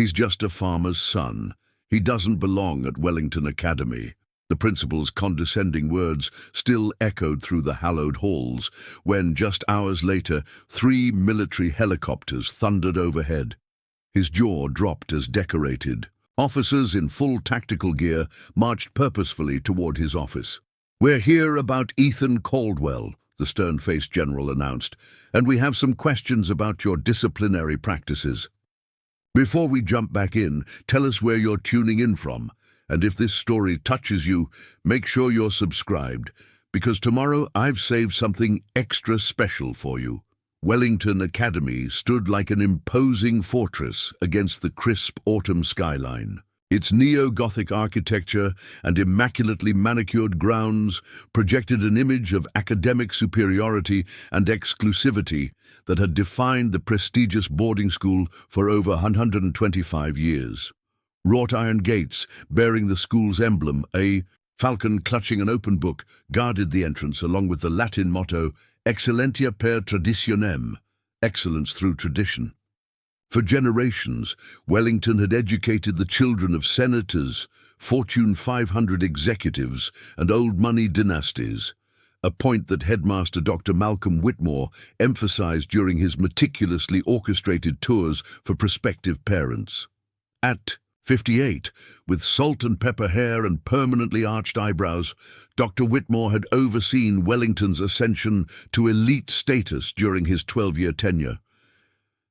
He's just a farmer's son. He doesn't belong at Wellington Academy." The principal's condescending words still echoed through the hallowed halls when, just hours later, 3 military helicopters thundered overhead. His jaw dropped as decorated officers in full tactical gear marched purposefully toward his office. "We're here about Ethan Caldwell," the stern-faced general announced, "and we have some questions about your disciplinary practices." Before we jump back in, tell us where you're tuning in from. And if this story touches you, make sure you're subscribed, because tomorrow I've saved something extra special for you. Wellington Academy stood like an imposing fortress against the crisp autumn skyline. Its neo-Gothic architecture and immaculately manicured grounds projected an image of academic superiority and exclusivity that had defined the prestigious boarding school for over 125 years. Wrought iron gates, bearing the school's emblem, a falcon clutching an open book, guarded the entrance along with the Latin motto, Excellentia Per Traditionem, excellence through tradition. For generations, Wellington had educated the children of senators, Fortune 500 executives, and old money dynasties, a point that headmaster Dr. Malcolm Whitmore emphasized during his meticulously orchestrated tours for prospective parents. At 58, with salt and pepper hair and permanently arched eyebrows, Dr. Whitmore had overseen Wellington's ascension to elite status during his 12-year tenure.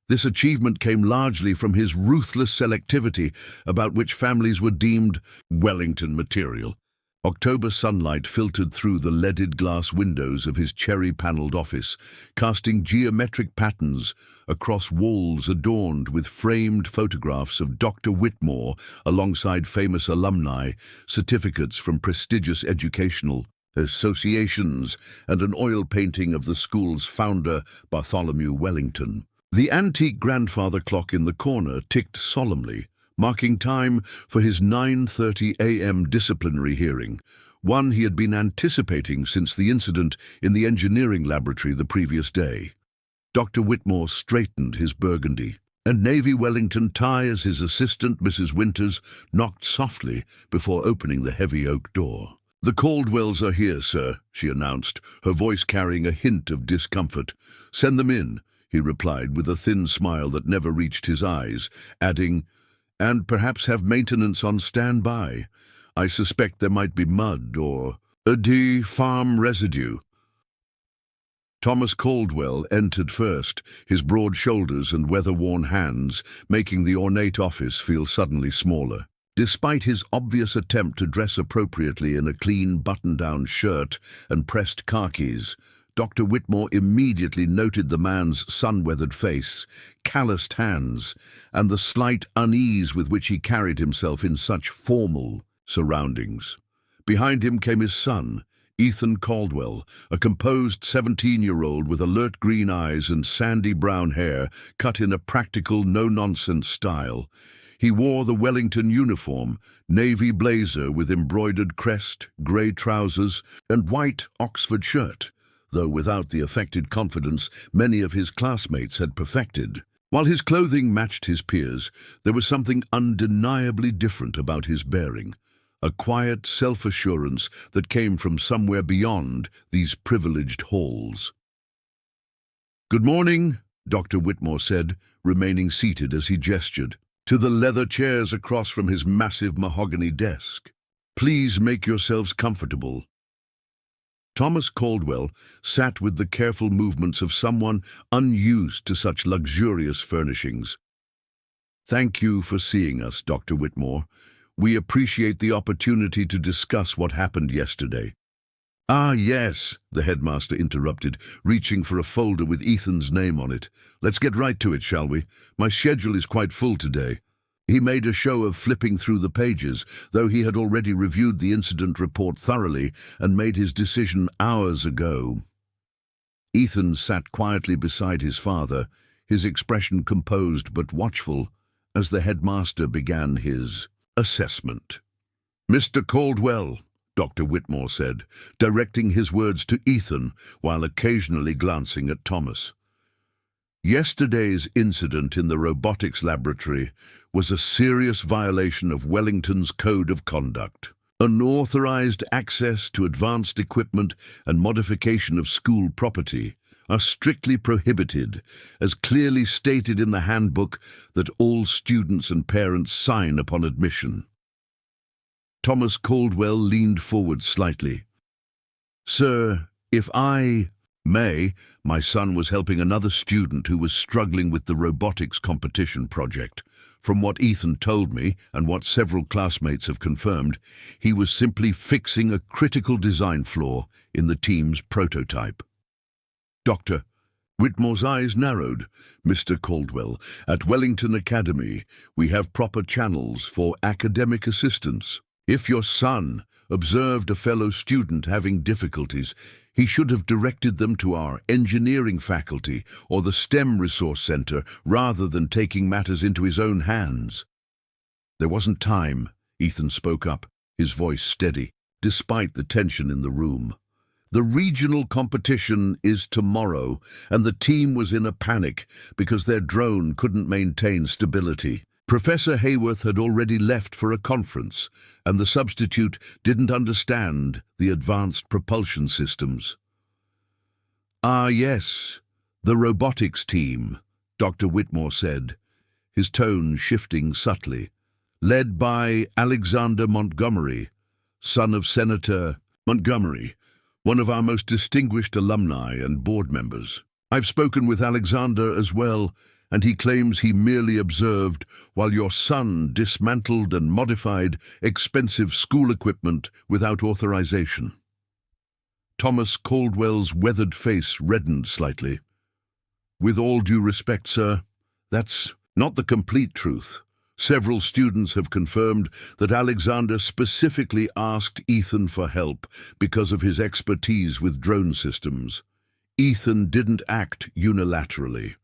This achievement came largely from his ruthless selectivity about which families were deemed Wellington material. October sunlight filtered through the leaded glass windows of his cherry-paneled office, casting geometric patterns across walls adorned with framed photographs of Dr. Whitmore alongside famous alumni, certificates from prestigious educational associations, and an oil painting of the school's founder, Bartholomew Wellington. The antique grandfather clock in the corner ticked solemnly, marking time for his 9:30 a.m. disciplinary hearing, one he had been anticipating since the incident in the engineering laboratory the previous day. Dr. Whitmore straightened his burgundy and navy Wellington tie as his assistant, Mrs. Winters, knocked softly before opening the heavy oak door. "The Caldwells are here, sir," she announced, her voice carrying a hint of discomfort. "Send them in," he replied with a thin smile that never reached his eyes, adding, "and perhaps have maintenance on standby. I suspect there might be mud or farm residue." Thomas Caldwell entered first, his broad shoulders and weather-worn hands making the ornate office feel suddenly smaller. Despite his obvious attempt to dress appropriately in a clean button-down shirt and pressed khakis, Dr. Whitmore immediately noted the man's sun-weathered face, calloused hands, and the slight unease with which he carried himself in such formal surroundings. Behind him came his son, Ethan Caldwell, a composed 17-year-old with alert green eyes and sandy brown hair cut in a practical, no-nonsense style. He wore the Wellington uniform, navy blazer with embroidered crest, grey trousers, and white Oxford shirt, though without the affected confidence many of his classmates had perfected. While his clothing matched his peers, there was something undeniably different about his bearing, a quiet self-assurance that came from somewhere beyond these privileged halls. "Good morning," Dr. Whitmore said, remaining seated as he gestured to the leather chairs across from his massive mahogany desk. "Please make yourselves comfortable." Thomas Caldwell sat with the careful movements of someone unused to such luxurious furnishings. "Thank you for seeing us, Dr. Whitmore. We appreciate the opportunity to discuss what happened yesterday." "Ah, yes," the headmaster interrupted, reaching for a folder with Ethan's name on it. "Let's get right to it, shall we? My schedule is quite full today." He made a show of flipping through the pages, though he had already reviewed the incident report thoroughly and made his decision hours ago. Ethan sat quietly beside his father, his expression composed but watchful, as the headmaster began his assessment. "Mr. Caldwell," Dr. Whitmore said, directing his words to Ethan while occasionally glancing at Thomas. Yesterday's incident in the robotics laboratory was a serious violation of Wellington's code of conduct. Unauthorized access to advanced equipment and modification of school property are strictly prohibited, as clearly stated in the handbook that all students and parents sign upon admission. Thomas Caldwell leaned forward slightly. "Sir, if I may, my son was helping another student who was struggling with the robotics competition project. From what Ethan told me, and what several classmates have confirmed, he was simply fixing a critical design flaw in the team's prototype." Dr. Whitmore's eyes narrowed. "Mr. Caldwell, at Wellington Academy, we have proper channels for academic assistance. If your son observed a fellow student having difficulties, he should have directed them to our engineering faculty or the STEM Resource Center rather than taking matters into his own hands." "There wasn't time," Ethan spoke up, his voice steady, despite the tension in the room. "The regional competition is tomorrow, and the team was in a panic because their drone couldn't maintain stability. Professor Hayworth had already left for a conference, and the substitute didn't understand the advanced propulsion systems." "Ah, yes, the robotics team," Dr. Whitmore said, his tone shifting subtly. "Led by Alexander Montgomery, son of Senator Montgomery, one of our most distinguished alumni and board members. I've spoken with Alexander as well, and he claims he merely observed while your son dismantled and modified expensive school equipment without authorization." Thomas Caldwell's weathered face reddened slightly. "With all due respect, sir, that's not the complete truth. Several students have confirmed that Alexander specifically asked Ethan for help because of his expertise with drone systems. Ethan didn't act unilaterally.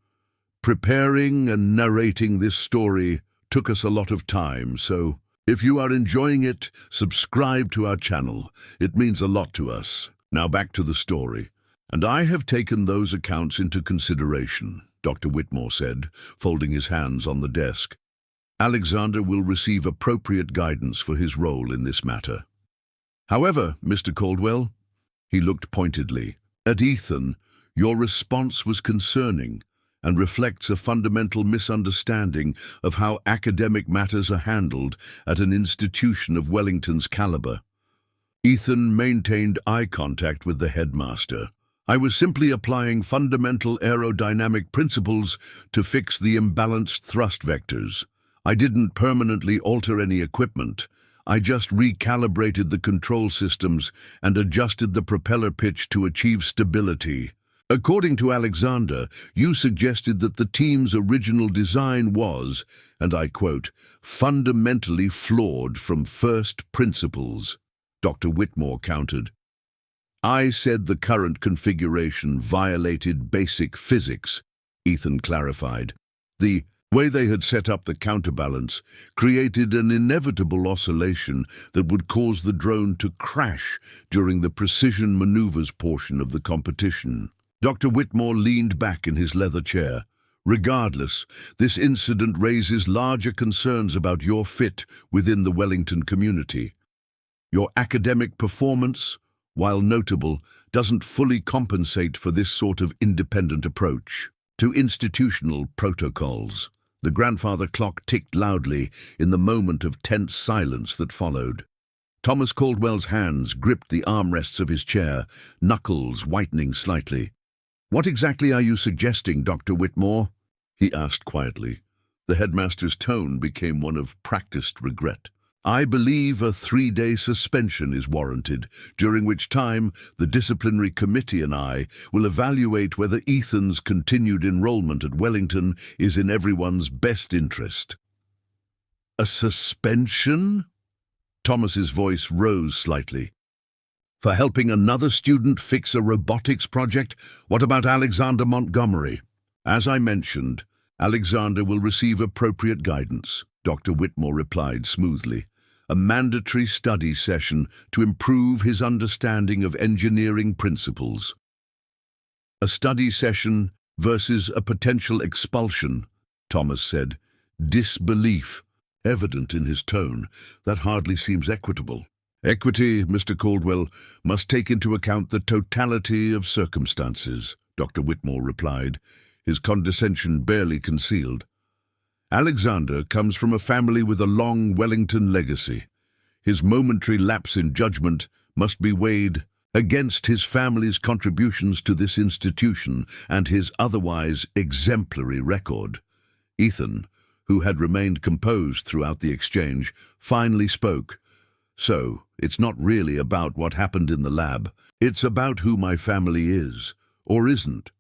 Preparing and narrating this story took us a lot of time, so if you are enjoying it, subscribe to our channel. It means a lot to us. Now back to the story. And I have taken those accounts into consideration," Dr. Whitmore said, folding his hands on the desk. "Alexander will receive appropriate guidance for his role in this matter. However, Mr. Caldwell," he looked pointedly at Ethan, "your response was concerning and reflects a fundamental misunderstanding of how academic matters are handled at an institution of Wellington's caliber." Ethan maintained eye contact with the headmaster. "I was simply applying fundamental aerodynamic principles to fix the imbalanced thrust vectors. I didn't permanently alter any equipment. I just recalibrated the control systems and adjusted the propeller pitch to achieve stability. According to Alexander, you suggested that the team's original design was, and I quote, fundamentally flawed from first principles." Dr. Whitmore countered. "I said the current configuration violated basic physics," Ethan clarified. "The way they had set up the counterbalance created an inevitable oscillation that would cause the drone to crash during the precision maneuvers portion of the competition." Dr. Whitmore leaned back in his leather chair. "Regardless, this incident raises larger concerns about your fit within the Wellington community. Your academic performance, while notable, doesn't fully compensate for this sort of independent approach to institutional protocols." The grandfather clock ticked loudly in the moment of tense silence that followed. Thomas Caldwell's hands gripped the armrests of his chair, knuckles whitening slightly. "What exactly are you suggesting, Dr. Whitmore?" he asked quietly. The headmaster's tone became one of practiced regret. "I believe a 3-day suspension is warranted, during which time the disciplinary committee and I will evaluate whether Ethan's continued enrollment at Wellington is in everyone's best interest." "A suspension?" Thomas's voice rose slightly. "For helping another student fix a robotics project? What about Alexander Montgomery?" "As I mentioned, Alexander will receive appropriate guidance," Dr. Whitmore replied smoothly. "A mandatory study session to improve his understanding of engineering principles." "A study session versus a potential expulsion, Thomas said. Disbelief, evident in his tone. That hardly seems equitable. Equity, Mr. Caldwell, must take into account the totality of circumstances, Dr. Whitmore replied, his condescension barely concealed. Alexander comes from a family with a long Wellington legacy. His momentary lapse in judgment must be weighed against his family's contributions to this institution and his otherwise exemplary record. Ethan, who had remained composed throughout the exchange, finally spoke. So, it's not really about what happened in the lab. It's about who my family is, or isn't.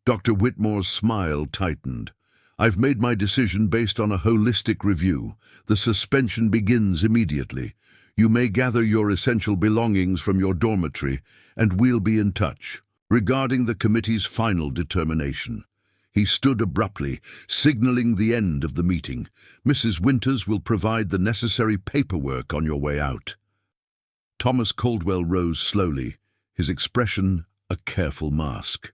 Dr. Whitmore's smile tightened. I've made my decision based on a holistic review. The suspension begins immediately. You may gather your essential belongings from your dormitory, and we'll be in touch. Regarding the committee's final determination. He stood abruptly, signaling the end of the meeting. Mrs. Winters will provide the necessary paperwork on your way out. Thomas Caldwell rose slowly, his expression a careful mask.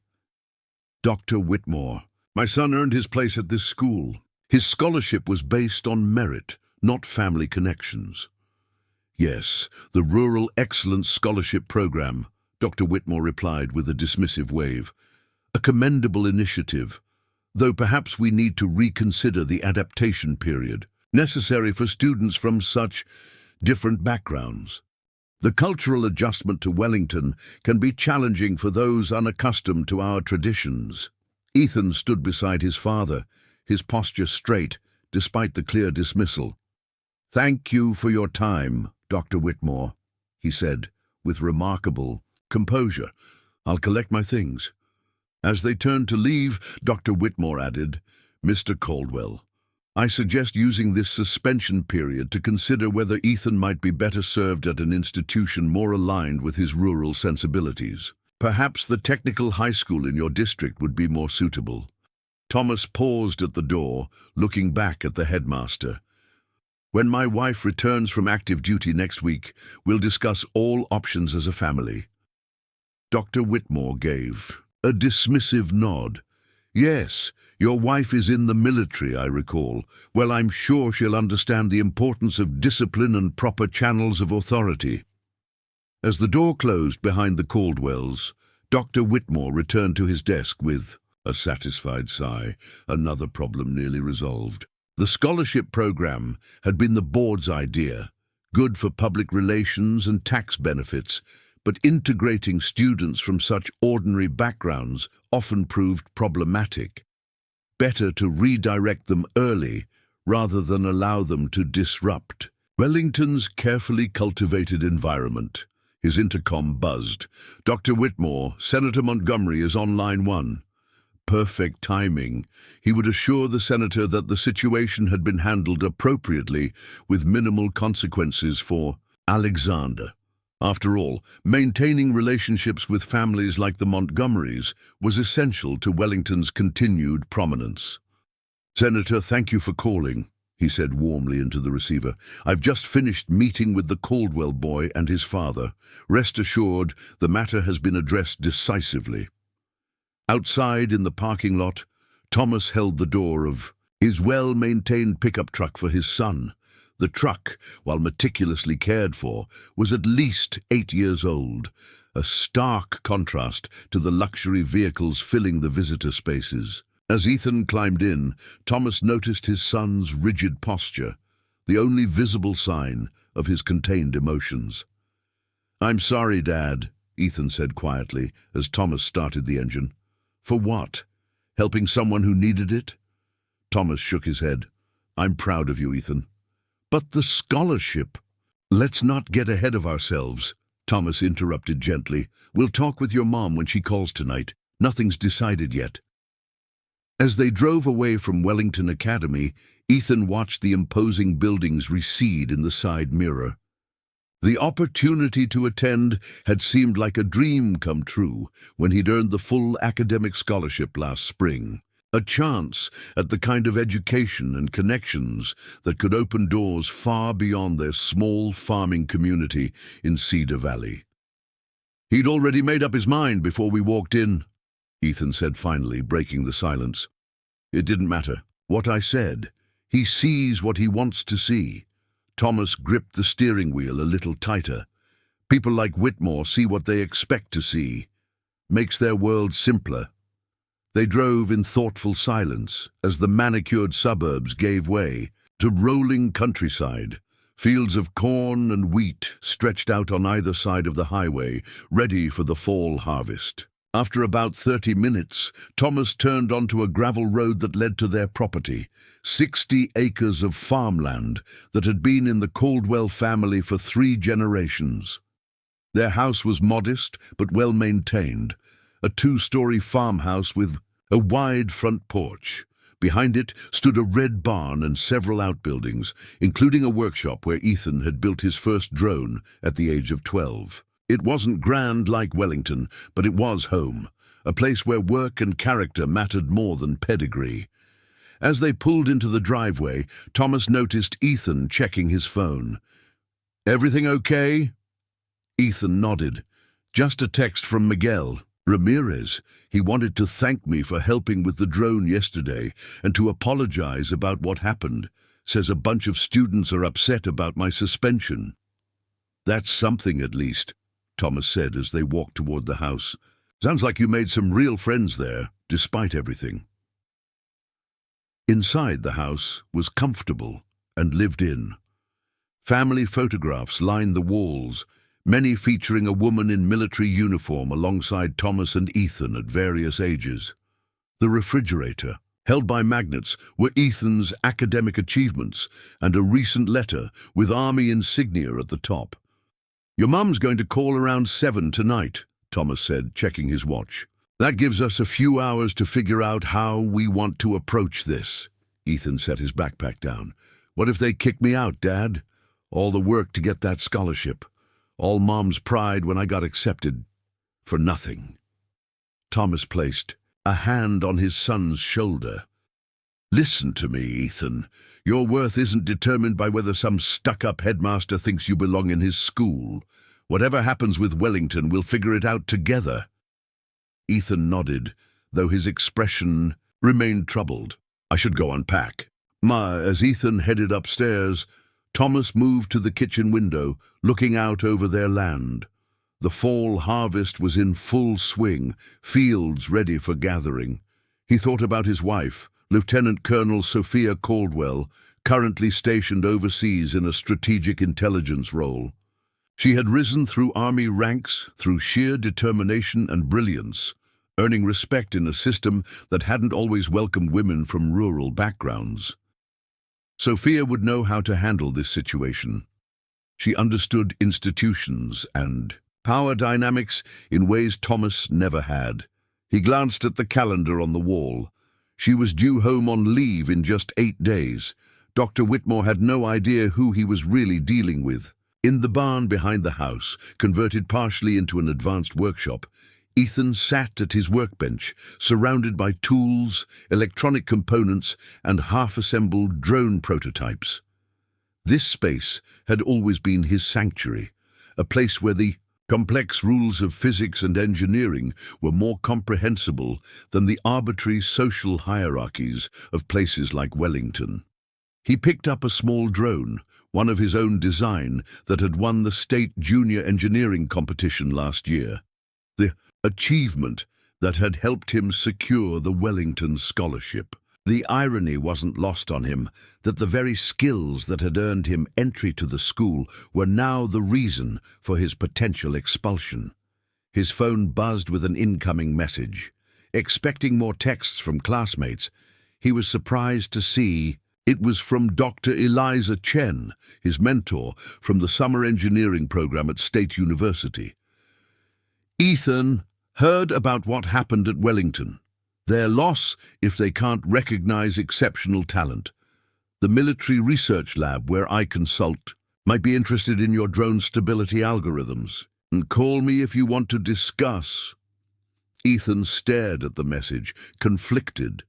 Dr. Whitmore, my son earned his place at this school. His scholarship was based on merit, not family connections. Yes, the Rural Excellence Scholarship Program, Dr. Whitmore replied with a dismissive wave. A commendable initiative, though perhaps we need to reconsider the adaptation period necessary for students from such different backgrounds. The cultural adjustment to Wellington can be challenging for those unaccustomed to our traditions. Ethan stood beside his father, his posture straight, despite the clear dismissal. Thank you for your time, Dr. Whitmore, he said, with remarkable composure. I'll collect my things. As they turned to leave, Dr. Whitmore added, Mr. Caldwell, I suggest using this suspension period to consider whether Ethan might be better served at an institution more aligned with his rural sensibilities. Perhaps the technical high school in your district would be more suitable. Thomas paused at the door, looking back at the headmaster. When my wife returns from active duty next week, we'll discuss all options as a family. Dr. Whitmore gave a dismissive nod. Yes, your wife is in the military, I recall. Well, I'm sure she'll understand the importance of discipline and proper channels of authority. As the door closed behind the Caldwells, Dr. Whitmore returned to his desk with a satisfied sigh, another problem nearly resolved. The scholarship program had been the board's idea, good for public relations and tax benefits, but integrating students from such ordinary backgrounds often proved problematic. Better to redirect them early rather than allow them to disrupt. Wellington's carefully cultivated environment. His intercom buzzed. Dr. Whitmore, Senator Montgomery is on line 1. Perfect timing. He would assure the senator that the situation had been handled appropriately with minimal consequences for Alexander. After all, maintaining relationships with families like the Montgomerys was essential to Wellington's continued prominence. Senator, thank you for calling, he said warmly into the receiver. I've just finished meeting with the Caldwell boy and his father. Rest assured, the matter has been addressed decisively. Outside in the parking lot, Thomas held the door of his well-maintained pickup truck for his son. The truck, while meticulously cared for, was at least 8 years old, a stark contrast to the luxury vehicles filling the visitor spaces. As Ethan climbed in, Thomas noticed his son's rigid posture, the only visible sign of his contained emotions. I'm sorry, Dad, Ethan said quietly as Thomas started the engine. For what? Helping someone who needed it? Thomas shook his head. I'm proud of you, Ethan. But the scholarship. Let's not get ahead of ourselves, Thomas interrupted gently. We'll talk with your mom when she calls tonight. Nothing's decided yet. As they drove away from Wellington Academy, Ethan watched the imposing buildings recede in the side mirror. The opportunity to attend had seemed like a dream come true when he'd earned the full academic scholarship last spring. A chance at the kind of education and connections that could open doors far beyond their small farming community in Cedar Valley. He'd already made up his mind before we walked in. Ethan said finally, breaking the silence. It didn't matter what I said. He sees what he wants to see. Thomas gripped the steering wheel a little tighter. People like Whitmore see what they expect to see. Makes their world simpler. They drove in thoughtful silence as the manicured suburbs gave way to rolling countryside. Fields of corn and wheat stretched out on either side of the highway, ready for the fall harvest. After about 30 minutes, Thomas turned onto a gravel road that led to their property, 60 acres of farmland that had been in the Caldwell family for 3 generations. Their house was modest but well maintained, a 2-story farmhouse with a wide front porch. Behind it stood a red barn and several outbuildings, including a workshop where Ethan had built his first drone at the age of 12. It wasn't grand like Wellington, but it was home, a place where work and character mattered more than pedigree. As they pulled into the driveway, Thomas noticed Ethan checking his phone. "Everything okay?" Ethan nodded. "Just a text from Miguel Ramirez. He wanted to thank me for helping with the drone yesterday and to apologize about what happened. Says a bunch of students are upset about my suspension." "That's something, at least," Thomas said as they walked toward the house. "Sounds like you made some real friends there, despite everything." Inside the house was comfortable and lived in. Family photographs lined the walls, many featuring a woman in military uniform alongside Thomas and Ethan at various ages. The refrigerator, held by magnets, were Ethan's academic achievements and a recent letter with Army insignia at the top. "Your mum's going to call around 7 tonight," Thomas said, checking his watch. "That gives us a few hours to figure out how we want to approach this." Ethan set his backpack down. "What if they kick me out, Dad? All the work to get that scholarship. All Mom's pride when I got accepted. For nothing." Thomas placed a hand on his son's shoulder. "Listen to me, Ethan. Your worth isn't determined by whether some stuck-up headmaster thinks you belong in his school. Whatever happens with Wellington, we'll figure it out together." Ethan nodded, though his expression remained troubled. "I should go unpack." As Ethan headed upstairs, Thomas moved to the kitchen window, looking out over their land. The fall harvest was in full swing, fields ready for gathering. He thought about his wife, Lieutenant Colonel Sophia Caldwell, currently stationed overseas in a strategic intelligence role. She had risen through Army ranks through sheer determination and brilliance, earning respect in a system that hadn't always welcomed women from rural backgrounds. Sophia would know how to handle this situation. She understood institutions and power dynamics in ways Thomas never had. He glanced at the calendar on the wall. She was due home on leave in just 8 days. Dr. Whitmore had no idea who he was really dealing with. In the barn behind the house, converted partially into an advanced workshop, Ethan sat at his workbench, surrounded by tools, electronic components, and half-assembled drone prototypes. This space had always been his sanctuary, a place where the complex rules of physics and engineering were more comprehensible than the arbitrary social hierarchies of places like Wellington. He picked up a small drone, one of his own design, that had won the state junior engineering competition last year. The achievement that had helped him secure the Wellington scholarship. The irony wasn't lost on him that the very skills that had earned him entry to the school were now the reason for his potential expulsion. His phone buzzed with an incoming message. Expecting more texts from classmates, he was surprised to see it was from Dr. Eliza Chen, his mentor from the summer engineering program at State University. "Ethan, heard about what happened at Wellington. Their loss if they can't recognize exceptional talent. The military research lab where I consult might be interested in your drone stability algorithms. And call me if you want to discuss." Ethan stared at the message, conflicted.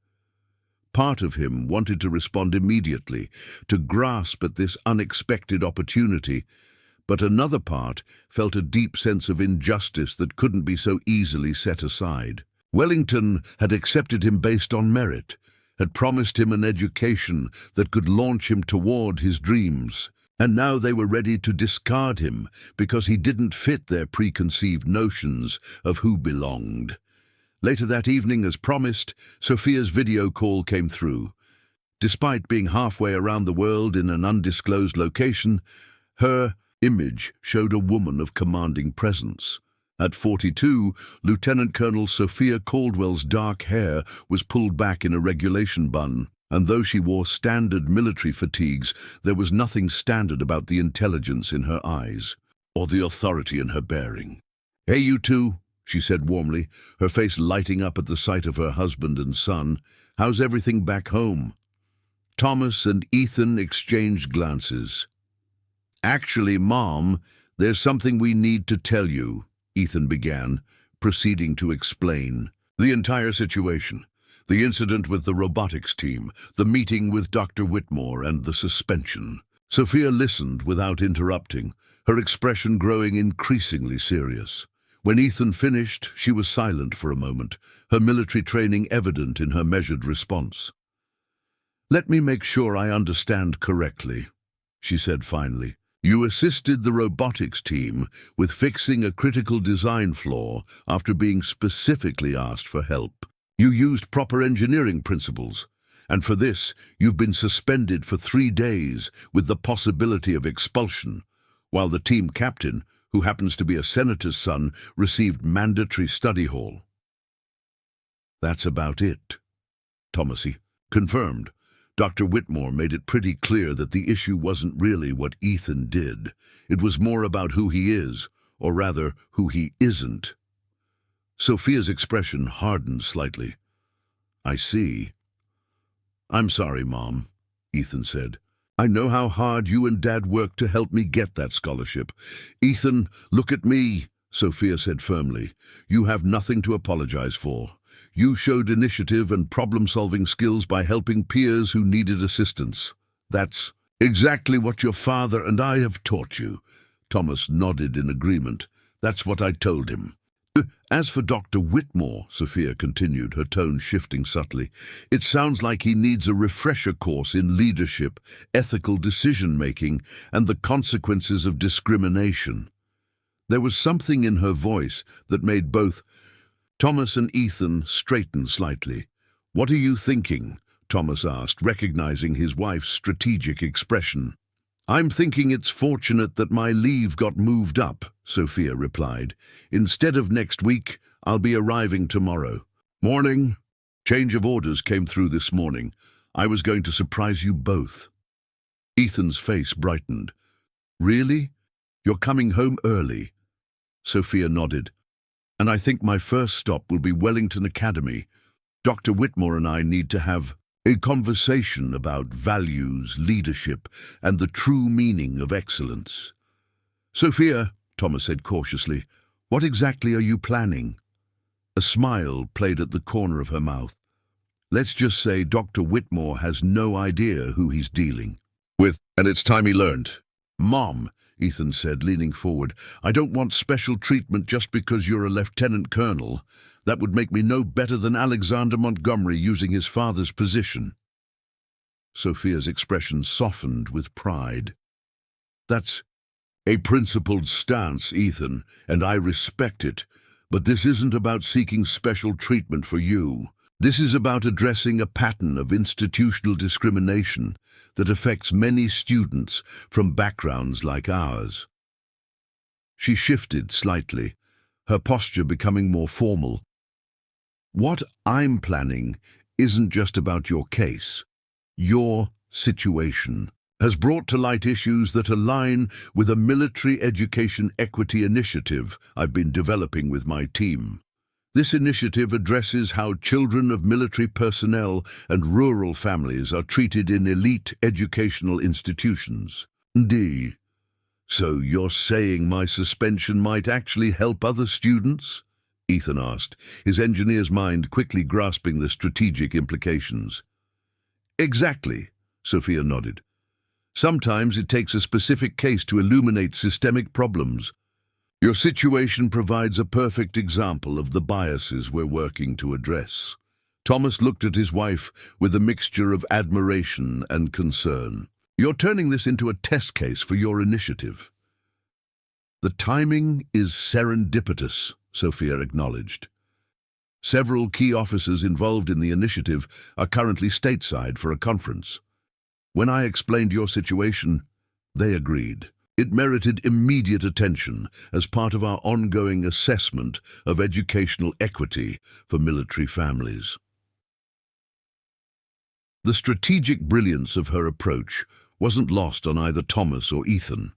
Part of him wanted to respond immediately, to grasp at this unexpected opportunity, but another part felt a deep sense of injustice that couldn't be so easily set aside. Wellington had accepted him based on merit, had promised him an education that could launch him toward his dreams, and now they were ready to discard him because he didn't fit their preconceived notions of who belonged. Later that evening, as promised, Sophia's video call came through. Despite being halfway around the world in an undisclosed location, her image showed a woman of commanding presence. At 42, Lieutenant Colonel Sophia Caldwell's dark hair was pulled back in a regulation bun, and though she wore standard military fatigues, there was nothing standard about the intelligence in her eyes, or the authority in her bearing. "Hey, you two," she said warmly, her face lighting up at the sight of her husband and son. "How's everything back home?" Thomas and Ethan exchanged glances. "Actually, Mom, there's something we need to tell you," Ethan began, proceeding to explain the entire situation. The incident with the robotics team, the meeting with Dr. Whitmore, and the suspension. Sophia listened without interrupting, her expression growing increasingly serious. When Ethan finished, she was silent for a moment, her military training evident in her measured response. "Let me make sure I understand correctly," she said finally. "You assisted the robotics team with fixing a critical design flaw after being specifically asked for help. You used proper engineering principles, and for this you've been suspended for 3 days with the possibility of expulsion, while the team captain, who happens to be a senator's son, received mandatory study hall." "That's about it," Thomasy confirmed. Dr. Whitmore made it pretty clear that the issue wasn't really what Ethan did. It was more about who he is, or rather, who he isn't. Sophia's expression hardened slightly. "I see." "I'm sorry, Mom," Ethan said. "I know how hard you and Dad worked to help me get that scholarship." "Ethan, look at me," Sophia said firmly. "You have nothing to apologize for. You showed initiative and problem-solving skills by helping peers who needed assistance. That's exactly what your father and I have taught you." Thomas nodded in agreement. "That's what I told him." "As for Dr. Whitmore," Sophia continued, her tone shifting subtly, "it sounds like he needs a refresher course in leadership, ethical decision-making, and the consequences of discrimination." There was something in her voice that made both Thomas and Ethan straightened slightly. "What are you thinking?" Thomas asked, recognizing his wife's strategic expression. "I'm thinking it's fortunate that my leave got moved up," Sophia replied. "Instead of next week, I'll be arriving tomorrow." "Morning." "Change of orders came through this morning. I was going to surprise you both." Ethan's face brightened. "Really? You're coming home early?" Sophia nodded. "And I think my first stop will be Wellington Academy. Dr. Whitmore and I need to have a conversation about values, leadership, and the true meaning of excellence." "Sophia," Thomas said cautiously, "what exactly are you planning?" A smile played at the corner of her mouth. "Let's just say Dr. Whitmore has no idea who he's dealing with, and it's time he learned." "Mom," Ethan said, leaning forward, "I don't want special treatment just because you're a lieutenant colonel. That would make me no better than Alexander Montgomery using his father's position." Sophia's expression softened with pride. "That's a principled stance, Ethan, and I respect it. But this isn't about seeking special treatment for you. This is about addressing a pattern of institutional discrimination that affects many students from backgrounds like ours." She shifted slightly, her posture becoming more formal. "What I'm planning isn't just about your case. Your situation has brought to light issues that align with a military education equity initiative I've been developing with my team. This initiative addresses how children of military personnel and rural families are treated in elite educational institutions." "Indeed. So you're saying my suspension might actually help other students?" Ethan asked, his engineer's mind quickly grasping the strategic implications. "Exactly," Sophia nodded. "Sometimes it takes a specific case to illuminate systemic problems. Your situation provides a perfect example of the biases we're working to address. Thomas looked at his wife with a mixture of admiration and concern. You're turning this into a test case for your initiative. The timing is serendipitous, Sophia acknowledged. Several key officers involved in the initiative are currently stateside for a conference. When I explained your situation, they agreed. It merited immediate attention as part of our ongoing assessment of educational equity for military families. The strategic brilliance of her approach wasn't lost on either Thomas or Ethan.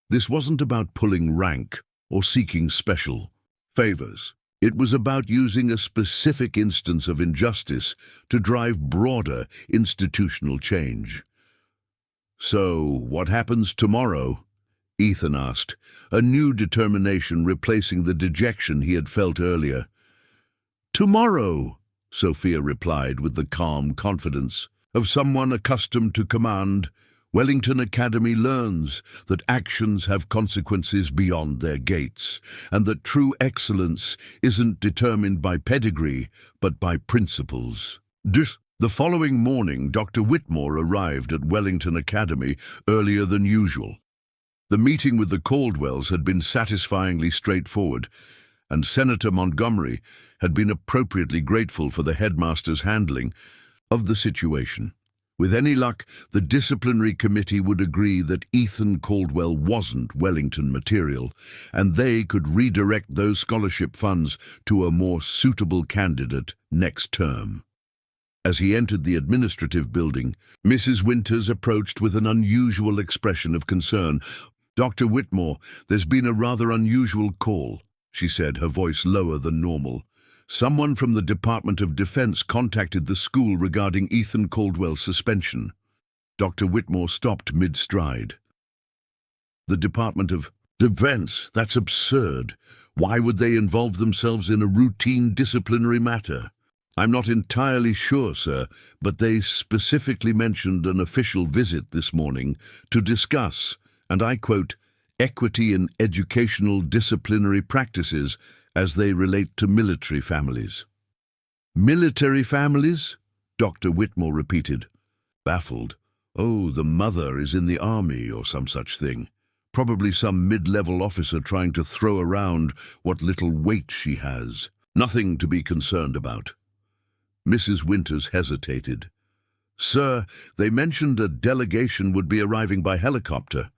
This wasn't about pulling rank or seeking special favors. It was about using a specific instance of injustice to drive broader institutional change. So, what happens tomorrow? Ethan asked, a new determination replacing the dejection he had felt earlier. Tomorrow, Sophia replied with the calm confidence of someone accustomed to command. Wellington Academy learns that actions have consequences beyond their gates, and that true excellence isn't determined by pedigree, but by principles. The following morning, Dr. Whitmore arrived at Wellington Academy earlier than usual. The meeting with the Caldwells had been satisfyingly straightforward, and Senator Montgomery had been appropriately grateful for the headmaster's handling of the situation. With any luck, the disciplinary committee would agree that Ethan Caldwell wasn't Wellington material, and they could redirect those scholarship funds to a more suitable candidate next term. As he entered the administrative building, Mrs. Winters approached with an unusual expression of concern. Dr. Whitmore, there's been a rather unusual call, she said, her voice lower than normal. Someone from the Department of Defense contacted the school regarding Ethan Caldwell's suspension. Dr. Whitmore stopped mid-stride. The Department of Defense? That's absurd. Why would they involve themselves in a routine disciplinary matter? I'm not entirely sure, sir, but they specifically mentioned an official visit this morning to discuss, and I quote, equity in educational disciplinary practices as they relate to military families. Military families? Dr. Whitmore repeated, baffled. Oh, the mother is in the army or some such thing. Probably some mid-level officer trying to throw around what little weight she has. Nothing to be concerned about. Mrs. Winters hesitated. Sir, they mentioned a delegation would be arriving by helicopter.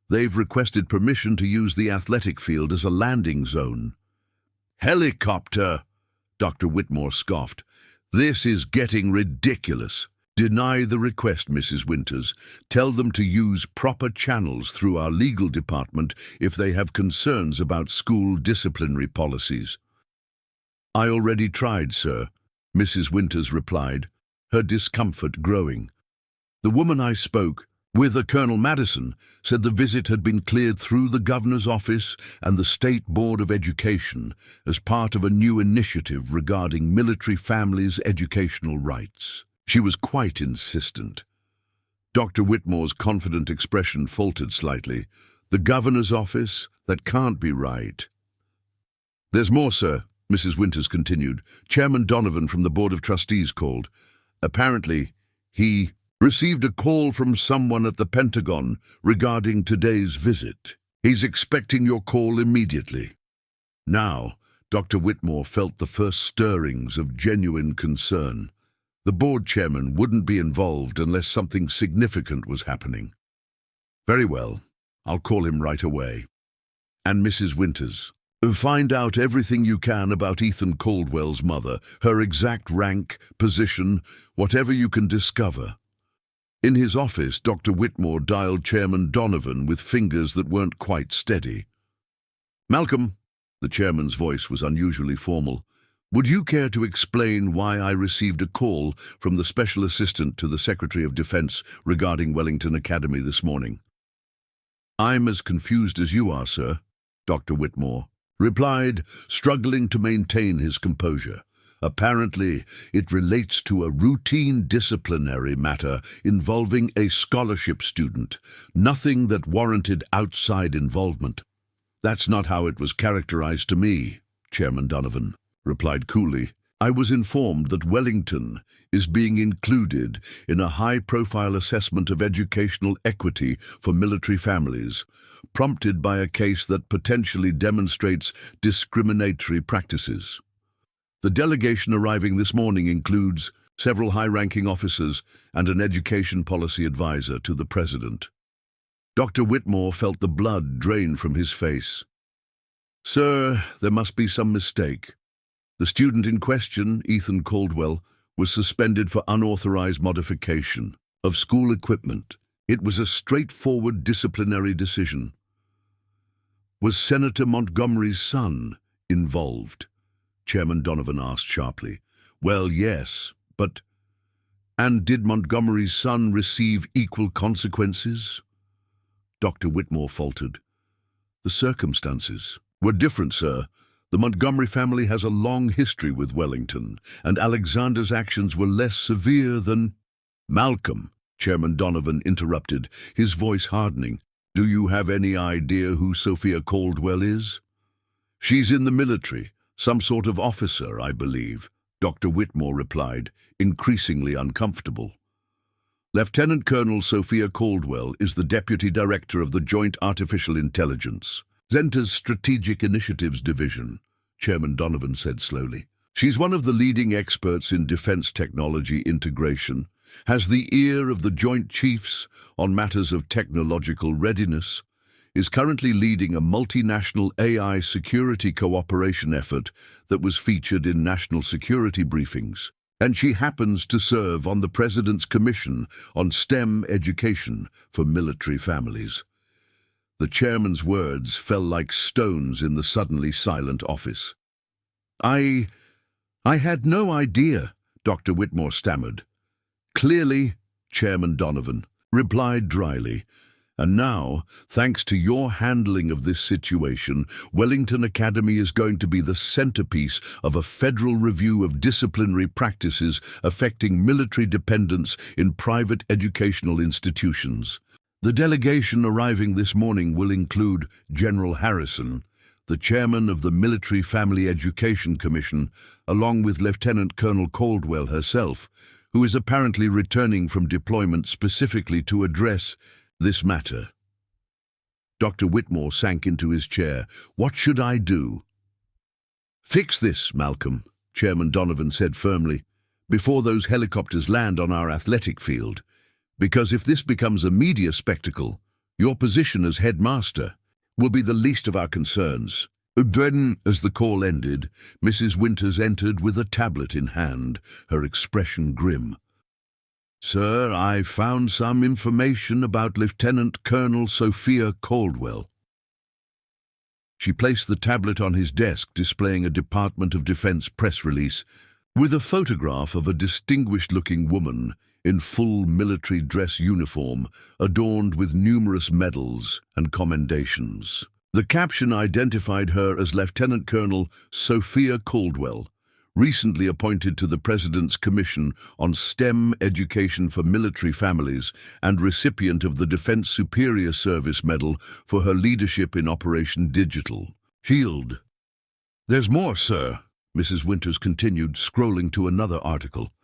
They've requested permission to use the athletic field as a landing zone. Helicopter, Dr. Whitmore scoffed. This is getting ridiculous. Deny the request, Mrs. Winters. Tell them to use proper channels through our legal department if they have concerns about school disciplinary policies. I already tried, sir, Mrs. Winters replied, her discomfort growing. The woman I spoke with, a Colonel Madison, said the visit had been cleared through the Governor's office and the State Board of Education as part of a new initiative regarding military families' educational rights. She was quite insistent. Dr. Whitmore's confident expression faltered slightly. The Governor's office? That can't be right. There's more, sir, Mrs. Winters continued. Chairman Donovan from the Board of Trustees called. Apparently, he received a call from someone at the Pentagon regarding today's visit. He's expecting your call immediately. Now, Dr. Whitmore felt the first stirrings of genuine concern. The board chairman wouldn't be involved unless something significant was happening. Very well, I'll call him right away. And Mrs. Winters, find out everything you can about Ethan Caldwell's mother, her exact rank, position, whatever you can discover. In his office, Dr. Whitmore dialed Chairman Donovan with fingers that weren't quite steady. Malcolm, the chairman's voice was unusually formal, would you care to explain why I received a call from the Special Assistant to the Secretary of Defense regarding Wellington Academy this morning? I'm as confused as you are, sir, Dr. Whitmore replied, struggling to maintain his composure. Apparently, it relates to a routine disciplinary matter involving a scholarship student, nothing that warranted outside involvement. "That's not how it was characterized to me," Chairman Donovan replied coolly. "I was informed that Wellington is being included in a high-profile assessment of educational equity for military families, prompted by a case that potentially demonstrates discriminatory practices. The delegation arriving this morning includes several high-ranking officers and an education policy advisor to the President." Dr. Whitmore felt the blood drain from his face. "Sir, there must be some mistake. The student in question, Ethan Caldwell, was suspended for unauthorized modification of school equipment. It was a straightforward disciplinary decision." "Was Senator Montgomery's son involved?" Chairman Donovan asked sharply. "Well, yes, but... And did Montgomery's son receive equal consequences?" Dr. Whitmore faltered. "The circumstances were different, sir. The Montgomery family has a long history with Wellington, and Alexander's actions were less severe than—" "Malcolm," Chairman Donovan interrupted, his voice hardening. "Do you have any idea who Sophia Caldwell is?" "She's in the military, some sort of officer, I believe," Dr. Whitmore replied, increasingly uncomfortable. "Lieutenant Colonel Sophia Caldwell is the Deputy Director of the Joint Artificial Intelligence, Zenta's Strategic Initiatives Division," Chairman Donovan said slowly. "She's one of the leading experts in defense technology integration, has the ear of the Joint Chiefs on matters of technological readiness, is currently leading a multinational AI security cooperation effort that was featured in national security briefings, and she happens to serve on the President's Commission on STEM education for military families." The chairman's words fell like stones in the suddenly silent office. I had no idea," Dr. Whitmore stammered. "Clearly," Chairman Donovan replied dryly, "and now, thanks to your handling of this situation, Wellington Academy is going to be the centerpiece of a federal review of disciplinary practices affecting military dependents in private educational institutions. The delegation arriving this morning will include General Harrison, the chairman of the Military Family Education Commission, along with Lieutenant Colonel Caldwell herself, who is apparently returning from deployment specifically to address this matter." Dr. Whitmore sank into his chair. "What should I do?" "Fix this, Malcolm," Chairman Donovan said firmly, "before those helicopters land on our athletic field. Because if this becomes a media spectacle, your position as headmaster will be the least of our concerns." Then, as the call ended, Mrs. Winters entered with a tablet in hand, her expression grim. "Sir, I found some information about Lieutenant Colonel Sophia Caldwell." She placed the tablet on his desk, displaying a Department of Defense press release with a photograph of a distinguished-looking woman in full military dress uniform, adorned with numerous medals and commendations. The caption identified her as Lieutenant Colonel Sophia Caldwell, recently appointed to the President's Commission on STEM education for military families and recipient of the Defense Superior Service Medal for her leadership in Operation Digital Shield. "There's more, sir," Mrs. Winters continued, scrolling to another article.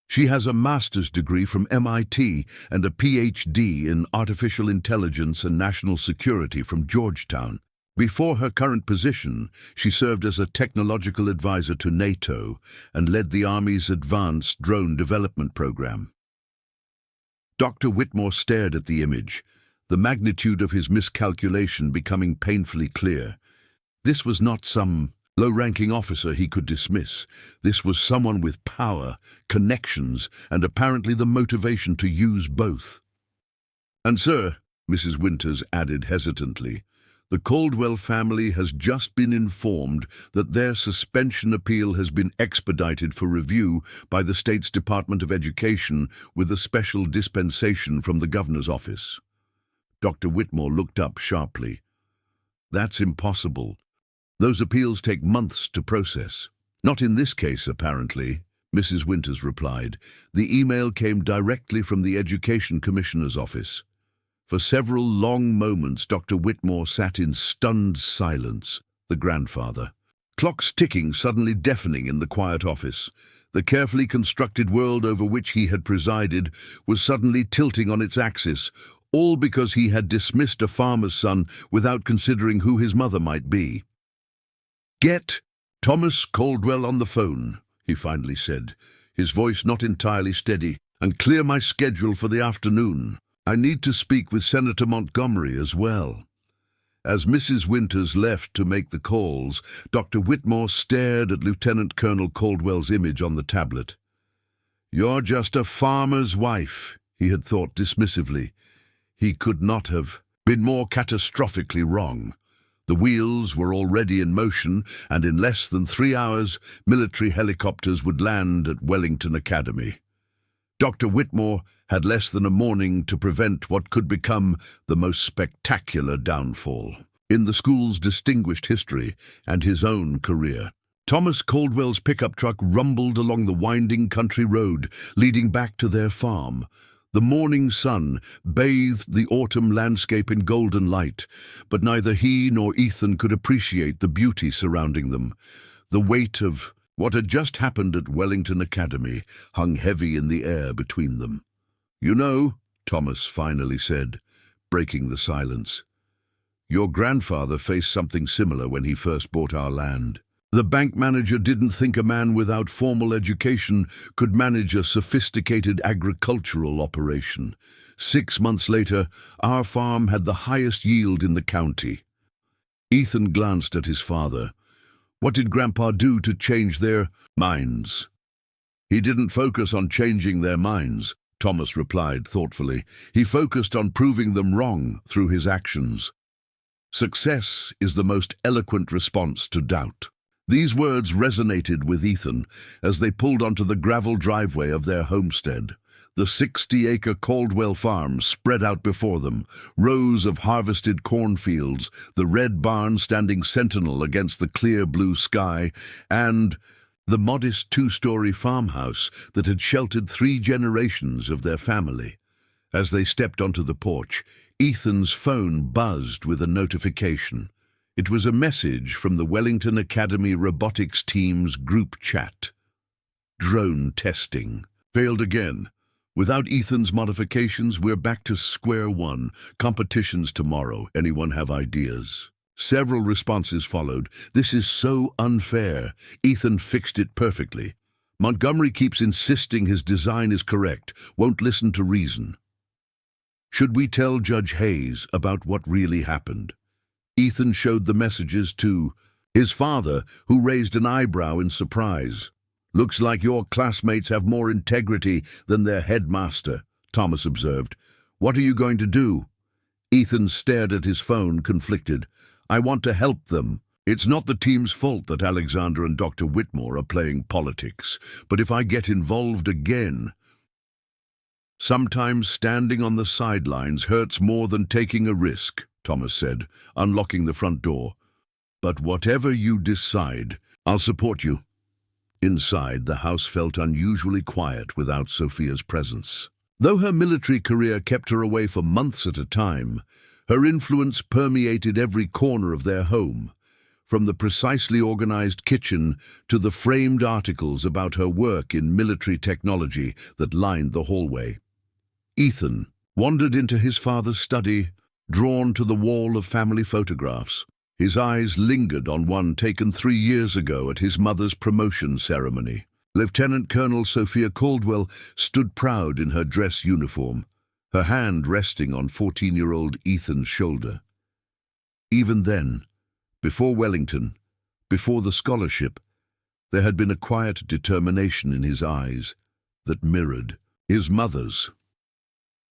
"She has a master's degree from MIT and a PhD in artificial intelligence and national security from Georgetown. Before her current position, she served as a technological advisor to NATO and led the Army's Advanced Drone Development Program." Dr. Whitmore stared at the image, the magnitude of his miscalculation becoming painfully clear. This was not some low-ranking officer he could dismiss. This was someone with power, connections, and apparently the motivation to use both. "And sir," Mrs. Winters added hesitantly, "the Caldwell family has just been informed that their suspension appeal has been expedited for review by the state's Department of Education with a special dispensation from the governor's office." Dr. Whitmore looked up sharply. "That's impossible. Those appeals take months to process." "Not in this case, apparently," Mrs. Winters replied. "The email came directly from the Education Commissioner's office. For several long moments, Dr. Whitmore sat in stunned silence, the grandfather. Clocks ticking, suddenly deafening in the quiet office. The carefully constructed world over which he had presided was suddenly tilting on its axis, all because he had dismissed a farmer's son without considering who his mother might be. "Get Thomas Caldwell on the phone," he finally said, his voice not entirely steady, "and clear my schedule for the afternoon. I need to speak with Senator Montgomery as well." As Mrs. Winters left to make the calls, Dr. Whitmore stared at Lieutenant Colonel Caldwell's image on the tablet. "You're just a farmer's wife," he had thought dismissively. He could not have been more catastrophically wrong. The wheels were already in motion, and in less than 3 hours, military helicopters would land at Wellington Academy. Dr. Whitmore had less than a morning to prevent what could become the most spectacular downfall in the school's distinguished history and his own career. Thomas Caldwell's pickup truck rumbled along the winding country road leading back to their farm. The morning sun bathed the autumn landscape in golden light, but neither he nor Ethan could appreciate the beauty surrounding them. The weight of what had just happened at Wellington Academy hung heavy in the air between them. "You know," Thomas finally said, breaking the silence, "your grandfather faced something similar when he first bought our land. The bank manager didn't think a man without formal education could manage a sophisticated agricultural operation. 6 months later, our farm had the highest yield in the county." Ethan glanced at his father. What did Grandpa do to change their minds? "He didn't focus on changing their minds," Thomas replied thoughtfully. "He focused on proving them wrong through his actions. Success is the most eloquent response to doubt." These words resonated with Ethan as they pulled onto the gravel driveway of their homestead. The 60-acre Caldwell farm spread out before them, rows of harvested cornfields, the red barn standing sentinel against the clear blue sky, and the modest 2-story farmhouse that had sheltered 3 generations of their family. As they stepped onto the porch, Ethan's phone buzzed with a notification. It was a message from the Wellington Academy robotics team's group chat. "Drone testing. Failed again. Without Ethan's modifications, we're back to square one. Competitions tomorrow. Anyone have ideas?" Several responses followed. "This is so unfair. Ethan fixed it perfectly. Montgomery keeps insisting his design is correct. Won't listen to reason. Should we tell Judge Hayes about what really happened?" Ethan showed the messages to his father, who raised an eyebrow in surprise. "Looks like your classmates have more integrity than their headmaster," Thomas observed. "What are you going to do?" Ethan stared at his phone, conflicted. "I want to help them. It's not the team's fault that Alexander and Dr. Whitmore are playing politics, but if I get involved again..." "Sometimes standing on the sidelines hurts more than taking a risk," Thomas said, unlocking the front door. "But whatever you decide, I'll support you." Inside, the house felt unusually quiet without Sophia's presence. Though her military career kept her away for months at a time, her influence permeated every corner of their home, from the precisely organized kitchen to the framed articles about her work in military technology that lined the hallway. Ethan wandered into his father's study, drawn to the wall of family photographs. His eyes lingered on one taken 3 years ago at his mother's promotion ceremony. Lieutenant Colonel Sophia Caldwell stood proud in her dress uniform, her hand resting on 14-year-old Ethan's shoulder. Even then, before Wellington, before the scholarship, there had been a quiet determination in his eyes that mirrored his mother's.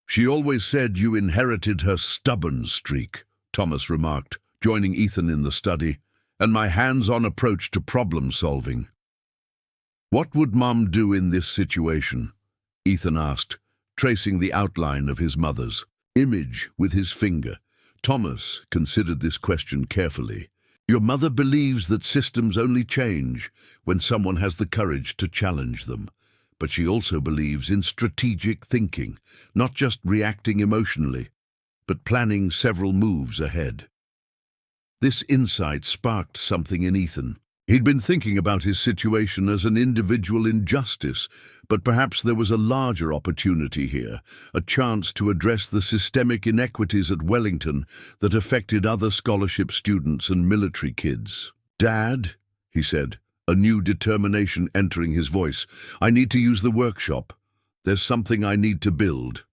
"She always said you inherited her stubborn streak," Thomas remarked, joining Ethan in the study, "and my hands-on approach to problem-solving." "What would Mom do in this situation?" Ethan asked, tracing the outline of his mother's image with his finger. Thomas considered this question carefully. "Your mother believes that systems only change when someone has the courage to challenge them. But she also believes in strategic thinking, not just reacting emotionally." but planning several moves ahead. This insight sparked something in Ethan. He'd been thinking about his situation as an individual injustice, but perhaps there was a larger opportunity here, a chance to address the systemic inequities at Wellington that affected other scholarship students and military kids. "Dad," he said, a new determination entering his voice, "I need to use the workshop. There's something I need to build."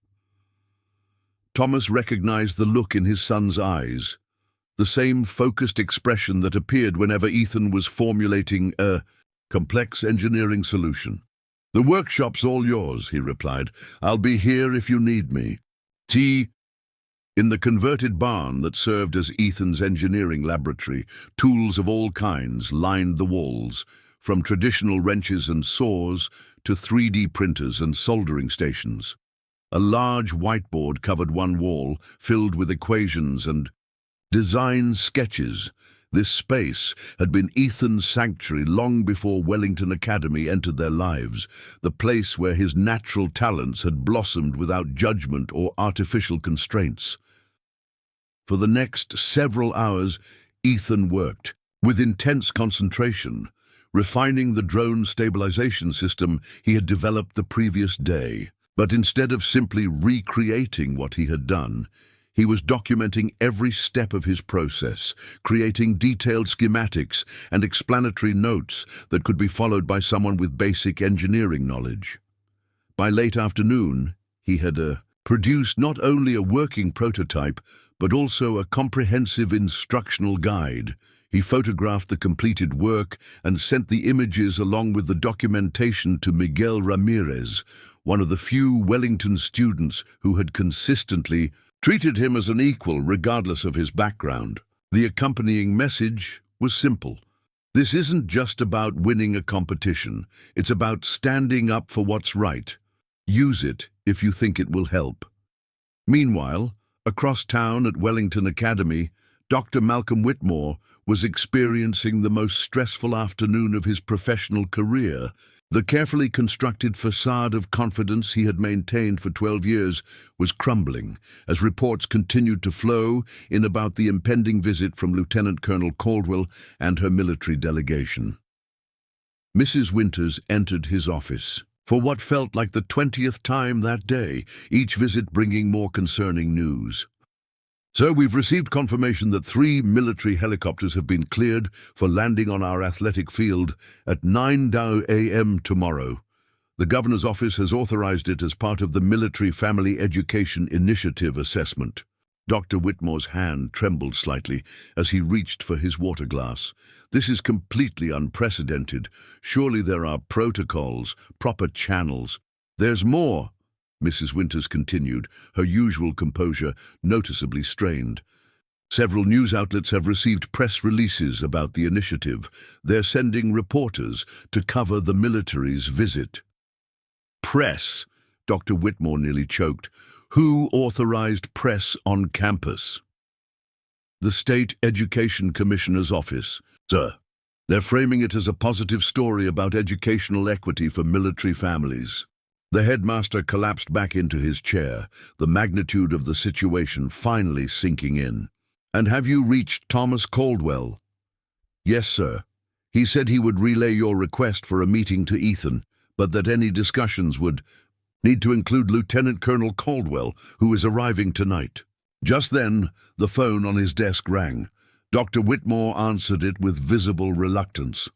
Thomas recognized the look in his son's eyes, the same focused expression that appeared whenever Ethan was formulating a complex engineering solution. "The workshop's all yours," he replied. "I'll be here if you need me." In the converted barn that served as Ethan's engineering laboratory, tools of all kinds lined the walls, from traditional wrenches and saws to 3D printers and soldering stations. A large whiteboard covered one wall, filled with equations and design sketches. This space had been Ethan's sanctuary long before Wellington Academy entered their lives, the place where his natural talents had blossomed without judgment or artificial constraints. For the next several hours, Ethan worked, with intense concentration, refining the drone stabilization system he had developed the previous day. But instead of simply recreating what he had done, he was documenting every step of his process, creating detailed schematics and explanatory notes that could be followed by someone with basic engineering knowledge. By late afternoon, he had produced not only a working prototype, but also a comprehensive instructional guide. He photographed the completed work and sent the images along with the documentation to Miguel Ramirez, one of the few Wellington students who had consistently treated him as an equal regardless of his background. The accompanying message was simple. This isn't just about winning a competition. It's about standing up for what's right. Use it if you think it will help. Meanwhile, across town at Wellington Academy, Dr. Malcolm Whitmore was experiencing the most stressful afternoon of his professional career. The carefully constructed facade of confidence he had maintained for 12 years was crumbling as reports continued to flow in about the impending visit from Lieutenant Colonel Caldwell and her military delegation. Mrs. Winters entered his office for what felt like the 20th time that day, each visit bringing more concerning news. "So we've received confirmation that 3 military helicopters have been cleared for landing on our athletic field at 9 a.m. tomorrow. The Governor's office has authorized it as part of the Military Family Education Initiative assessment." Dr. Whitmore's hand trembled slightly as he reached for his water glass. "This is completely unprecedented. Surely there are protocols, proper channels." "There's more," Mrs. Winters continued, her usual composure noticeably strained. "Several news outlets have received press releases about the initiative. They're sending reporters to cover the military's visit." "Press?" Dr. Whitmore nearly choked. "Who authorized press on campus?" "The State Education Commissioner's office, sir. They're framing it as a positive story about educational equity for military families." The headmaster collapsed back into his chair, the magnitude of the situation finally sinking in. "And have you reached Thomas Caldwell?" "Yes, sir. He said he would relay your request for a meeting to Ethan, but that any discussions would need to include Lieutenant Colonel Caldwell, who is arriving tonight." Just then, the phone on his desk rang. Dr. Whitmore answered it with visible reluctance.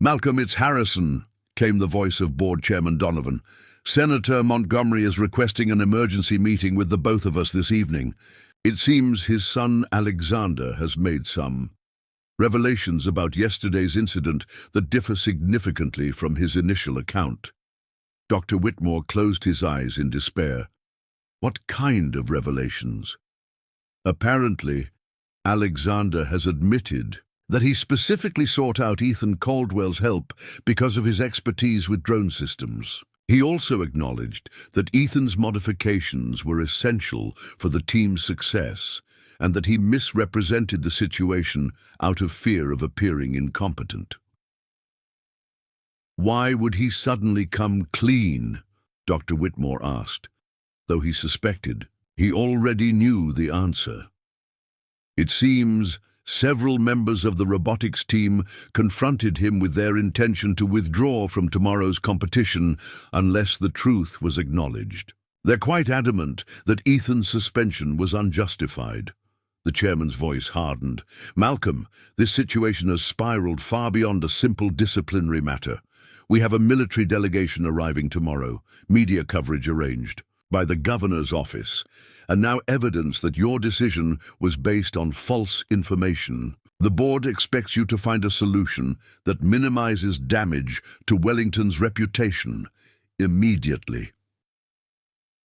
"Malcolm, it's Harrison," came the voice of Board Chairman Donovan. "Senator Montgomery is requesting an emergency meeting with the both of us this evening. It seems his son Alexander has made some revelations about yesterday's incident that differ significantly from his initial account." Dr. Whitmore closed his eyes in despair. What kind of revelations? Apparently, Alexander has admitted that he specifically sought out Ethan Caldwell's help because of his expertise with drone systems. He also acknowledged that Ethan's modifications were essential for the team's success and that he misrepresented the situation out of fear of appearing incompetent. "Why would he suddenly come clean?" Dr. Whitmore asked, though he suspected He already knew the answer. It seems several members of the robotics team confronted him with their intention to withdraw from tomorrow's competition unless the truth was acknowledged. They're quite adamant that Ethan's suspension was unjustified. The chairman's voice hardened. Malcolm, this situation has spiraled far beyond a simple disciplinary matter. We have a military delegation arriving tomorrow, media coverage arranged by the governor's office, and now evidence that your decision was based on false information. The board expects you to find a solution that minimizes damage to Wellington's reputation immediately.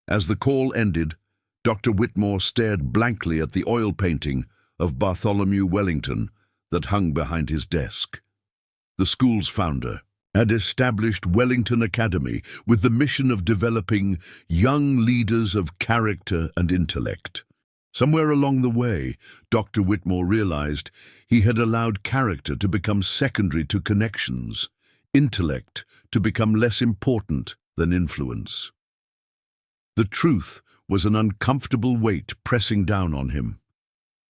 As the call ended, Dr. Whitmore stared blankly at the oil painting of Bartholomew Wellington that hung behind his desk. The school's founder had established Wellington Academy with the mission of developing young leaders of character and intellect. Somewhere along the way, Dr. Whitmore realized he had allowed character to become secondary to connections, intellect to become less important than influence. The truth was an uncomfortable weight pressing down on him.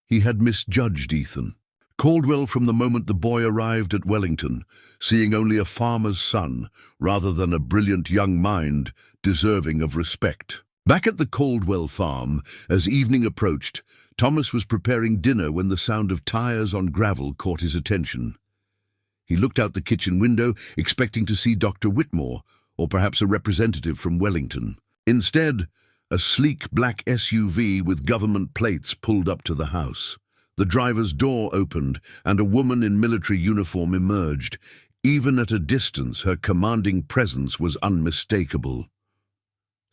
He had misjudged Ethan Caldwell from the moment the boy arrived at Wellington, seeing only a farmer's son rather than a brilliant young mind deserving of respect. Back at the Caldwell farm, as evening approached, Thomas was preparing dinner when the sound of tires on gravel caught his attention. He looked out the kitchen window, expecting to see Dr. Whitmore, or perhaps a representative from Wellington. Instead, a sleek black SUV with government plates pulled up to the house. The driver's door opened, and a woman in military uniform emerged. Even at a distance, her commanding presence was unmistakable.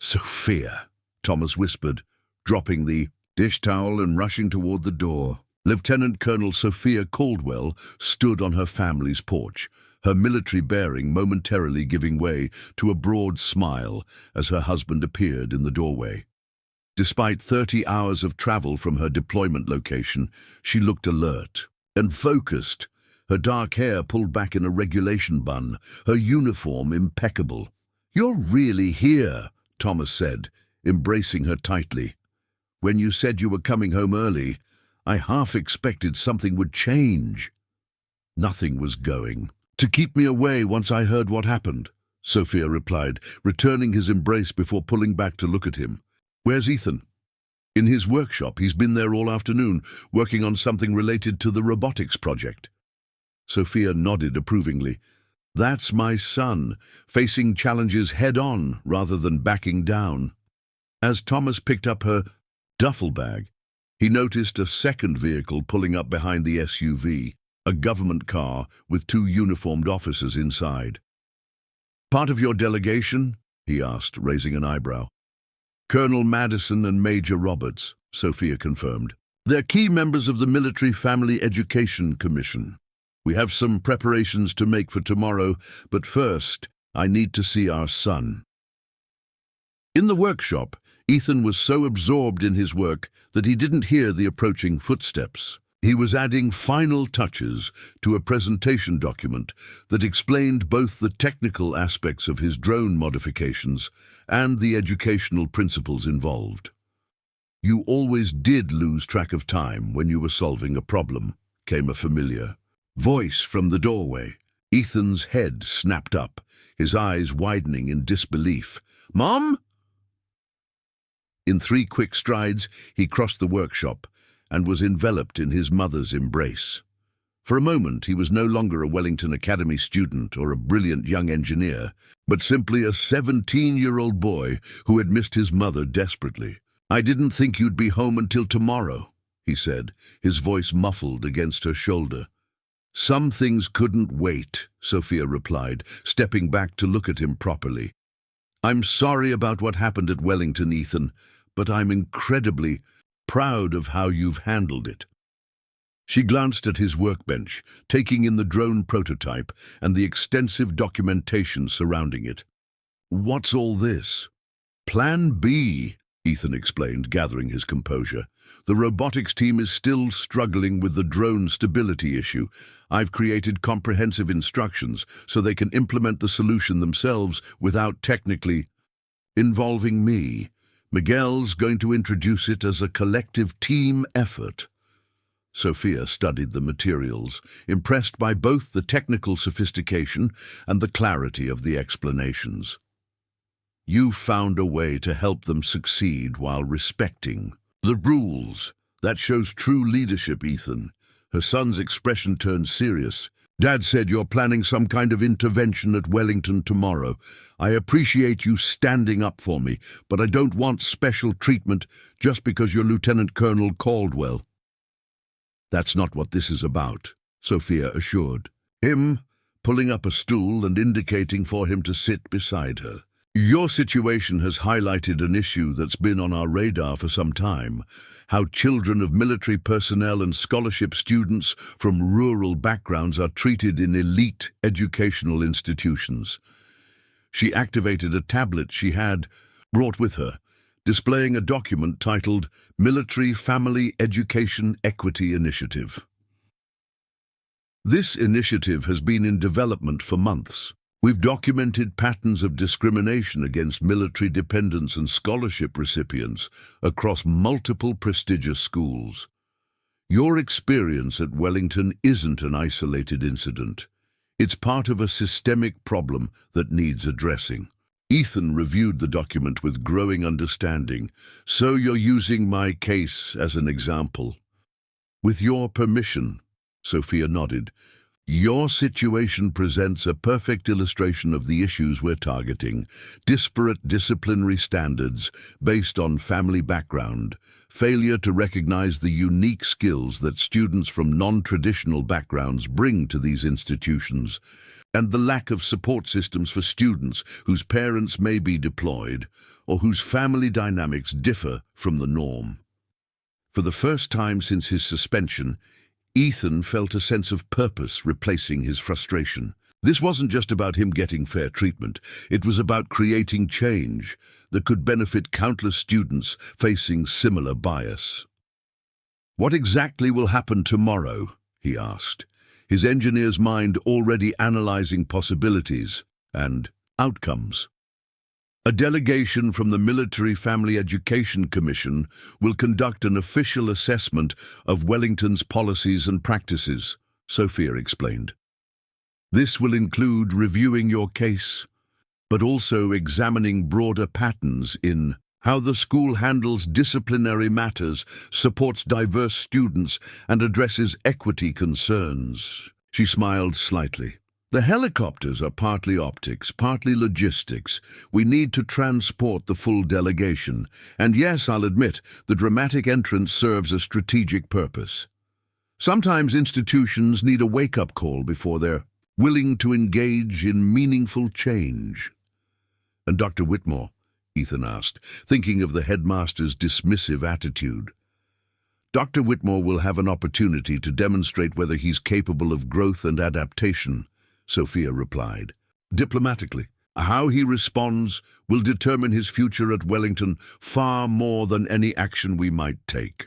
"Sophia," Thomas whispered, dropping the dish towel and rushing toward the door. Lieutenant Colonel Sophia Caldwell stood on her family's porch, her military bearing momentarily giving way to a broad smile as her husband appeared in the doorway. Despite 30 hours of travel from her deployment location, she looked alert and focused, her dark hair pulled back in a regulation bun, her uniform impeccable. "You're really here," Thomas said, embracing her tightly. "When you said you were coming home early, I half expected something would change." "Nothing was going to keep me away once I heard what happened," Sophia replied, returning his embrace before pulling back to look at him. "Where's Ethan?" "In his workshop. He's been there all afternoon, working on something related to the robotics project." Sophia nodded approvingly. "That's my son, facing challenges head-on rather than backing down." As Thomas picked up her duffel bag, he noticed a second vehicle pulling up behind the SUV, a government car with 2 uniformed officers inside. "Part of your delegation?" he asked, raising an eyebrow. "Colonel Madison and Major Roberts," Sophia confirmed. "They're key members of the Military Family Education Commission. We have some preparations to make for tomorrow, but first, I need to see our son." In the workshop, Ethan was so absorbed in his work that he didn't hear the approaching footsteps. He was adding final touches to a presentation document that explained both the technical aspects of his drone modifications and the educational principles involved. "You always did lose track of time when you were solving a problem," came a familiar voice from the doorway. Ethan's head snapped up, his eyes widening in disbelief. "Mom?" In 3 quick strides, he crossed the workshop and was enveloped in his mother's embrace. For a moment, he was no longer a Wellington Academy student or a brilliant young engineer, but simply a 17-year-old boy who had missed his mother desperately. "I didn't think you'd be home until tomorrow," he said, his voice muffled against her shoulder. "Some things couldn't wait," Sophia replied, stepping back to look at him properly. "I'm sorry about what happened at Wellington, Ethan, but I'm incredibly proud of how you've handled it." She glanced at his workbench, taking in the drone prototype and the extensive documentation surrounding it. "What's all this?" "Plan B," Ethan explained, gathering his composure. "The robotics team is still struggling with the drone stability issue. I've created comprehensive instructions so they can implement the solution themselves without technically involving me. Miguel's going to introduce it as a collective team effort. Sophia studied the materials, impressed by both the technical sophistication and the clarity of the explanations. You found a way to help them succeed while respecting the rules. That shows true leadership, Ethan. Her son's expression turned serious. Dad said you're planning some kind of intervention at Wellington tomorrow. I appreciate you standing up for me, but I don't want special treatment just because you're Lieutenant Colonel Caldwell. That's not what this is about, Sophia assured him, pulling up a stool and indicating for him to sit beside her. Your situation has highlighted an issue that's been on our radar for some time: how children of military personnel and scholarship students from rural backgrounds are treated in elite educational institutions. She activated a tablet she had brought with her, displaying a document titled Military Family Education Equity Initiative. This initiative has been in development for months. We've documented patterns of discrimination against military dependents and scholarship recipients across multiple prestigious schools. Your experience at Wellington isn't an isolated incident. It's part of a systemic problem that needs addressing. Ethan reviewed the document with growing understanding. So you're using my case as an example. With your permission, Sophia nodded. Your situation presents a perfect illustration of the issues we're targeting: disparate disciplinary standards based on family background, failure to recognize the unique skills that students from non-traditional backgrounds bring to these institutions, and the lack of support systems for students whose parents may be deployed or whose family dynamics differ from the norm. For the first time since his suspension, Ethan felt a sense of purpose replacing his frustration. This wasn't just about him getting fair treatment. It was about creating change that could benefit countless students facing similar bias. What exactly will happen tomorrow? He asked, his engineer's mind already analyzing possibilities and outcomes. A delegation from the Military Family Education Commission will conduct an official assessment of Wellington's policies and practices, Sophia explained. This will include reviewing your case, but also examining broader patterns in how the school handles disciplinary matters, supports diverse students, and addresses equity concerns. She smiled slightly. The helicopters are partly optics, partly logistics. We need to transport the full delegation. And yes, I'll admit, the dramatic entrance serves a strategic purpose. Sometimes institutions need a wake-up call before they're willing to engage in meaningful change. And Dr. Whitmore? Ethan asked, thinking of the headmaster's dismissive attitude. Dr. Whitmore will have an opportunity to demonstrate whether he's capable of growth and adaptation, Sophia replied, diplomatically. How he responds will determine his future at Wellington far more than any action we might take.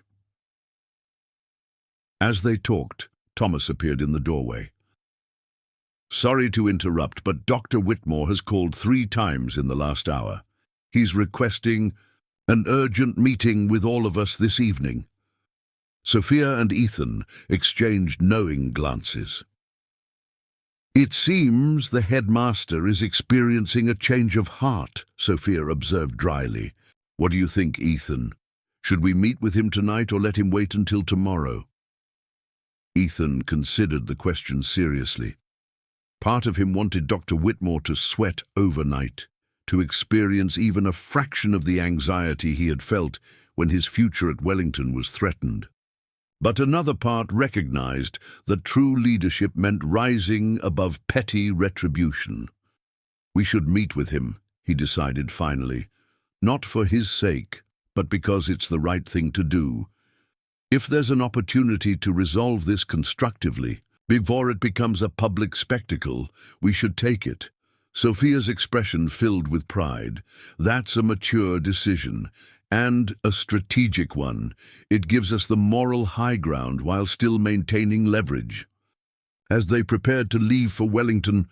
As they talked, Thomas appeared in the doorway. Sorry to interrupt, but Dr. Whitmore has called 3 times in the last hour. He's requesting an urgent meeting with all of us this evening. Sophia and Ethan exchanged knowing glances. It seems the headmaster is experiencing a change of heart, Sophia observed dryly. What do you think, Ethan? Should we meet with him tonight or let him wait until tomorrow? Ethan considered the question seriously. Part of him wanted Dr. Whitmore to sweat overnight, to experience even a fraction of the anxiety he had felt when his future at Wellington was threatened. But another part recognized that true leadership meant rising above petty retribution. We should meet with him, he decided finally, not for his sake, but because it's the right thing to do. If there's an opportunity to resolve this constructively, before it becomes a public spectacle, we should take it. Sophia's expression filled with pride. That's a mature decision. And a strategic one. It gives us the moral high ground while still maintaining leverage. As they prepared to leave for Wellington,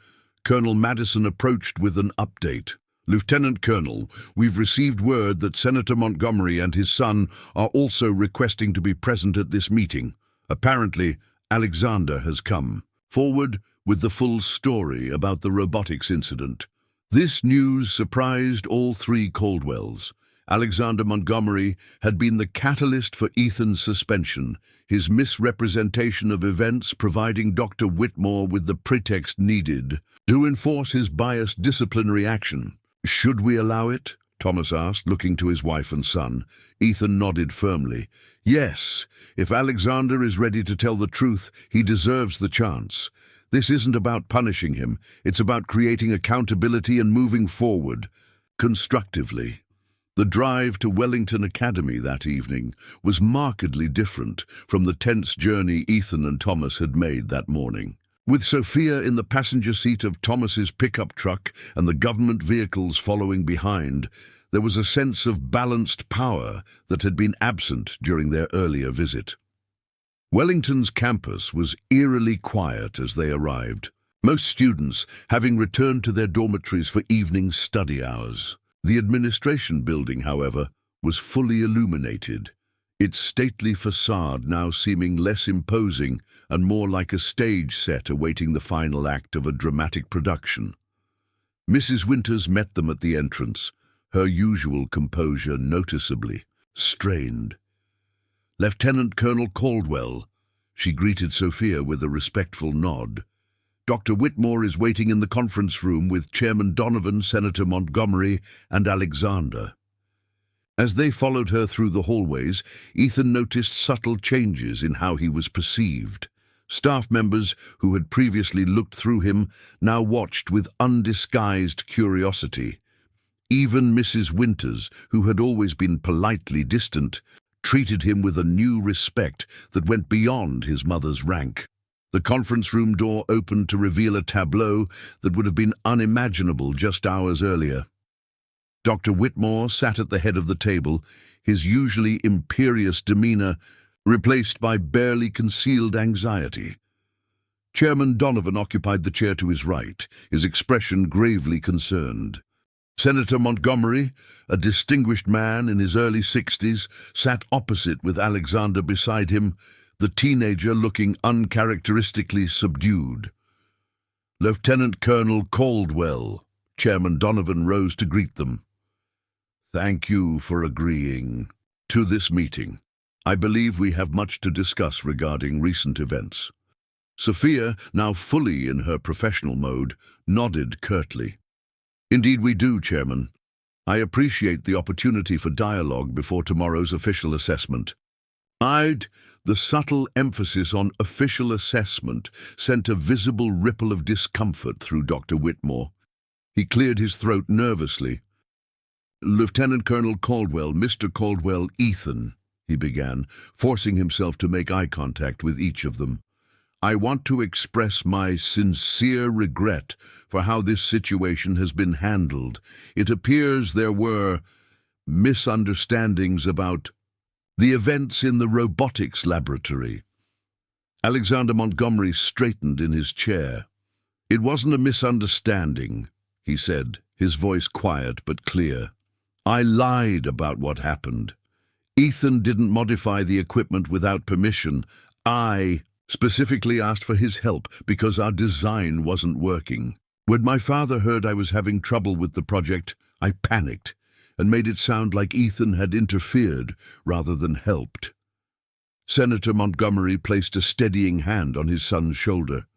Colonel Madison approached with an update. Lieutenant Colonel, we've received word that Senator Montgomery and his son are also requesting to be present at this meeting. Apparently, Alexander has come forward with the full story about the robotics incident. This news surprised all three Caldwells. Alexander Montgomery had been the catalyst for Ethan's suspension, his misrepresentation of events providing Dr. Whitmore with the pretext needed to enforce his biased disciplinary action. "Should we allow it?" Thomas asked, looking to his wife and son. Ethan nodded firmly. "Yes, if Alexander is ready to tell the truth, he deserves the chance. This isn't about punishing him, it's about creating accountability and moving forward, constructively." The drive to Wellington Academy that evening was markedly different from the tense journey Ethan and Thomas had made that morning. With Sophia in the passenger seat of Thomas's pickup truck and the government vehicles following behind, there was a sense of balanced power that had been absent during their earlier visit. Wellington's campus was eerily quiet as they arrived, most students having returned to their dormitories for evening study hours. The administration building, however, was fully illuminated, its stately facade now seeming less imposing and more like a stage set awaiting the final act of a dramatic production. Mrs. Winters met them at the entrance, her usual composure noticeably strained. "Lieutenant Colonel Caldwell," she greeted Sophia with a respectful nod. "Dr. Whitmore is waiting in the conference room with Chairman Donovan, Senator Montgomery, and Alexander." As they followed her through the hallways, Ethan noticed subtle changes in how he was perceived. Staff members who had previously looked through him now watched with undisguised curiosity. Even Mrs. Winters, who had always been politely distant, treated him with a new respect that went beyond his mother's rank. The conference room door opened to reveal a tableau that would have been unimaginable just hours earlier. Dr. Whitmore sat at the head of the table, his usually imperious demeanor replaced by barely concealed anxiety. Chairman Donovan occupied the chair to his right, his expression gravely concerned. Senator Montgomery, a distinguished man in his early 60s, sat opposite with Alexander beside him, the teenager looking uncharacteristically subdued. "Lieutenant Colonel Caldwell," Chairman Donovan rose to greet them. "Thank you for agreeing to this meeting. I believe we have much to discuss regarding recent events." Sophia, now fully in her professional mode, nodded curtly. "Indeed we do, Chairman. I appreciate the opportunity for dialogue before tomorrow's official assessment." The subtle emphasis on official assessment sent a visible ripple of discomfort through Dr. Whitmore. He cleared his throat nervously. "Lieutenant Colonel Caldwell, Mr. Caldwell, Ethan," he began, forcing himself to make eye contact with each of them. "I want to express my sincere regret for how this situation has been handled. It appears there were misunderstandings about the events in the robotics laboratory." Alexander Montgomery straightened in his chair. "It wasn't a misunderstanding," he said, his voice quiet but clear. "I lied about what happened. Ethan didn't modify the equipment without permission. I specifically asked for his help because our design wasn't working. When my father heard I was having trouble with the project, I panicked and made it sound like Ethan had interfered rather than helped." Senator Montgomery placed a steadying hand on his son's shoulder.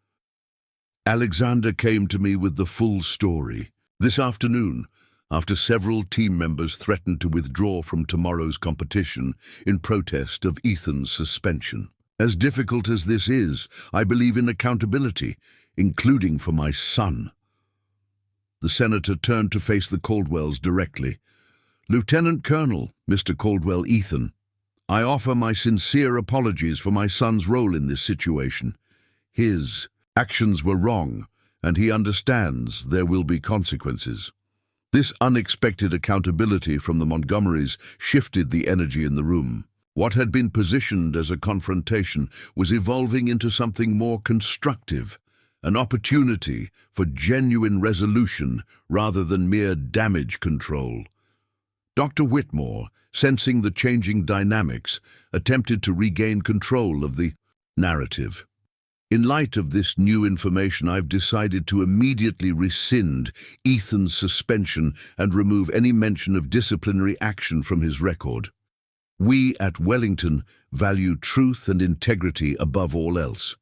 "Alexander came to me with the full story this afternoon, after several team members threatened to withdraw from tomorrow's competition in protest of Ethan's suspension. As difficult as this is, I believe in accountability, including for my son." The senator turned to face the Caldwells directly. "Lieutenant Colonel, Mr. Caldwell Ethan, I offer my sincere apologies for my son's role in this situation. His actions were wrong, and he understands there will be consequences." This unexpected accountability from the Montgomerys shifted the energy in the room. What had been positioned as a confrontation was evolving into something more constructive, an opportunity for genuine resolution rather than mere damage control. Dr. Whitmore, sensing the changing dynamics, attempted to regain control of the narrative. In light of this new information, I've decided to immediately rescind Ethan's suspension and remove any mention of disciplinary action from his record. We at Wellington value truth and integrity above all else.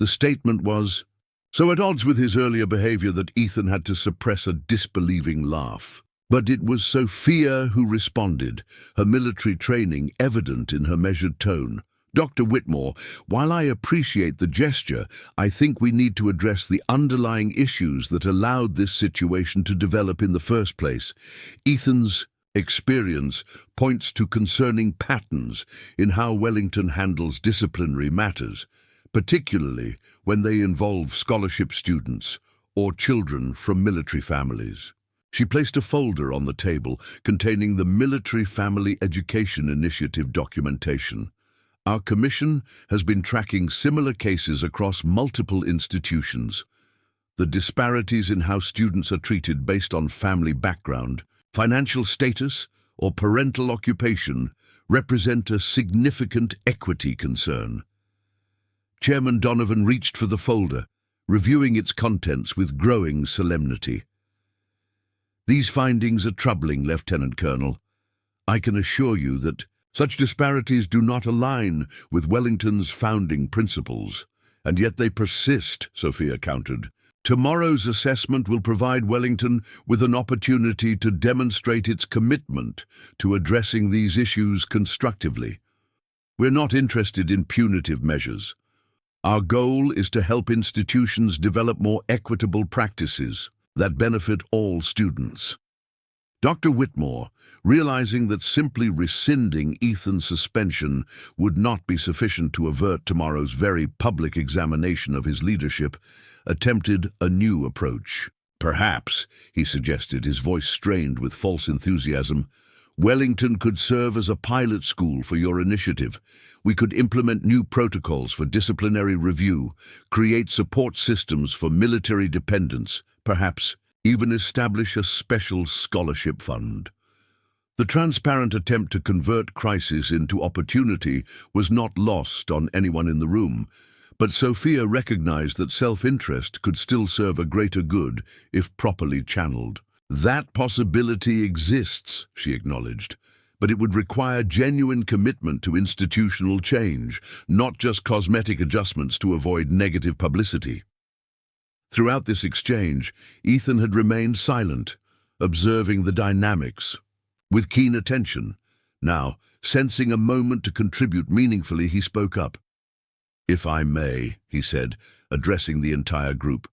The statement was so at odds with his earlier behavior that Ethan had to suppress a disbelieving laugh. But it was Sophia who responded, her military training evident in her measured tone. Dr. Whitmore, while I appreciate the gesture, I think we need to address the underlying issues that allowed this situation to develop in the first place. Ethan's experience points to concerning patterns in how Wellington handles disciplinary matters, particularly when they involve scholarship students or children from military families. She placed a folder on the table containing the Military Family Education Initiative documentation. Our commission has been tracking similar cases across multiple institutions. The disparities in how students are treated based on family background, financial status, or parental occupation represent a significant equity concern. Chairman Donovan reached for the folder, reviewing its contents with growing solemnity. These findings are troubling, Lieutenant Colonel. I can assure you that such disparities do not align with Wellington's founding principles, and yet they persist, Sophia countered. Tomorrow's assessment will provide Wellington with an opportunity to demonstrate its commitment to addressing these issues constructively. We're not interested in punitive measures. Our goal is to help institutions develop more equitable practices that benefit all students. Dr. Whitmore, realizing that simply rescinding Ethan's suspension would not be sufficient to avert tomorrow's very public examination of his leadership, attempted a new approach. Perhaps, he suggested, his voice strained with false enthusiasm, Wellington could serve as a pilot school for your initiative. We could implement new protocols for disciplinary review, create support systems for military dependents, perhaps even establish a special scholarship fund. The transparent attempt to convert crisis into opportunity was not lost on anyone in the room, but Sophia recognized that self-interest could still serve a greater good if properly channeled. That possibility exists, she acknowledged, but it would require genuine commitment to institutional change, not just cosmetic adjustments to avoid negative publicity. Throughout this exchange, Ethan had remained silent, observing the dynamics with keen attention. Now, sensing a moment to contribute meaningfully, he spoke up. "If I may," he said, addressing the entire group.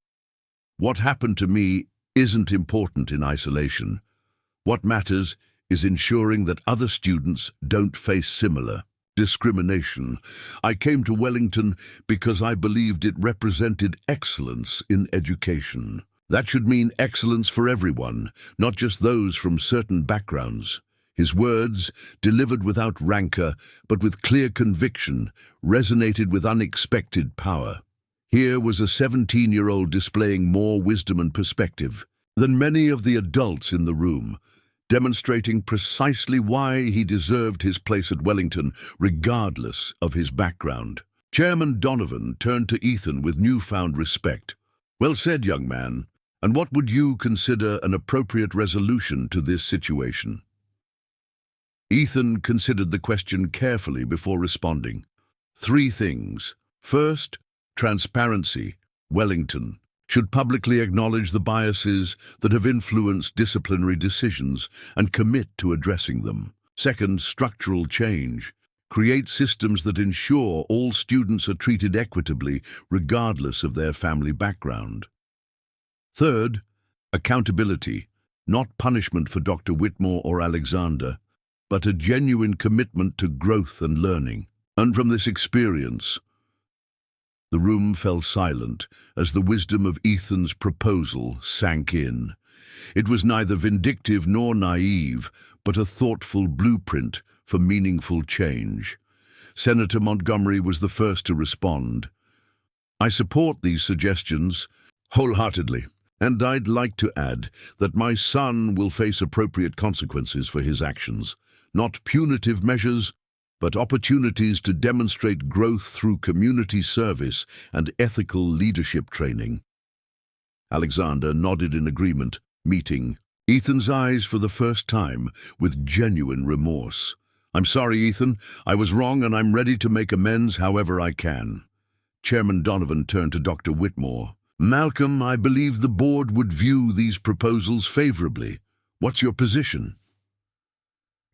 "What happened to me isn't important in isolation. What matters is ensuring that other students don't face similar discrimination. I came to Wellington because I believed it represented excellence in education. That should mean excellence for everyone, not just those from certain backgrounds." His words, delivered without rancor, but with clear conviction, resonated with unexpected power. Here was a 17-year-old displaying more wisdom and perspective than many of the adults in the room, demonstrating precisely why he deserved his place at Wellington, regardless of his background. Chairman Donovan turned to Ethan with newfound respect. "Well said, young man. And what would you consider an appropriate resolution to this situation?" Ethan considered the question carefully before responding. 3 things. First, transparency. Wellington should publicly acknowledge the biases that have influenced disciplinary decisions and commit to addressing them. Second, structural change. Create systems that ensure all students are treated equitably, regardless of their family background. Third, accountability. Not punishment for Dr. Whitmore or Alexander, but a genuine commitment to growth and learning. And from this experience, the room fell silent as the wisdom of Ethan's proposal sank in. It was neither vindictive nor naive, but a thoughtful blueprint for meaningful change. Senator Montgomery was the first to respond. I support these suggestions wholeheartedly, and I'd like to add that my son will face appropriate consequences for his actions, not punitive measures, but opportunities to demonstrate growth through community service and ethical leadership training. Alexander nodded in agreement, meeting Ethan's eyes for the first time with genuine remorse. "I'm sorry, Ethan. I was wrong and I'm ready to make amends however I can." Chairman Donovan turned to Dr. Whitmore. "Malcolm, I believe the board would view these proposals favorably. What's your position?"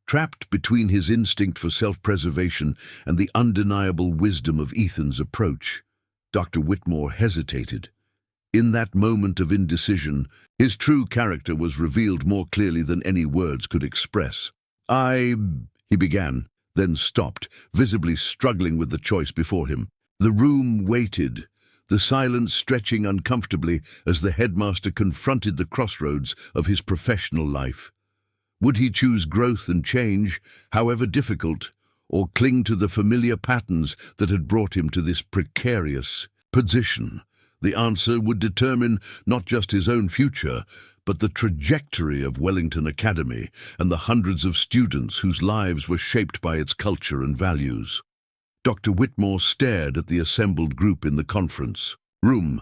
Trapped between his instinct for self-preservation and the undeniable wisdom of Ethan's approach, Dr. Whitmore hesitated. In that moment of indecision, his true character was revealed more clearly than any words could express. He began, then stopped, visibly struggling with the choice before him. The room waited, the silence stretching uncomfortably as the headmaster confronted the crossroads of his professional life. Would he choose growth and change, however difficult, or cling to the familiar patterns that had brought him to this precarious position? The answer would determine not just his own future, but the trajectory of Wellington Academy and the hundreds of students whose lives were shaped by its culture and values. Dr. Whitmore stared at the assembled group in the conference room,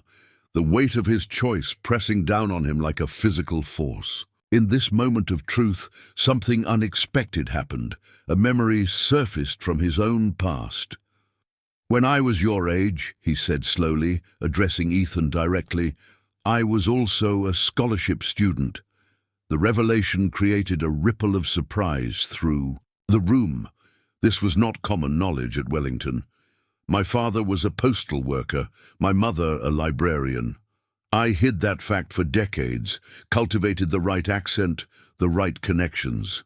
the weight of his choice pressing down on him like a physical force. In this moment of truth, something unexpected happened. A memory surfaced from his own past. "When I was your age," he said slowly, addressing Ethan directly, "I was also a scholarship student." The revelation created a ripple of surprise through the room. This was not common knowledge at Wellington. My father was a postal worker, my mother a librarian. I hid that fact for decades, cultivated the right accent, the right connections.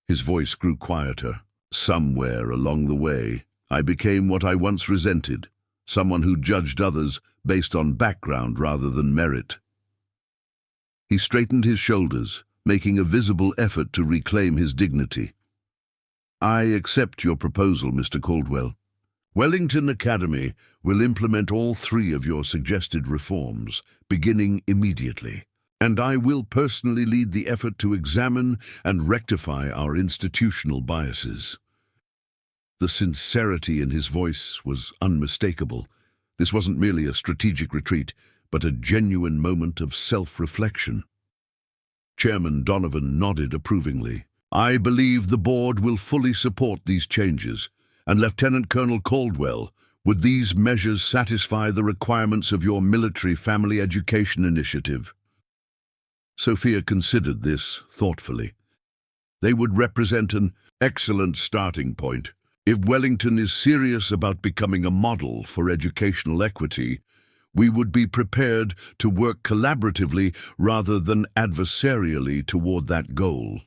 His voice grew quieter. Somewhere along the way, I became what I once resented, someone who judged others based on background rather than merit. He straightened his shoulders, making a visible effort to reclaim his dignity. "I accept your proposal, Mr. Caldwell. Wellington Academy will implement all three of your suggested reforms, beginning immediately, and I will personally lead the effort to examine and rectify our institutional biases." The sincerity in his voice was unmistakable. This wasn't merely a strategic retreat, but a genuine moment of self-reflection. Chairman Donovan nodded approvingly. "I believe the board will fully support these changes. And Lieutenant Colonel Caldwell, would these measures satisfy the requirements of your military family education initiative?" Sophia considered this thoughtfully. "They would represent an excellent starting point. If Wellington is serious about becoming a model for educational equity, we would be prepared to work collaboratively rather than adversarially toward that goal."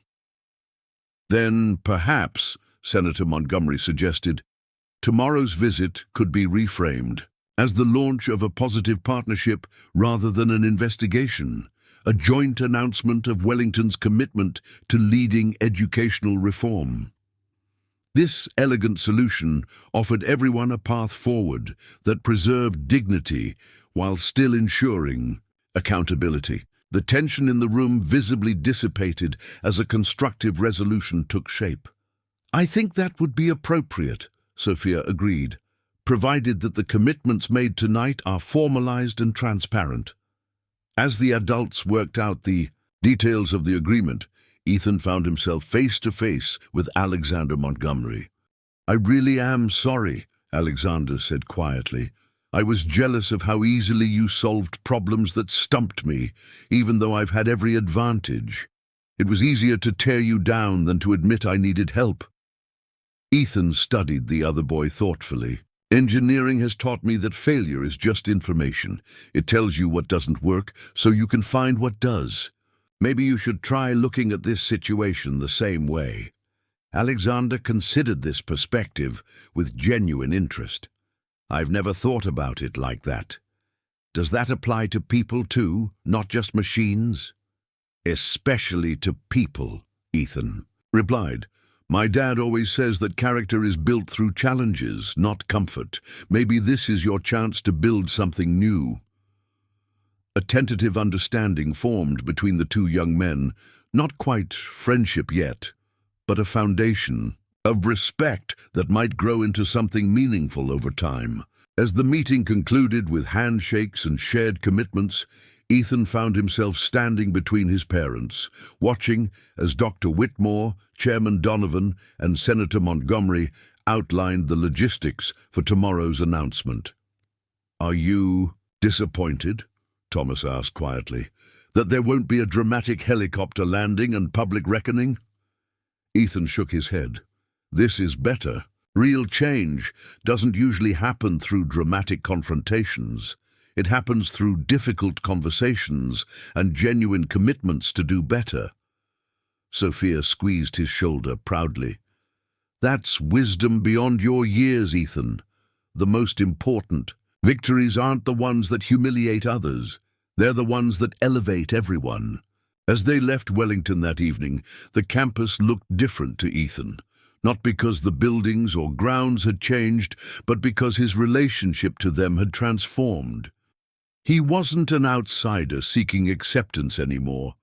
"Then perhaps," Senator Montgomery suggested, "tomorrow's visit could be reframed as the launch of a positive partnership rather than an investigation, a joint announcement of Wellington's commitment to leading educational reform." This elegant solution offered everyone a path forward that preserved dignity while still ensuring accountability. The tension in the room visibly dissipated as a constructive resolution took shape. "I think that would be appropriate," Sophia agreed, "provided that the commitments made tonight are formalized and transparent." As the adults worked out the details of the agreement, Ethan found himself face to face with Alexander Montgomery. "I really am sorry," Alexander said quietly. "I was jealous of how easily you solved problems that stumped me, even though I've had every advantage. It was easier to tear you down than to admit I needed help." Ethan studied the other boy thoughtfully. "Engineering has taught me that failure is just information. It tells you what doesn't work, so you can find what does. Maybe you should try looking at this situation the same way." Alexander considered this perspective with genuine interest. "I've never thought about it like that. Does that apply to people too, not just machines?" "Especially to people," Ethan replied, My dad always says that character is built through challenges, not comfort. Maybe this is your chance to build something new." A tentative understanding formed between the two young men, not quite friendship yet, but a foundation of respect that might grow into something meaningful over time. As the meeting concluded with handshakes and shared commitments, Ethan found himself standing between his parents, watching as Dr. Whitmore, Chairman Donovan, and Senator Montgomery outlined the logistics for tomorrow's announcement. "Are you disappointed?" Thomas asked quietly. "That there won't be a dramatic helicopter landing and public reckoning?" Ethan shook his head. "This is better. Real change doesn't usually happen through dramatic confrontations. It happens through difficult conversations and genuine commitments to do better." Sophia squeezed his shoulder proudly. "That's wisdom beyond your years, Ethan. The most important victories aren't the ones that humiliate others. They're the ones that elevate everyone." As they left Wellington that evening, the campus looked different to Ethan. Not because the buildings or grounds had changed, but because his relationship to them had transformed. He wasn't an outsider seeking acceptance anymore.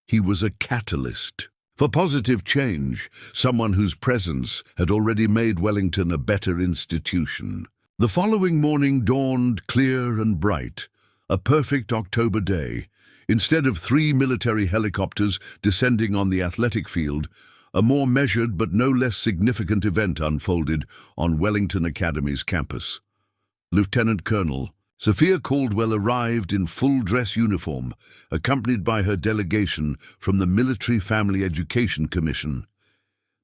He was a catalyst for positive change, someone whose presence had already made Wellington a better institution. The following morning dawned clear and bright, a perfect October day. Instead of 3 military helicopters descending on the athletic field, a more measured but no less significant event unfolded on Wellington Academy's campus. Lieutenant Colonel Sophia Caldwell arrived in full-dress uniform, accompanied by her delegation from the Military Family Education Commission.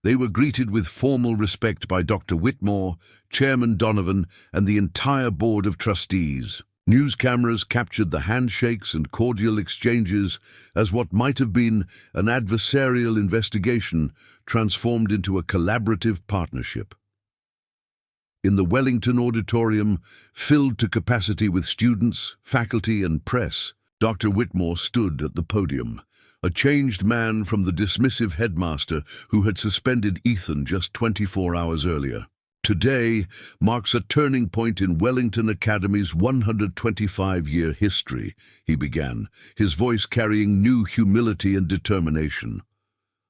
They were greeted with formal respect by Dr. Whitmore, Chairman Donovan, and the entire Board of Trustees. News cameras captured the handshakes and cordial exchanges as what might have been an adversarial investigation transformed into a collaborative partnership. In the Wellington Auditorium, filled to capacity with students, faculty, and press, Dr. Whitmore stood at the podium, a changed man from the dismissive headmaster who had suspended Ethan just 24 hours earlier. "Today marks a turning point in Wellington Academy's 125-year history," he began, his voice carrying new humility and determination.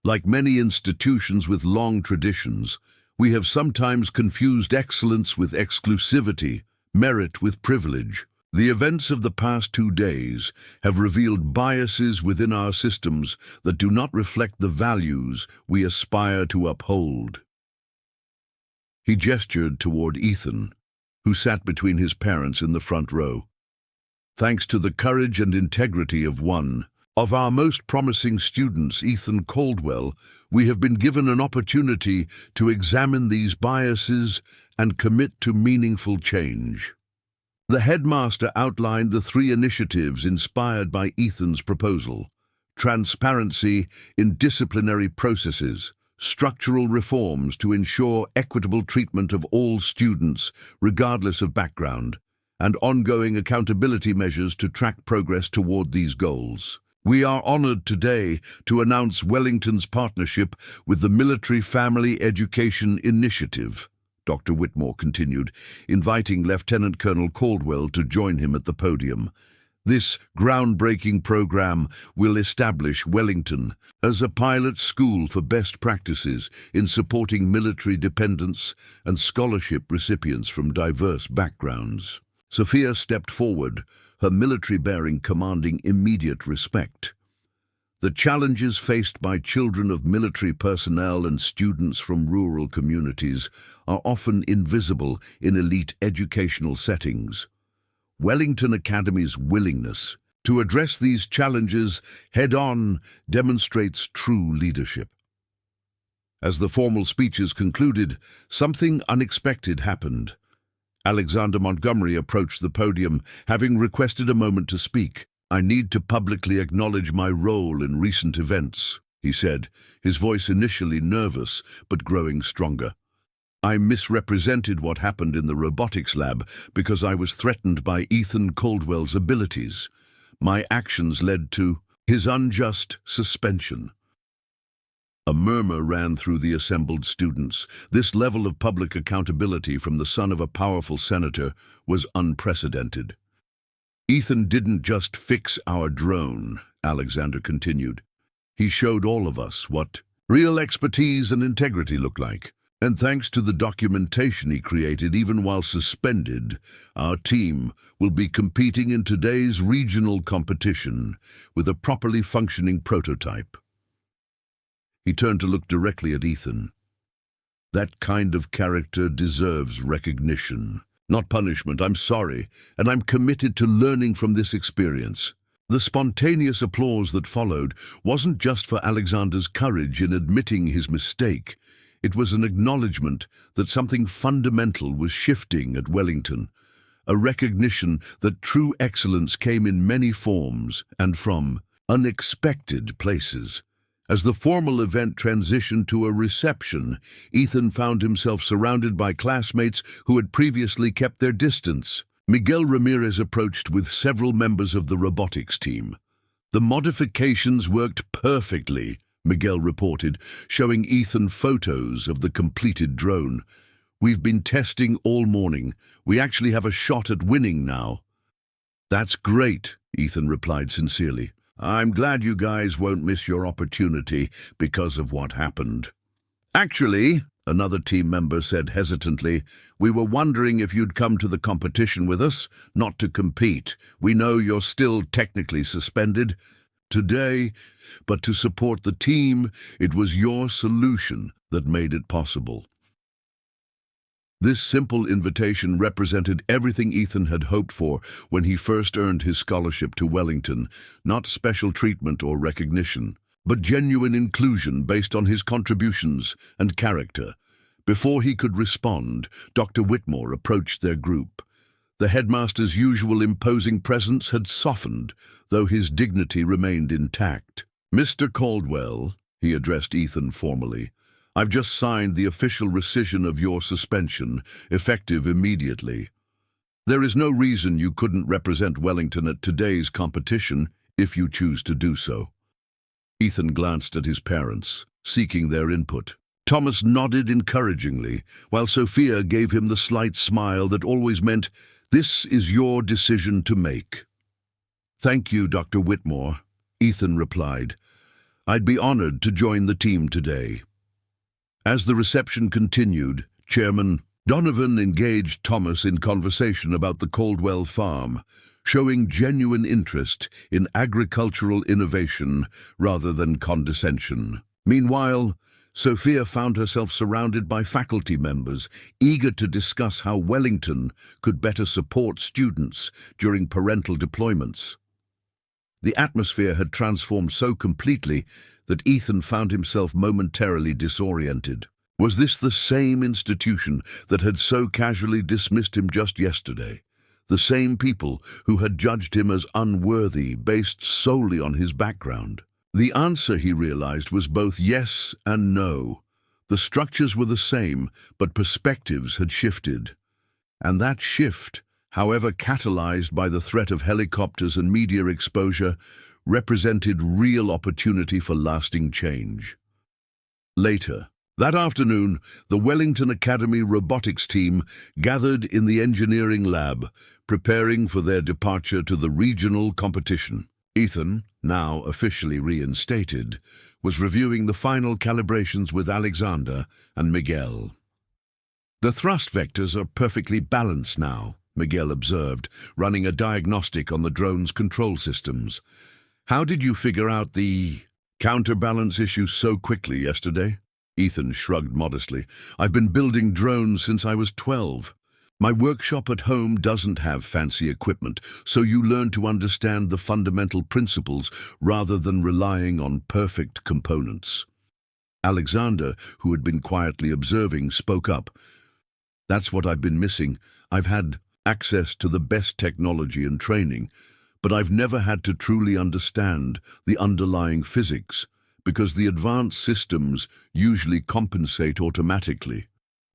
"Like many institutions with long traditions, we have sometimes confused excellence with exclusivity, merit with privilege. The events of the past 2 days have revealed biases within our systems that do not reflect the values we aspire to uphold." He gestured toward Ethan, who sat between his parents in the front row. "Thanks to the courage and integrity of one of our most promising students, Ethan Caldwell, we have been given an opportunity to examine these biases and commit to meaningful change." The headmaster outlined the 3 initiatives inspired by Ethan's proposal: transparency in disciplinary processes, structural reforms to ensure equitable treatment of all students, regardless of background, and ongoing accountability measures to track progress toward these goals. "We are honored today to announce Wellington's partnership with the Military Family Education Initiative," Dr. Whitmore continued, inviting Lieutenant Colonel Caldwell to join him at the podium. "This groundbreaking program will establish Wellington as a pilot school for best practices in supporting military dependents and scholarship recipients from diverse backgrounds." Sophia stepped forward, her military bearing commanding immediate respect. The challenges faced by children of military personnel and students from rural communities are often invisible in elite educational settings. Wellington Academy's willingness to address these challenges head-on demonstrates true leadership. As the formal speeches concluded, something unexpected happened. Alexander Montgomery approached the podium, having requested a moment to speak. "I need to publicly acknowledge my role in recent events," he said, his voice initially nervous but growing stronger. "I misrepresented what happened in the robotics lab because I was threatened by Ethan Caldwell's abilities. My actions led to his unjust suspension." A murmur ran through the assembled students. This level of public accountability from the son of a powerful senator was unprecedented. Ethan didn't just fix our drone, Alexander continued. He showed all of us what real expertise and integrity look like. And thanks to the documentation he created even while suspended, our team will be competing in today's regional competition with a properly functioning prototype. He turned to look directly at Ethan. That kind of character deserves recognition, not punishment. I'm sorry, and I'm committed to learning from this experience. The spontaneous applause that followed wasn't just for Alexander's courage in admitting his mistake. It was an acknowledgement that something fundamental was shifting at Wellington, a recognition that true excellence came in many forms and from unexpected places. As the formal event transitioned to a reception, Ethan found himself surrounded by classmates who had previously kept their distance. Miguel Ramirez approached with several members of the robotics team. The modifications worked perfectly, Miguel reported, showing Ethan photos of the completed drone. We've been testing all morning. We actually have a shot at winning now. That's great, Ethan replied sincerely. I'm glad you guys won't miss your opportunity because of what happened. Actually, another team member said hesitantly, we were wondering if you'd come to the competition with us, not to compete. We know you're still technically suspended today, but to support the team. It was your solution that made it possible. This simple invitation represented everything Ethan had hoped for when he first earned his scholarship to Wellington, not special treatment or recognition, but genuine inclusion based on his contributions and character. Before he could respond, Dr. Whitmore approached their group. The headmaster's usual imposing presence had softened, though his dignity remained intact. Mr. Caldwell, he addressed Ethan formally, I've just signed the official rescission of your suspension, effective immediately. There is no reason you couldn't represent Wellington at today's competition if you choose to do so. Ethan glanced at his parents, seeking their input. Thomas nodded encouragingly, while Sophia gave him the slight smile that always meant, this is your decision to make. Thank you, Dr. Whitmore, Ethan replied. I'd be honored to join the team today. As the reception continued, Chairman Donovan engaged Thomas in conversation about the Caldwell farm, showing genuine interest in agricultural innovation rather than condescension. Meanwhile, Sophia found herself surrounded by faculty members, eager to discuss how Wellington could better support students during parental deployments. The atmosphere had transformed so completely that Ethan found himself momentarily disoriented. Was this the same institution that had so casually dismissed him just yesterday? The same people who had judged him as unworthy based solely on his background? The answer, he realized, was both yes and no. The structures were the same, but perspectives had shifted. And that shift, however catalyzed by the threat of helicopters and media exposure, represented real opportunity for lasting change. Later, that afternoon, the Wellington Academy robotics team gathered in the engineering lab, preparing for their departure to the regional competition. Ethan, now officially reinstated, was reviewing the final calibrations with Alexander and Miguel. The thrust vectors are perfectly balanced now, Miguel observed, running a diagnostic on the drone's control systems. How did you figure out the counterbalance issue so quickly yesterday? Ethan shrugged modestly. I've been building drones since I was 12. My workshop at home doesn't have fancy equipment, so you learn to understand the fundamental principles rather than relying on perfect components. Alexander, who had been quietly observing, spoke up. That's what I've been missing. I've had access to the best technology and training, but I've never had to truly understand the underlying physics, because the advanced systems usually compensate automatically.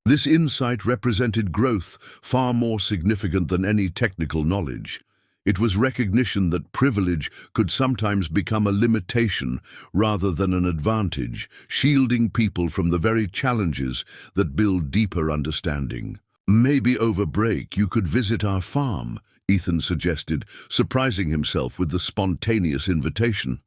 This insight represented growth far more significant than any technical knowledge. It was recognition that privilege could sometimes become a limitation rather than an advantage, shielding people from the very challenges that build deeper understanding. "Maybe over break you could visit our farm," Ethan suggested, surprising himself with the spontaneous invitation.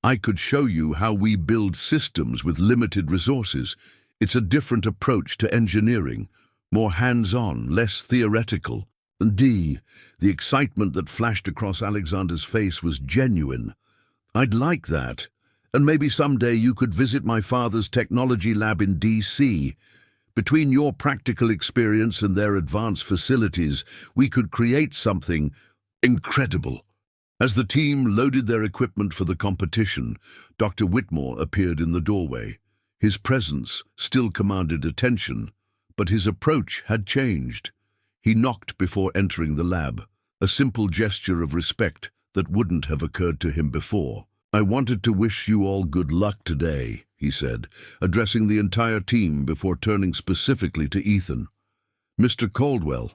"I could show you how we build systems with limited resources. It's a different approach to engineering, more hands-on, less theoretical." The excitement that flashed across Alexander's face was genuine. "I'd like that. And maybe someday you could visit my father's technology lab in DC. Between your practical experience and their advanced facilities, we could create something incredible." As the team loaded their equipment for the competition, Dr. Whitmore appeared in the doorway. His presence still commanded attention, but his approach had changed. He knocked before entering the lab, a simple gesture of respect that wouldn't have occurred to him before. "I wanted to wish you all good luck today," he said, addressing the entire team before turning specifically to Ethan. "Mr. Caldwell,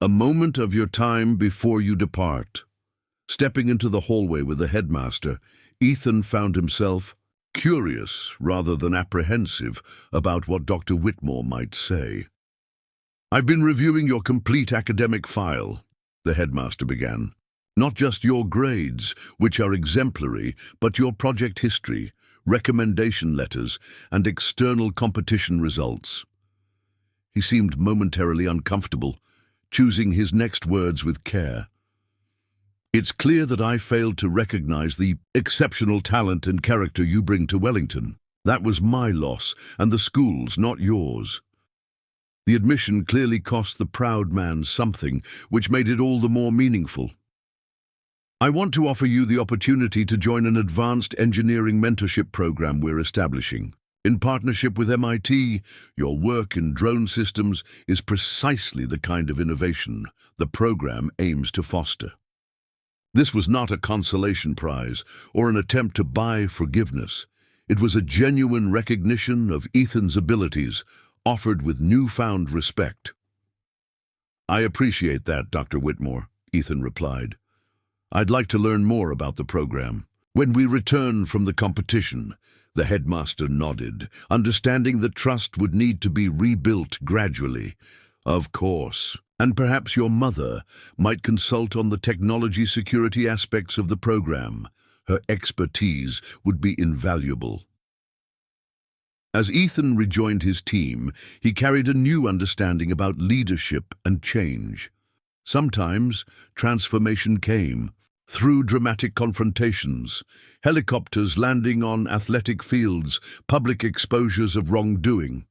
a moment of your time before you depart." Stepping into the hallway with the headmaster, Ethan found himself curious rather than apprehensive about what Dr. Whitmore might say. "I've been reviewing your complete academic file," the headmaster began. "Not just your grades, which are exemplary, but your project history, recommendation letters, and external competition results." He seemed momentarily uncomfortable, choosing his next words with care. "It's clear that I failed to recognize the exceptional talent and character you bring to Wellington. That was my loss, and the school's, not yours. The admission clearly cost the proud man something, which made it all the more meaningful. I want to offer you the opportunity to join an advanced engineering mentorship program we're establishing. In partnership with MIT, your work in drone systems is precisely the kind of innovation the program aims to foster." This was not a consolation prize or an attempt to buy forgiveness. It was a genuine recognition of Ethan's abilities, offered with newfound respect. "I appreciate that, Dr. Whitmore," Ethan replied. "I'd like to learn more about the program. When we return from the competition," the headmaster nodded, understanding that trust would need to be rebuilt gradually. "Of course. And perhaps your mother might consult on the technology security aspects of the program. Her expertise would be invaluable." As Ethan rejoined his team, he carried a new understanding about leadership and change. Sometimes transformation came through dramatic confrontations, helicopters landing on athletic fields, public exposures of wrongdoing.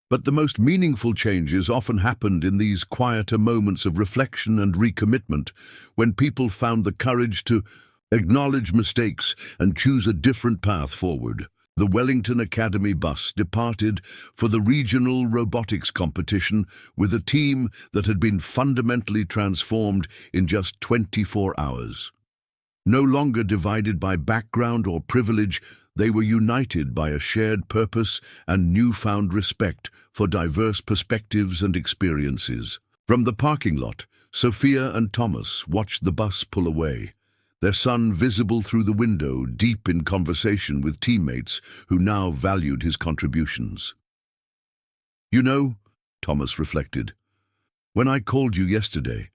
But the most meaningful changes often happened in these quieter moments of reflection and recommitment, when people found the courage to acknowledge mistakes and choose a different path forward. The Wellington Academy bus departed for the regional robotics competition with a team that had been fundamentally transformed in just 24 hours. No longer divided by background or privilege, they were united by a shared purpose and newfound respect for diverse perspectives and experiences. From the parking lot, Sophia and Thomas watched the bus pull away, their son visible through the window, deep in conversation with teammates who now valued his contributions. "You know," Thomas reflected, "when I called you yesterday,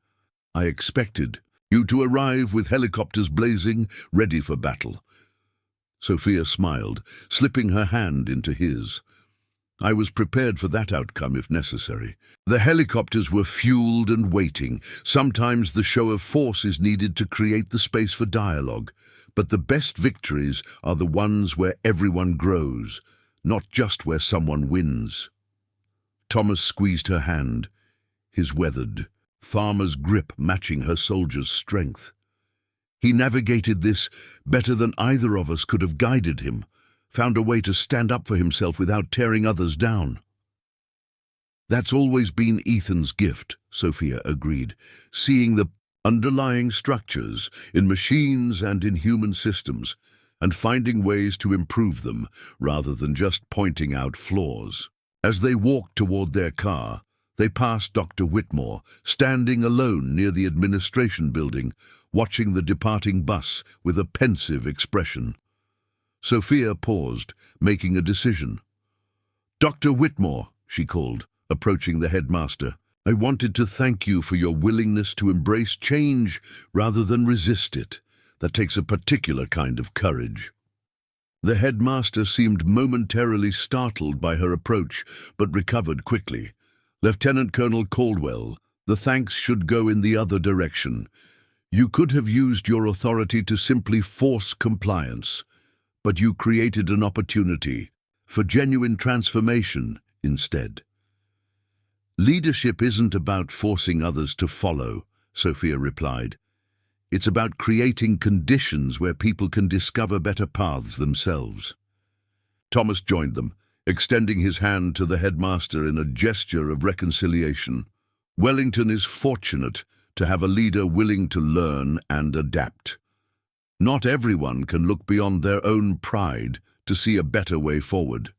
I expected you to arrive with helicopters blazing, ready for battle." Sophia smiled, slipping her hand into his. "I was prepared for that outcome if necessary. The helicopters were fueled and waiting. Sometimes the show of force is needed to create the space for dialogue. But the best victories are the ones where everyone grows, not just where someone wins." Thomas squeezed her hand, his weathered, farmer's grip matching her soldier's strength. He navigated this better than either of us could have guided him, found a way to stand up for himself without tearing others down. "That's always been Ethan's gift," Sophia agreed, "seeing the underlying structures in machines and in human systems, and finding ways to improve them rather than just pointing out flaws." As they walked toward their car, They passed Dr. Whitmore, standing alone near the administration building, watching the departing bus with a pensive expression. Sophia paused, making a decision. "Dr. Whitmore," she called, approaching the headmaster, "I wanted to thank you for your willingness to embrace change rather than resist it. That takes a particular kind of courage." The headmaster seemed momentarily startled by her approach, but recovered quickly. "Lieutenant Colonel Caldwell, the thanks should go in the other direction. You could have used your authority to simply force compliance, but you created an opportunity for genuine transformation instead." "Leadership isn't about forcing others to follow," Sophia replied. "It's about creating conditions where people can discover better paths themselves." Thomas joined them, extending his hand to the headmaster in a gesture of reconciliation. "Wellington is fortunate to have a leader willing to learn and adapt. Not everyone can look beyond their own pride to see a better way forward."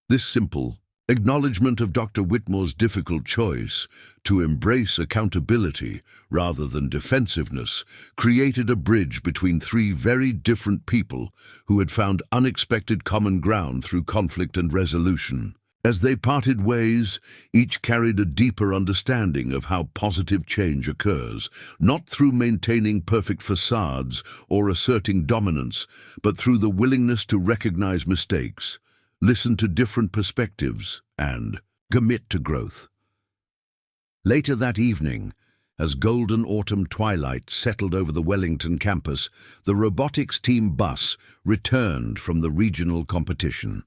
This simple acknowledgement of Dr. Whitmore's difficult choice to embrace accountability rather than defensiveness created a bridge between three very different people who had found unexpected common ground through conflict and resolution. As they parted ways, each carried a deeper understanding of how positive change occurs, not through maintaining perfect facades or asserting dominance, but through the willingness to recognize mistakes, listen to different perspectives, and commit to growth. Later that evening, as golden autumn twilight settled over the Wellington campus, the robotics team bus returned from the regional competition.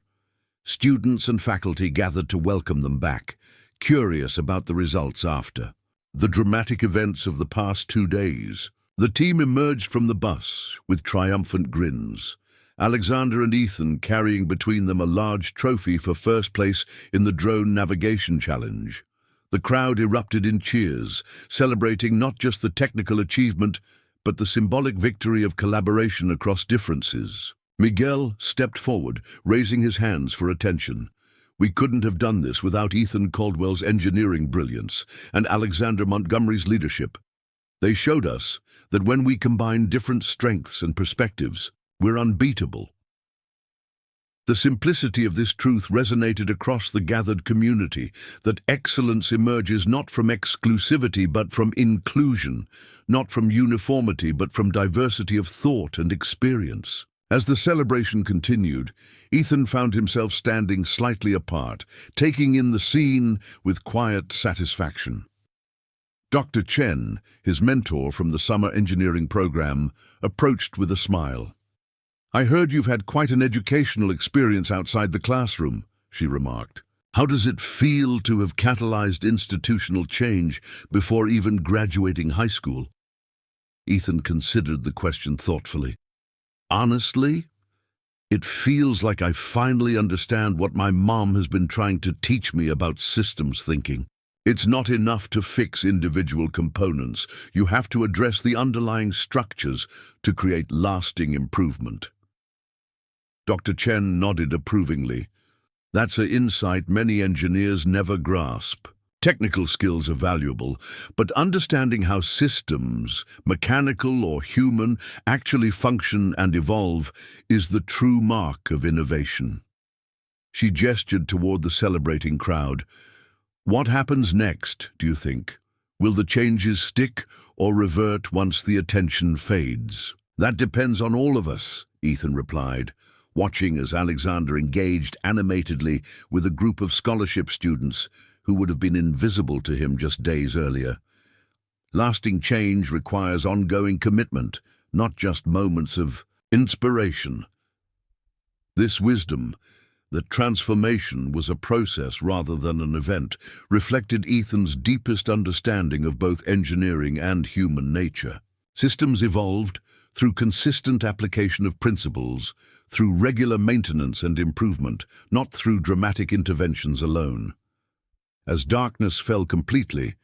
Students and faculty gathered to welcome them back, curious about the results after the dramatic events of the past 2 days. The team emerged from the bus with triumphant grins, Alexander and Ethan carrying between them a large trophy for first place in the drone navigation challenge. The crowd erupted in cheers, celebrating not just the technical achievement, but the symbolic victory of collaboration across differences. Miguel stepped forward, raising his hands for attention. "We couldn't have done this without Ethan Caldwell's engineering brilliance and Alexander Montgomery's leadership. They showed us that when we combine different strengths and perspectives, we're unbeatable." The simplicity of this truth resonated across the gathered community, that excellence emerges not from exclusivity but from inclusion, not from uniformity but from diversity of thought and experience. As the celebration continued, Ethan found himself standing slightly apart, taking in the scene with quiet satisfaction. Dr. Chen, his mentor from the summer engineering program, approached with a smile. "I heard you've had quite an educational experience outside the classroom," she remarked. "How does it feel to have catalyzed institutional change before even graduating high school?" Ethan considered the question thoughtfully. "Honestly, it feels like I finally understand what my mom has been trying to teach me about systems thinking. It's not enough to fix individual components. You have to address the underlying structures to create lasting improvement." Dr. Chen nodded approvingly. "That's an insight many engineers never grasp. Technical skills are valuable, but understanding how systems, mechanical or human, actually function and evolve is the true mark of innovation." She gestured toward the celebrating crowd. "What happens next, do you think? Will the changes stick or revert once the attention fades?" "That depends on all of us," Ethan replied, watching as Alexander engaged animatedly with a group of scholarship students who would have been invisible to him just days earlier. Lasting change requires ongoing commitment, not just moments of inspiration. This wisdom, that transformation was a process rather than an event, reflected Ethan's deepest understanding of both engineering and human nature. Systems evolved through consistent application of principles, through regular maintenance and improvement, not through dramatic interventions alone. As darkness fell completely,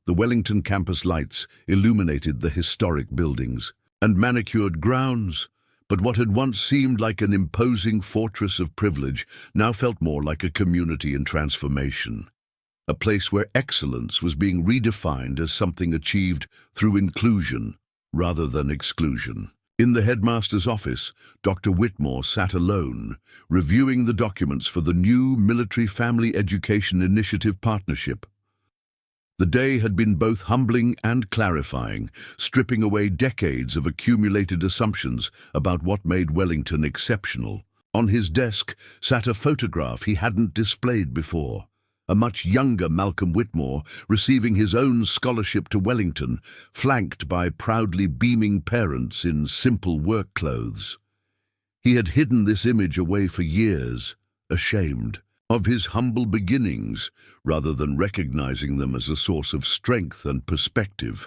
the Wellington campus lights illuminated the historic buildings and manicured grounds, but what had once seemed like an imposing fortress of privilege now felt more like a community in transformation. a place where excellence was being redefined as something achieved through inclusion rather than exclusion. In the headmaster's office, Dr. Whitmore sat alone, reviewing the documents for the new Military Family Education Initiative partnership. The day had been both humbling and clarifying, stripping away decades of accumulated assumptions about what made Wellington exceptional. On his desk sat a photograph he hadn't displayed before. A much younger Malcolm Whitmore receiving his own scholarship to Wellington, flanked by proudly beaming parents in simple work clothes. He had hidden this image away for years, ashamed of his humble beginnings, rather than recognizing them as a source of strength and perspective.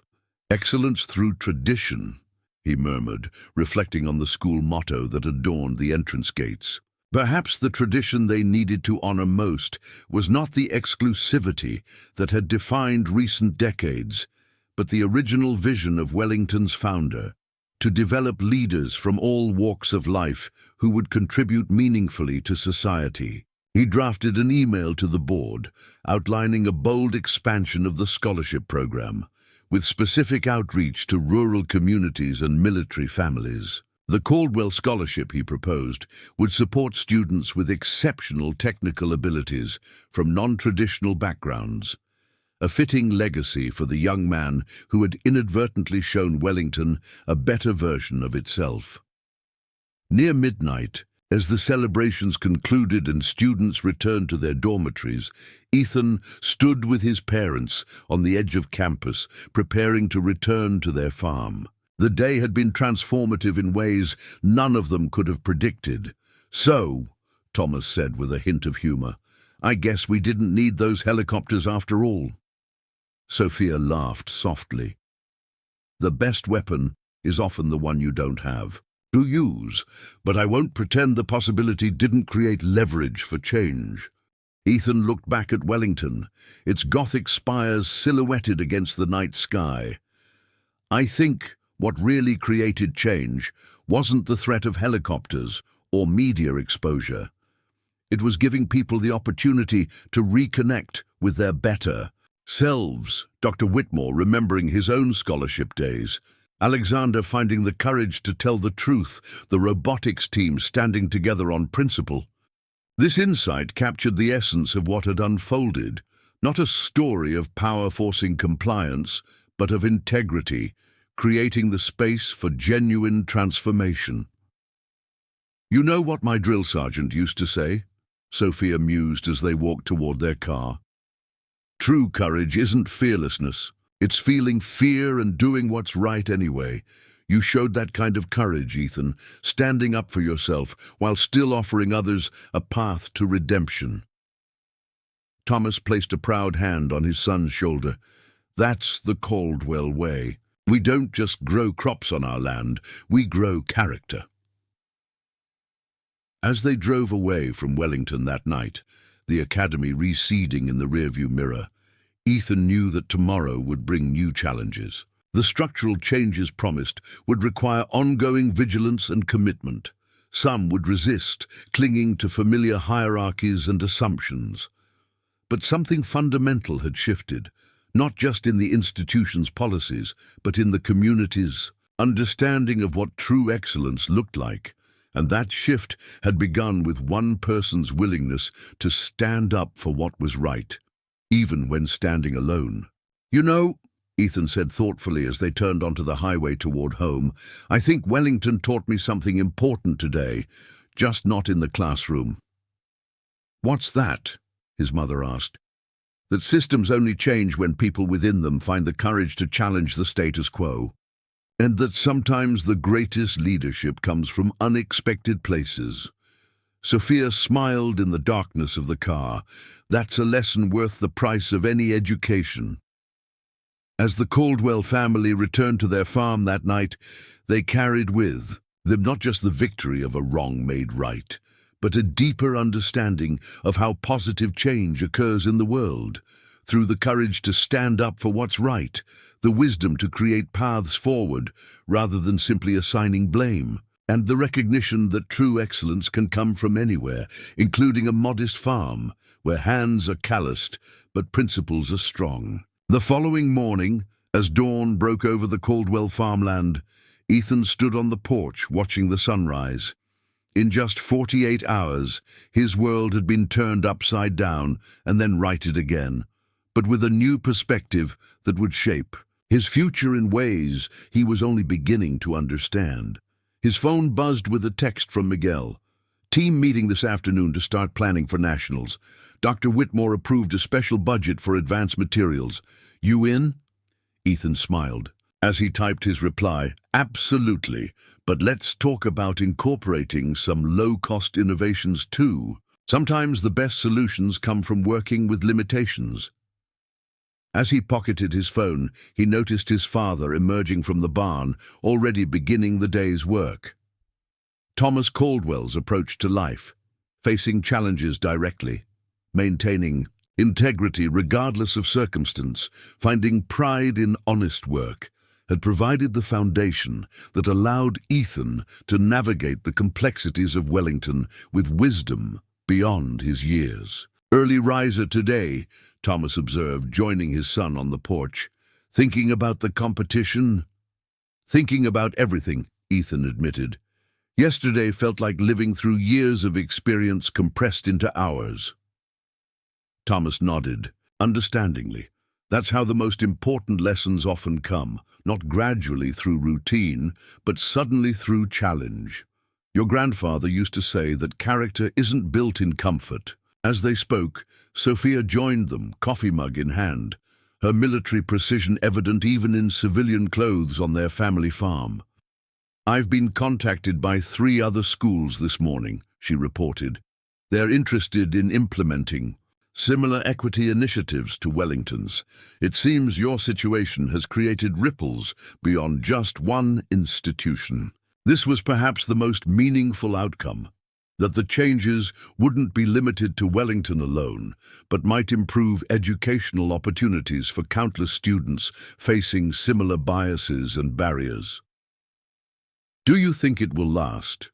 "Excellence through tradition," he murmured, reflecting on the school motto that adorned the entrance gates. Perhaps the tradition they needed to honor most was not the exclusivity that had defined recent decades, but the original vision of Wellington's founder, to develop leaders from all walks of life who would contribute meaningfully to society. He drafted an email to the board, outlining a bold expansion of the scholarship program, with specific outreach to rural communities and military families. The Caldwell Scholarship, he proposed, would support students with exceptional technical abilities from non-traditional backgrounds, a fitting legacy for the young man who had inadvertently shown Wellington a better version of itself. Near midnight, as the celebrations concluded and students returned to their dormitories, Ethan stood with his parents on the edge of campus, preparing to return to their farm. The day had been transformative in ways none of them could have predicted. "So," Thomas said with a hint of humor, "I guess we didn't need those helicopters after all." Sophia laughed softly. "The best weapon is often the one you don't have to use, but I won't pretend the possibility didn't create leverage for change." Ethan looked back at Wellington, its Gothic spires silhouetted against the night sky. "I think what really created change wasn't the threat of helicopters or media exposure. It was giving people the opportunity to reconnect with their better selves." Dr. Whitmore remembering his own scholarship days, Alexander finding the courage to tell the truth, the robotics team standing together on principle. This insight captured the essence of what had unfolded, not a story of power forcing compliance, but of integrity, creating the space for genuine transformation. "You know what my drill sergeant used to say?" Sophia mused as they walked toward their car. "True courage isn't fearlessness. It's feeling fear and doing what's right anyway. You showed that kind of courage, Ethan, standing up for yourself while still offering others a path to redemption." Thomas placed a proud hand on his son's shoulder. "That's the Caldwell way. We don't just grow crops on our land, we grow character." As they drove away from Wellington that night, the academy receding in the rearview mirror, Ethan knew that tomorrow would bring new challenges. The structural changes promised would require ongoing vigilance and commitment. Some would resist, clinging to familiar hierarchies and assumptions. But something fundamental had shifted, not just in the institution's policies, but in the community's understanding of what true excellence looked like. And that shift had begun with one person's willingness to stand up for what was right, even when standing alone. "You know," Ethan said thoughtfully as they turned onto the highway toward home, "I think Wellington taught me something important today, just not in the classroom." "What's that?" his mother asked. "That systems only change when people within them find the courage to challenge the status quo. And that sometimes the greatest leadership comes from unexpected places." Sophia smiled in the darkness of the car. "That's a lesson worth the price of any education." As the Caldwell family returned to their farm that night, they carried with them not just the victory of a wrong made right, but a deeper understanding of how positive change occurs in the world, through the courage to stand up for what's right, the wisdom to create paths forward rather than simply assigning blame, and the recognition that true excellence can come from anywhere, including a modest farm, where hands are calloused, but principles are strong. The following morning, as dawn broke over the Caldwell farmland, Ethan stood on the porch watching the sunrise. In just 48 hours, his world had been turned upside down and then righted again, but with a new perspective that would shape his future in ways he was only beginning to understand. His phone buzzed with a text from Miguel. Team meeting this afternoon to start planning for nationals. Dr. Whitmore approved a special budget for advanced materials. You in? Ethan smiled as he typed his reply. Absolutely, but let's talk about incorporating some low-cost innovations too. Sometimes the best solutions come from working with limitations. As he pocketed his phone, he noticed his father emerging from the barn, already beginning the day's work. Thomas Caldwell's approach to life, facing challenges directly, maintaining integrity regardless of circumstance, finding pride in honest work, had provided the foundation that allowed Ethan to navigate the complexities of Wellington with wisdom beyond his years. Early riser today, Thomas observed, joining his son on the porch. Thinking about the competition? Thinking about everything, Ethan admitted. Yesterday felt like living through years of experience compressed into hours. Thomas nodded, understandingly. That's how the most important lessons often come, not gradually through routine, but suddenly through challenge. Your grandfather used to say that character isn't built in comfort. As they spoke, Sophia joined them, coffee mug in hand, her military precision evident even in civilian clothes on their family farm. I've been contacted by 3 other schools this morning, she reported. They're interested in implementing similar equity initiatives to Wellington's. It seems your situation has created ripples beyond just one institution. This was perhaps the most meaningful outcome, that the changes wouldn't be limited to Wellington alone, but might improve educational opportunities for countless students facing similar biases and barriers. Do you think it will last?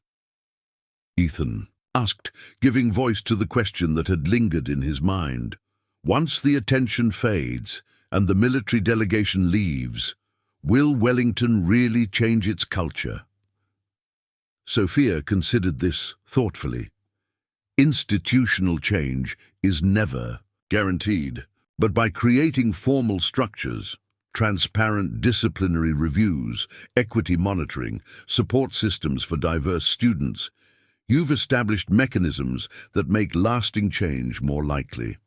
Ethan asked, giving voice to the question that had lingered in his mind. Once the attention fades and the military delegation leaves, will Wellington really change its culture? Sophia considered this thoughtfully. Institutional change is never guaranteed, but by creating formal structures, transparent disciplinary reviews, equity monitoring, support systems for diverse students, you've established mechanisms that make lasting change more likely.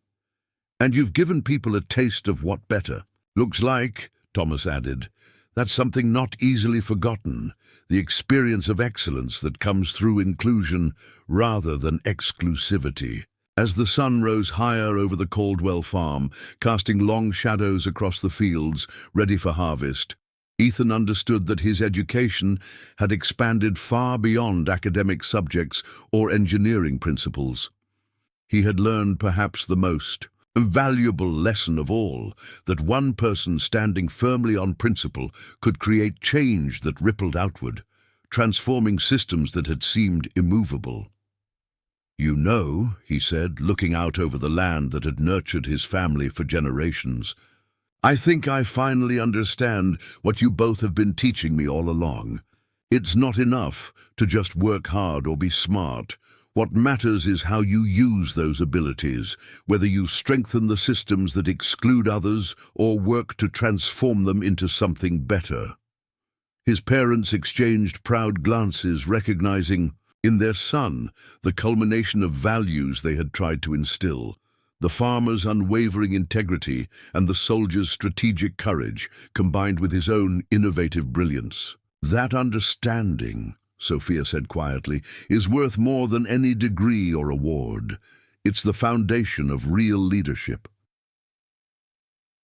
And you've given people a taste of what better looks like, Thomas added. That's something not easily forgotten, the experience of excellence that comes through inclusion rather than exclusivity. As the sun rose higher over the Caldwell farm, casting long shadows across the fields, ready for harvest, Ethan understood that his education had expanded far beyond academic subjects or engineering principles. He had learned perhaps the most valuable lesson of all, that one person standing firmly on principle could create change that rippled outward, transforming systems that had seemed immovable. You know, he said, looking out over the land that had nurtured his family for generations, I think I finally understand what you both have been teaching me all along. It's not enough to just work hard or be smart. What matters is how you use those abilities, whether you strengthen the systems that exclude others or work to transform them into something better. His parents exchanged proud glances, recognizing in their son the culmination of values they had tried to instill. The farmer's unwavering integrity and the soldier's strategic courage, combined with his own innovative brilliance. That understanding, Sophia said quietly, is worth more than any degree or award. It's the foundation of real leadership.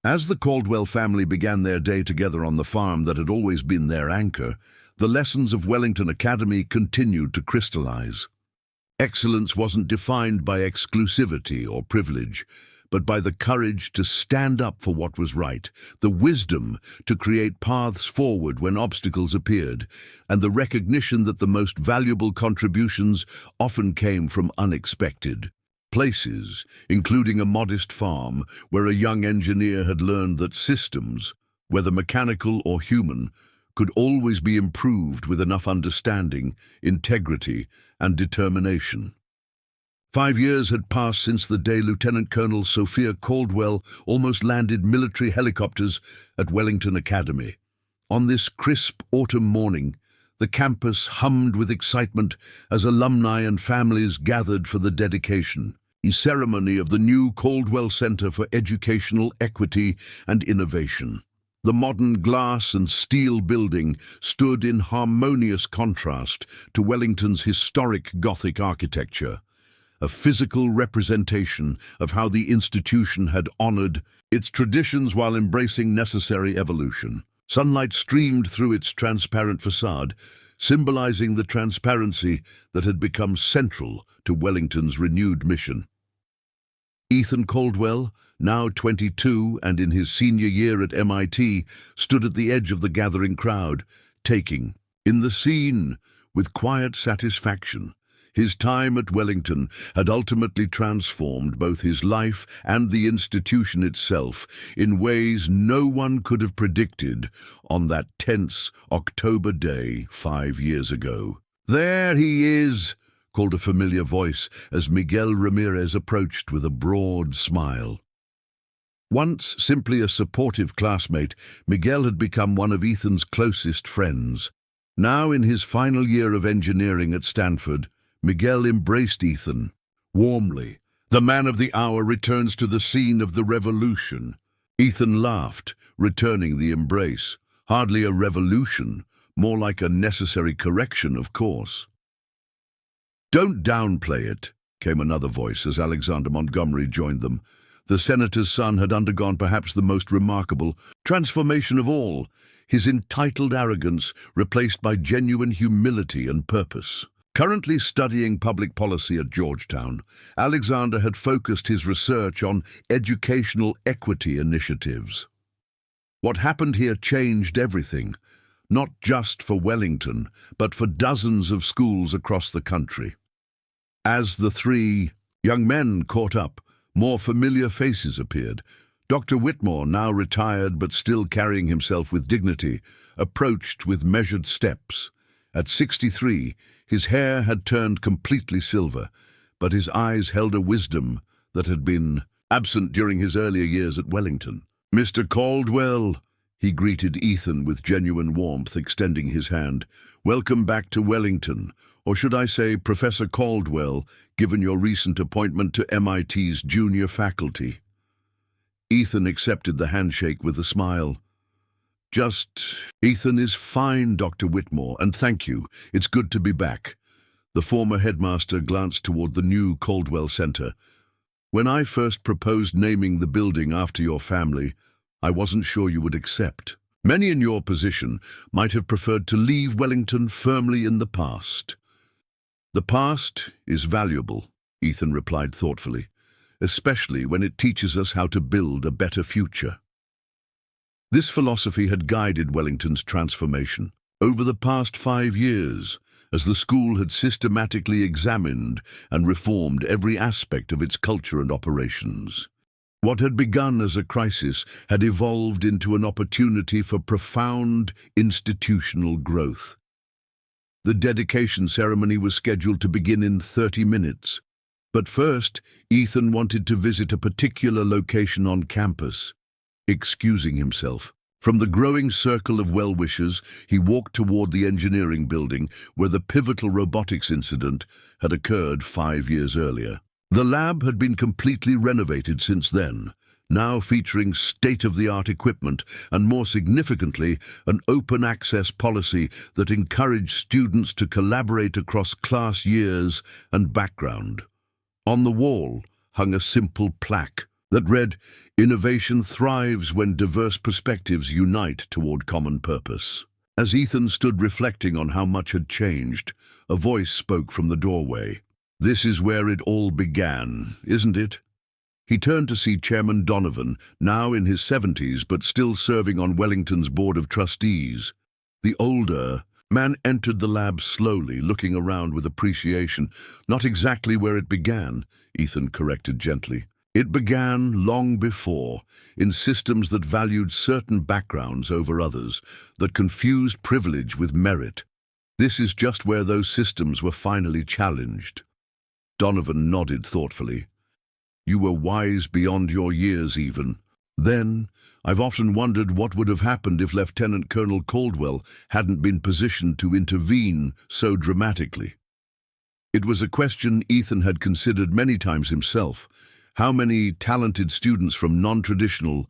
As the Caldwell family began their day together on the farm that had always been their anchor, the lessons of Wellington Academy continued to crystallize. Excellence wasn't defined by exclusivity or privilege, but by the courage to stand up for what was right, the wisdom to create paths forward when obstacles appeared, and the recognition that the most valuable contributions often came from unexpected places, including a modest farm where a young engineer had learned that systems, whether mechanical or human, could always be improved with enough understanding, integrity, and determination. 5 years had passed since the day Lieutenant Colonel Ethan Caldwell almost landed military helicopters at Wellington Academy. On this crisp autumn morning, the campus hummed with excitement as alumni and families gathered for the dedication ceremony of the new Caldwell Center for Educational Equity and Innovation. The modern glass and steel building stood in harmonious contrast to Wellington's historic Gothic architecture, a physical representation of how the institution had honored its traditions while embracing necessary evolution. Sunlight streamed through its transparent facade, symbolizing the transparency that had become central to Wellington's renewed mission. Ethan Caldwell, now 22 and in his senior year at MIT, stood at the edge of the gathering crowd, taking in the scene with quiet satisfaction. His time at Wellington had ultimately transformed both his life and the institution itself in ways no one could have predicted on that tense October day 5 years ago. "There he is," called a familiar voice as Miguel Ramirez approached with a broad smile. Once simply a supportive classmate, Miguel had become one of Ethan's closest friends. Now in his final year of engineering at Stanford, Miguel embraced Ethan warmly. The man of the hour returns to the scene of the revolution. Ethan laughed, returning the embrace. Hardly a revolution, more like a necessary correction, of course. "Don't downplay it," came another voice as Alexander Montgomery joined them. The senator's son had undergone perhaps the most remarkable transformation of all, his entitled arrogance replaced by genuine humility and purpose. Currently studying public policy at Georgetown, Alexander had focused his research on educational equity initiatives. What happened here changed everything, not just for Wellington, but for dozens of schools across the country. As the three young men caught up, more familiar faces appeared. Dr. Whitmore, now retired but still carrying himself with dignity, approached with measured steps. At 63, his hair had turned completely silver, but his eyes held a wisdom that had been absent during his earlier years at Wellington. "Mr. Caldwell," he greeted Ethan with genuine warmth, extending his hand. "Welcome back to Wellington, or should I say Professor Caldwell, given your recent appointment to MIT's junior faculty." Ethan accepted the handshake with a smile. "Ethan is fine, Dr. Whitmore, and thank you. It's good to be back." The former headmaster glanced toward the new Caldwell Center. "When I first proposed naming the building after your family, I wasn't sure you would accept. Many in your position might have preferred to leave Wellington firmly in the past." "The past is valuable," Ethan replied thoughtfully, "especially when it teaches us how to build a better future." This philosophy had guided Wellington's transformation over the past 5 years, as the school had systematically examined and reformed every aspect of its culture and operations. What had begun as a crisis had evolved into an opportunity for profound institutional growth. The dedication ceremony was scheduled to begin in 30 minutes, but first Ethan wanted to visit a particular location on campus. Excusing himself from the growing circle of well-wishers, he walked toward the engineering building where the pivotal robotics incident had occurred 5 years earlier. The lab had been completely renovated since then, now featuring state-of-the-art equipment and, more significantly, an open access policy that encouraged students to collaborate across class years and background. On the wall hung a simple plaque that read, "Innovation thrives when diverse perspectives unite toward common purpose." As Ethan stood reflecting on how much had changed, a voice spoke from the doorway. "This is where it all began, isn't it?" He turned to see Chairman Donovan, now in his 70s but still serving on Wellington's Board of Trustees. The older Man entered the lab slowly, looking around with appreciation. Not exactly where it began, Ethan corrected gently. It began long before, in systems that valued certain backgrounds over others, that confused privilege with merit. This is just where those systems were finally challenged. Donovan nodded thoughtfully. You were wise beyond your years, even. Then, I've often wondered what would have happened if Lieutenant Colonel Caldwell hadn't been positioned to intervene so dramatically. It was a question Ethan had considered many times himself. How many talented students from non-traditional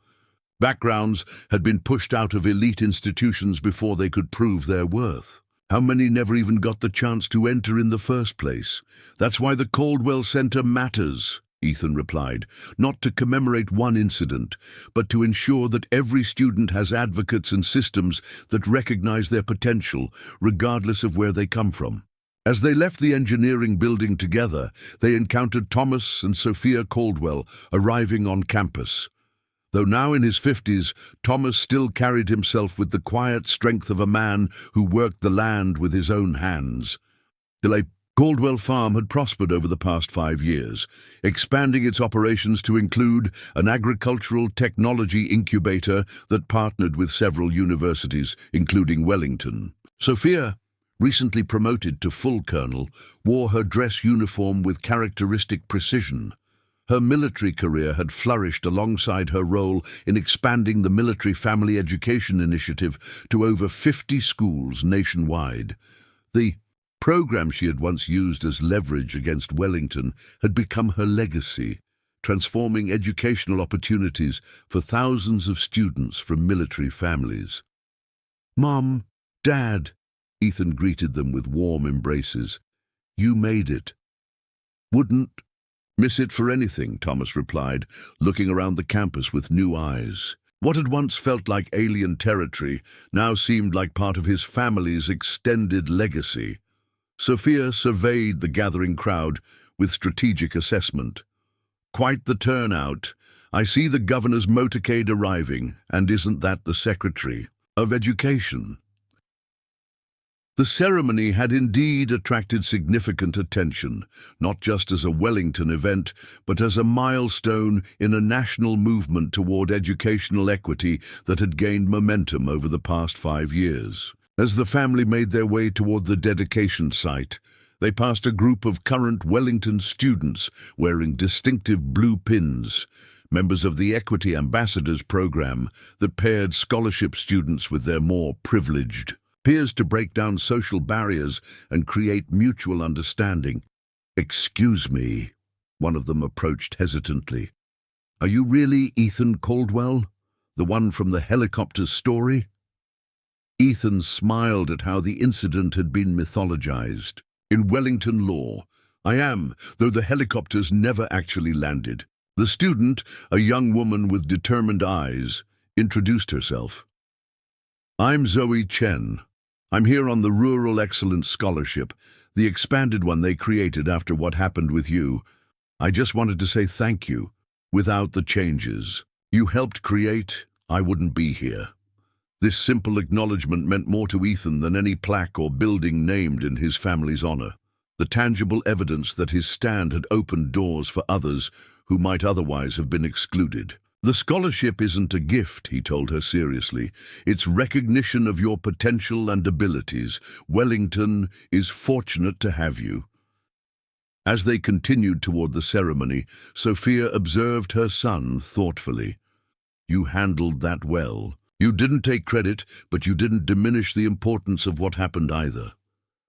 backgrounds had been pushed out of elite institutions before they could prove their worth? How many never even got the chance to enter in the first place? That's why the Caldwell Center matters, Ethan replied, not to commemorate one incident, but to ensure that every student has advocates and systems that recognize their potential, regardless of where they come from. As they left the engineering building together, they encountered Thomas and Sophia Caldwell arriving on campus. Though now in his 50s, Thomas still carried himself with the quiet strength of a man who worked the land with his own hands. The Caldwell farm had prospered over the past 5 years, expanding its operations to include an agricultural technology incubator that partnered with several universities, including Wellington. Sophia, recently promoted to full colonel, wore her dress uniform with characteristic precision. Her military career had flourished alongside her role in expanding the Military Family Education Initiative to over 50 schools nationwide. The program she had once used as leverage against Wellington had become her legacy, transforming educational opportunities for thousands of students from military families. "Mom, Dad," Ethan greeted them with warm embraces. "You made it." "Wouldn't miss it for anything," Thomas replied, looking around the campus with new eyes. What had once felt like alien territory now seemed like part of his family's extended legacy. Sophia surveyed the gathering crowd with strategic assessment. "Quite the turnout. I see the governor's motorcade arriving, and isn't that the Secretary of Education?" The ceremony had indeed attracted significant attention, not just as a Wellington event, but as a milestone in a national movement toward educational equity that had gained momentum over the past 5 years. As the family made their way toward the dedication site, they passed a group of current Wellington students wearing distinctive blue pins, members of the Equity Ambassadors program that paired scholarship students with their more privileged peers to break down social barriers and create mutual understanding. "Excuse me," one of them approached hesitantly. "Are you really Ethan Caldwell, the one from the helicopter story?" Ethan smiled at how the incident had been mythologized. "In Wellington lore, I am, though the helicopters never actually landed." The student, a young woman with determined eyes, introduced herself. "I'm Zoe Chen. I'm here on the Rural Excellence Scholarship, the expanded one they created after what happened with you. I just wanted to say thank you. Without the changes you helped create, I wouldn't be here." This simple acknowledgement meant more to Ethan than any plaque or building named in his family's honor. The tangible evidence that his stand had opened doors for others who might otherwise have been excluded. "The scholarship isn't a gift," he told her seriously. "It's recognition of your potential and abilities. Wellington is fortunate to have you." As they continued toward the ceremony, Sophia observed her son thoughtfully. "You handled that well. You didn't take credit, but you didn't diminish the importance of what happened either."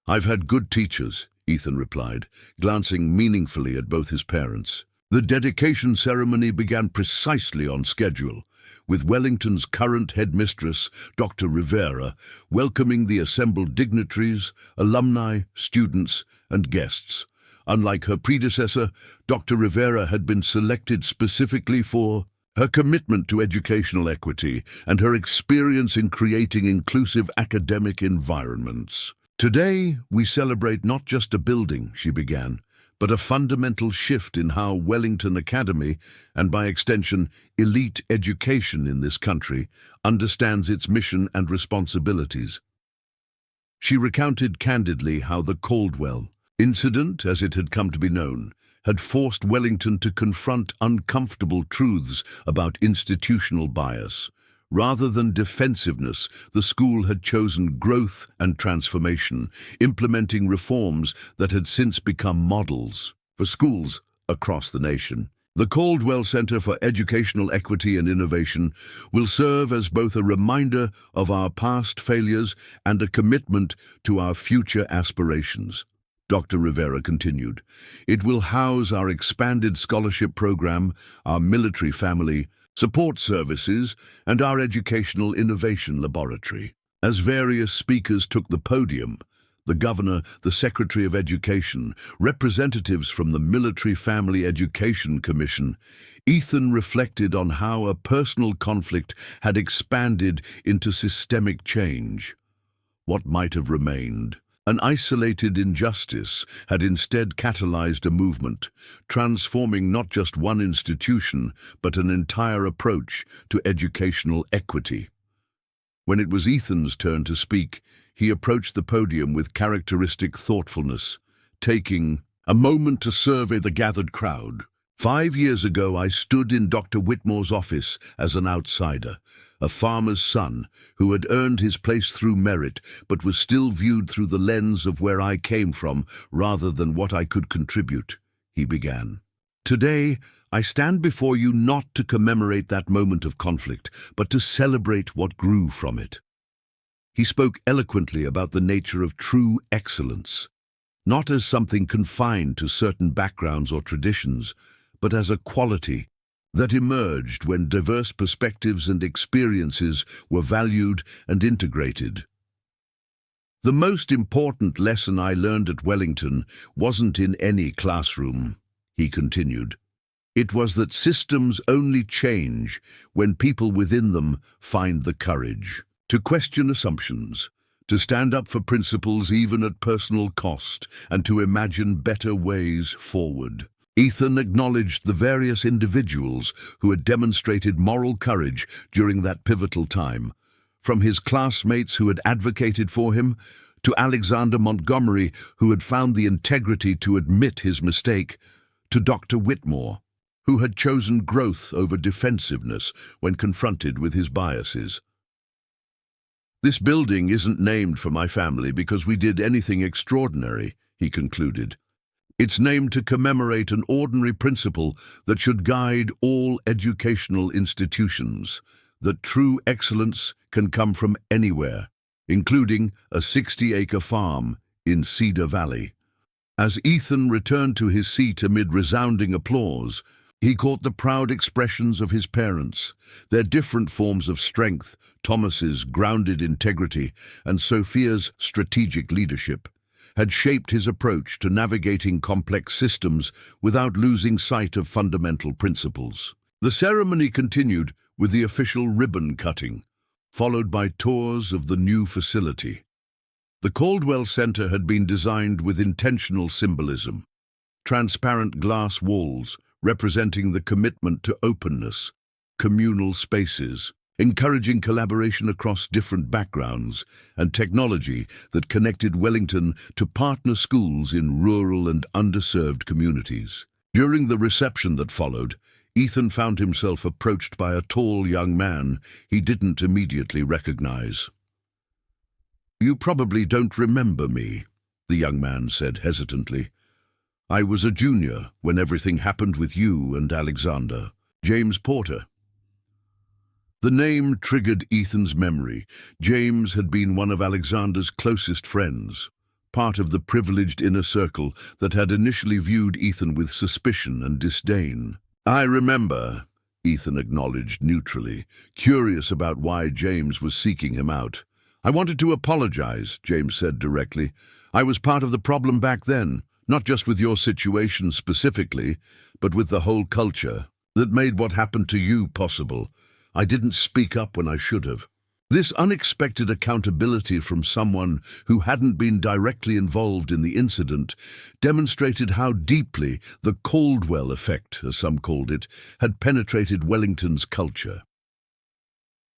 "I've had good teachers," Ethan replied, glancing meaningfully at both his parents. The dedication ceremony began precisely on schedule, with Wellington's current headmistress, Dr. Rivera, welcoming the assembled dignitaries, alumni, students, and guests. Unlike her predecessor, Dr. Rivera had been selected specifically for her commitment to educational equity and her experience in creating inclusive academic environments. "Today, we celebrate not just a building," she began, "but a fundamental shift in how Wellington Academy, and by extension, elite education in this country, understands its mission and responsibilities." She recounted candidly how the Caldwell incident, as it had come to be known, had forced Wellington to confront uncomfortable truths about institutional bias. Rather than defensiveness, the school had chosen growth and transformation, implementing reforms that had since become models for schools across the nation. The Caldwell Center for Educational Equity and Innovation will serve as both a reminder of our past failures and a commitment to our future aspirations. Dr. Rivera continued. It will house our expanded scholarship program, our military family, support services, and our educational innovation laboratory. As various speakers took the podium, the governor, the Secretary of Education, representatives from the Military Family Education Commission, Ethan reflected on how a personal conflict had expanded into systemic change. What might have remained, an isolated injustice, had instead catalyzed a movement, transforming not just one institution, but an entire approach to educational equity. When it was Ethan's turn to speak, he approached the podium with characteristic thoughtfulness, taking a moment to survey the gathered crowd. 5 years ago, I stood in Dr. Whitmore's office as an outsider, a farmer's son who had earned his place through merit, but was still viewed through the lens of where I came from rather than what I could contribute, he began. Today, I stand before you not to commemorate that moment of conflict, but to celebrate what grew from it. He spoke eloquently about the nature of true excellence, not as something confined to certain backgrounds or traditions, but as a quality that emerged when diverse perspectives and experiences were valued and integrated. The most important lesson I learned at Wellington wasn't in any classroom, he continued. It was that systems only change when people within them find the courage to question assumptions, to stand up for principles even at personal cost, and to imagine better ways forward. Ethan acknowledged the various individuals who had demonstrated moral courage during that pivotal time, from his classmates who had advocated for him, to Alexander Montgomery, who had found the integrity to admit his mistake, to Dr. Whitmore, who had chosen growth over defensiveness when confronted with his biases. This building isn't named for my family because we did anything extraordinary, he concluded. It's named to commemorate an ordinary principle that should guide all educational institutions, that true excellence can come from anywhere, including a 60-acre farm in Cedar Valley. As Ethan returned to his seat amid resounding applause, he caught the proud expressions of his parents, their different forms of strength, Thomas's grounded integrity, and Sophia's strategic leadership, had shaped his approach to navigating complex systems without losing sight of fundamental principles. The ceremony continued with the official ribbon cutting, followed by tours of the new facility. The Caldwell Center had been designed with intentional symbolism, transparent glass walls representing the commitment to openness, communal spaces, encouraging collaboration across different backgrounds, and technology that connected Wellington to partner schools in rural and underserved communities. During the reception that followed, Ethan found himself approached by a tall young man he didn't immediately recognize. "You probably don't remember me," the young man said hesitantly. "I was a junior when everything happened with you and Alexander. James Porter." The name triggered Ethan's memory. James had been one of Alexander's closest friends, part of the privileged inner circle that had initially viewed Ethan with suspicion and disdain. "I remember," Ethan acknowledged neutrally, curious about why James was seeking him out. "I wanted to apologize," James said directly. "I was part of the problem back then, not just with your situation specifically, but with the whole culture that made what happened to you possible. I didn't speak up when I should have." This unexpected accountability from someone who hadn't been directly involved in the incident demonstrated how deeply the Caldwell effect, as some called it, had penetrated Wellington's culture.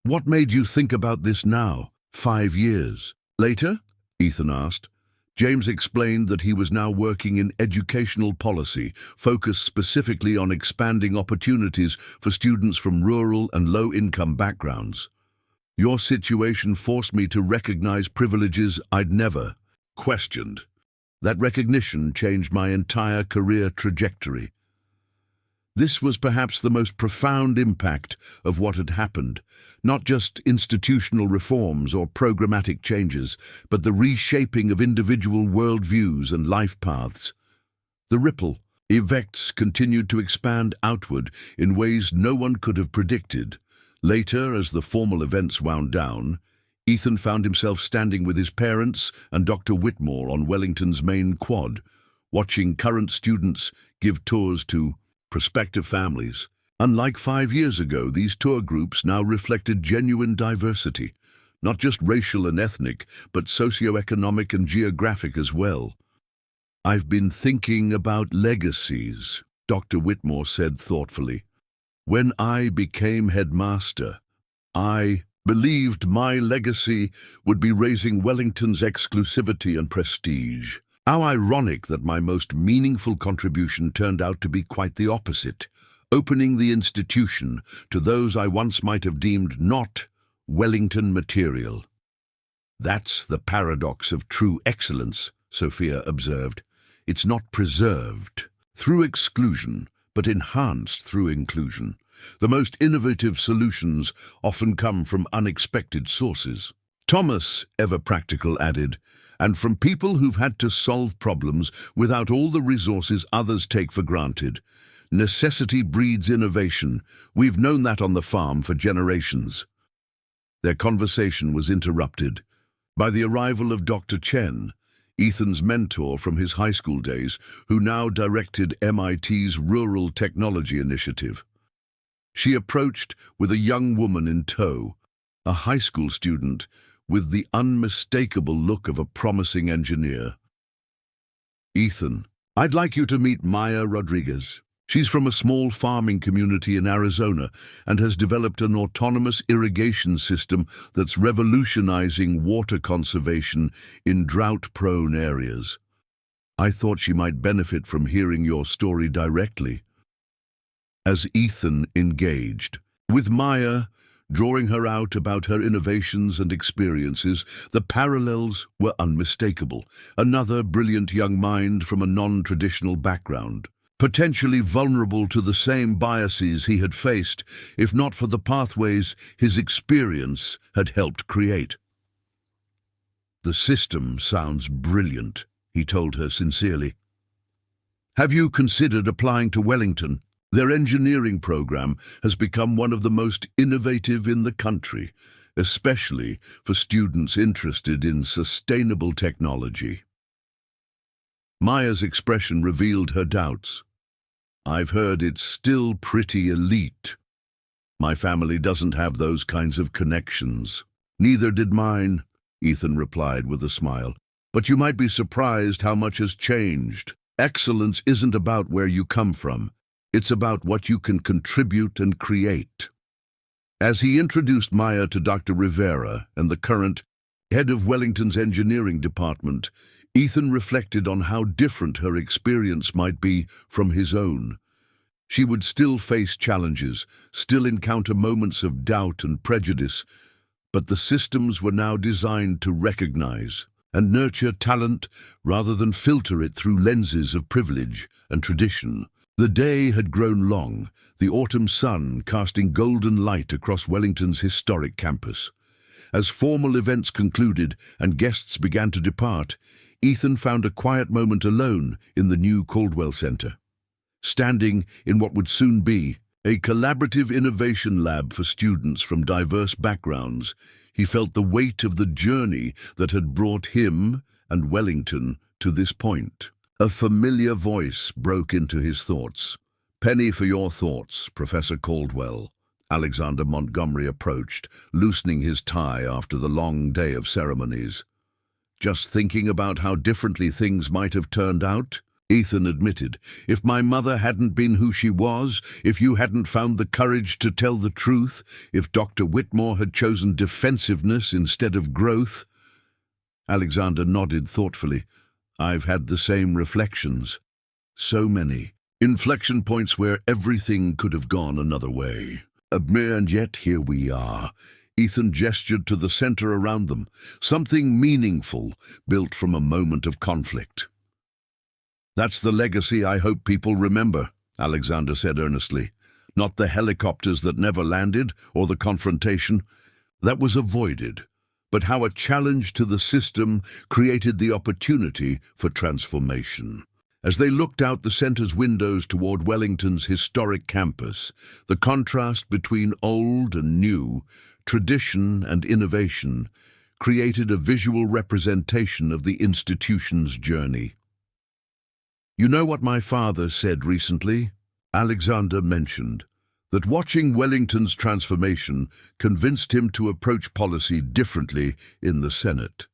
"What made you think about this now, 5 years later?" Ethan asked. James explained that he was now working in educational policy, focused specifically on expanding opportunities for students from rural and low-income backgrounds. Your situation forced me to recognize privileges I'd never questioned. That recognition changed my entire career trajectory. This was perhaps the most profound impact of what had happened, not just institutional reforms or programmatic changes, but the reshaping of individual worldviews and life paths. The ripple effects continued to expand outward in ways no one could have predicted. Later, as the formal events wound down, Ethan found himself standing with his parents and Dr. Whitmore on Wellington's main quad, watching current students give tours to prospective families. Unlike 5 years ago, these tour groups now reflected genuine diversity, not just racial and ethnic, but socioeconomic and geographic as well. "I've been thinking about legacies," Dr. Whitmore said thoughtfully. "When I became headmaster, I believed my legacy would be raising Wellington's exclusivity and prestige. How ironic that my most meaningful contribution turned out to be quite the opposite, opening the institution to those I once might have deemed not Wellington material." "That's the paradox of true excellence," Sophia observed. "It's not preserved through exclusion, but enhanced through inclusion. The most innovative solutions often come from unexpected sources." Thomas, ever practical, added, "And from people who've had to solve problems without all the resources others take for granted. Necessity breeds innovation. We've known that on the farm for generations." Their conversation was interrupted by the arrival of Dr. Chen, Ethan's mentor from his high school days, who now directed MIT's Rural Technology Initiative. She approached with a young woman in tow, a high school student with the unmistakable look of a promising engineer. "Ethan, I'd like you to meet Maya Rodriguez. She's from a small farming community in Arizona and has developed an autonomous irrigation system that's revolutionizing water conservation in drought-prone areas. I thought she might benefit from hearing your story directly." As Ethan engaged with Maya, drawing her out about her innovations and experiences, the parallels were unmistakable. Another brilliant young mind from a non-traditional background, potentially vulnerable to the same biases he had faced, if not for the pathways his experience had helped create. "The system sounds brilliant," he told her sincerely. "Have you considered applying to Wellington? Their engineering program has become one of the most innovative in the country, especially for students interested in sustainable technology." Maya's expression revealed her doubts. "I've heard it's still pretty elite. My family doesn't have those kinds of connections." "Neither did mine," Ethan replied with a smile. "But you might be surprised how much has changed. Excellence isn't about where you come from. It's about what you can contribute and create." As he introduced Maya to Dr. Rivera and the current head of Wellington's engineering department, Ethan reflected on how different her experience might be from his own. She would still face challenges, still encounter moments of doubt and prejudice, but the systems were now designed to recognize and nurture talent rather than filter it through lenses of privilege and tradition. The day had grown long, the autumn sun casting golden light across Wellington's historic campus. As formal events concluded and guests began to depart, Ethan found a quiet moment alone in the new Caldwell Center. Standing in what would soon be a collaborative innovation lab for students from diverse backgrounds, he felt the weight of the journey that had brought him and Wellington to this point. A familiar voice broke into his thoughts. "Penny for your thoughts, Professor Caldwell." Alexander Montgomery approached, loosening his tie after the long day of ceremonies. "Just thinking about how differently things might have turned out," Ethan admitted. "If my mother hadn't been who she was, if you hadn't found the courage to tell the truth, if Dr. Whitmore had chosen defensiveness instead of growth." Alexander nodded thoughtfully. I've had the same reflections. So many. Inflection points where everything could have gone another way. And yet here we are. Ethan gestured to the center around them. Something meaningful, built from a moment of conflict. That's the legacy I hope people remember, Alexander said earnestly. Not the helicopters that never landed, or the confrontation. That was avoided. But how a challenge to the system created the opportunity for transformation. As they looked out the center's windows toward Wellington's historic campus, the contrast between old and new, tradition and innovation, created a visual representation of the institution's journey. You know what my father said recently? Alexander mentioned that watching Wellington's transformation convinced him to approach policy differently in the Senate.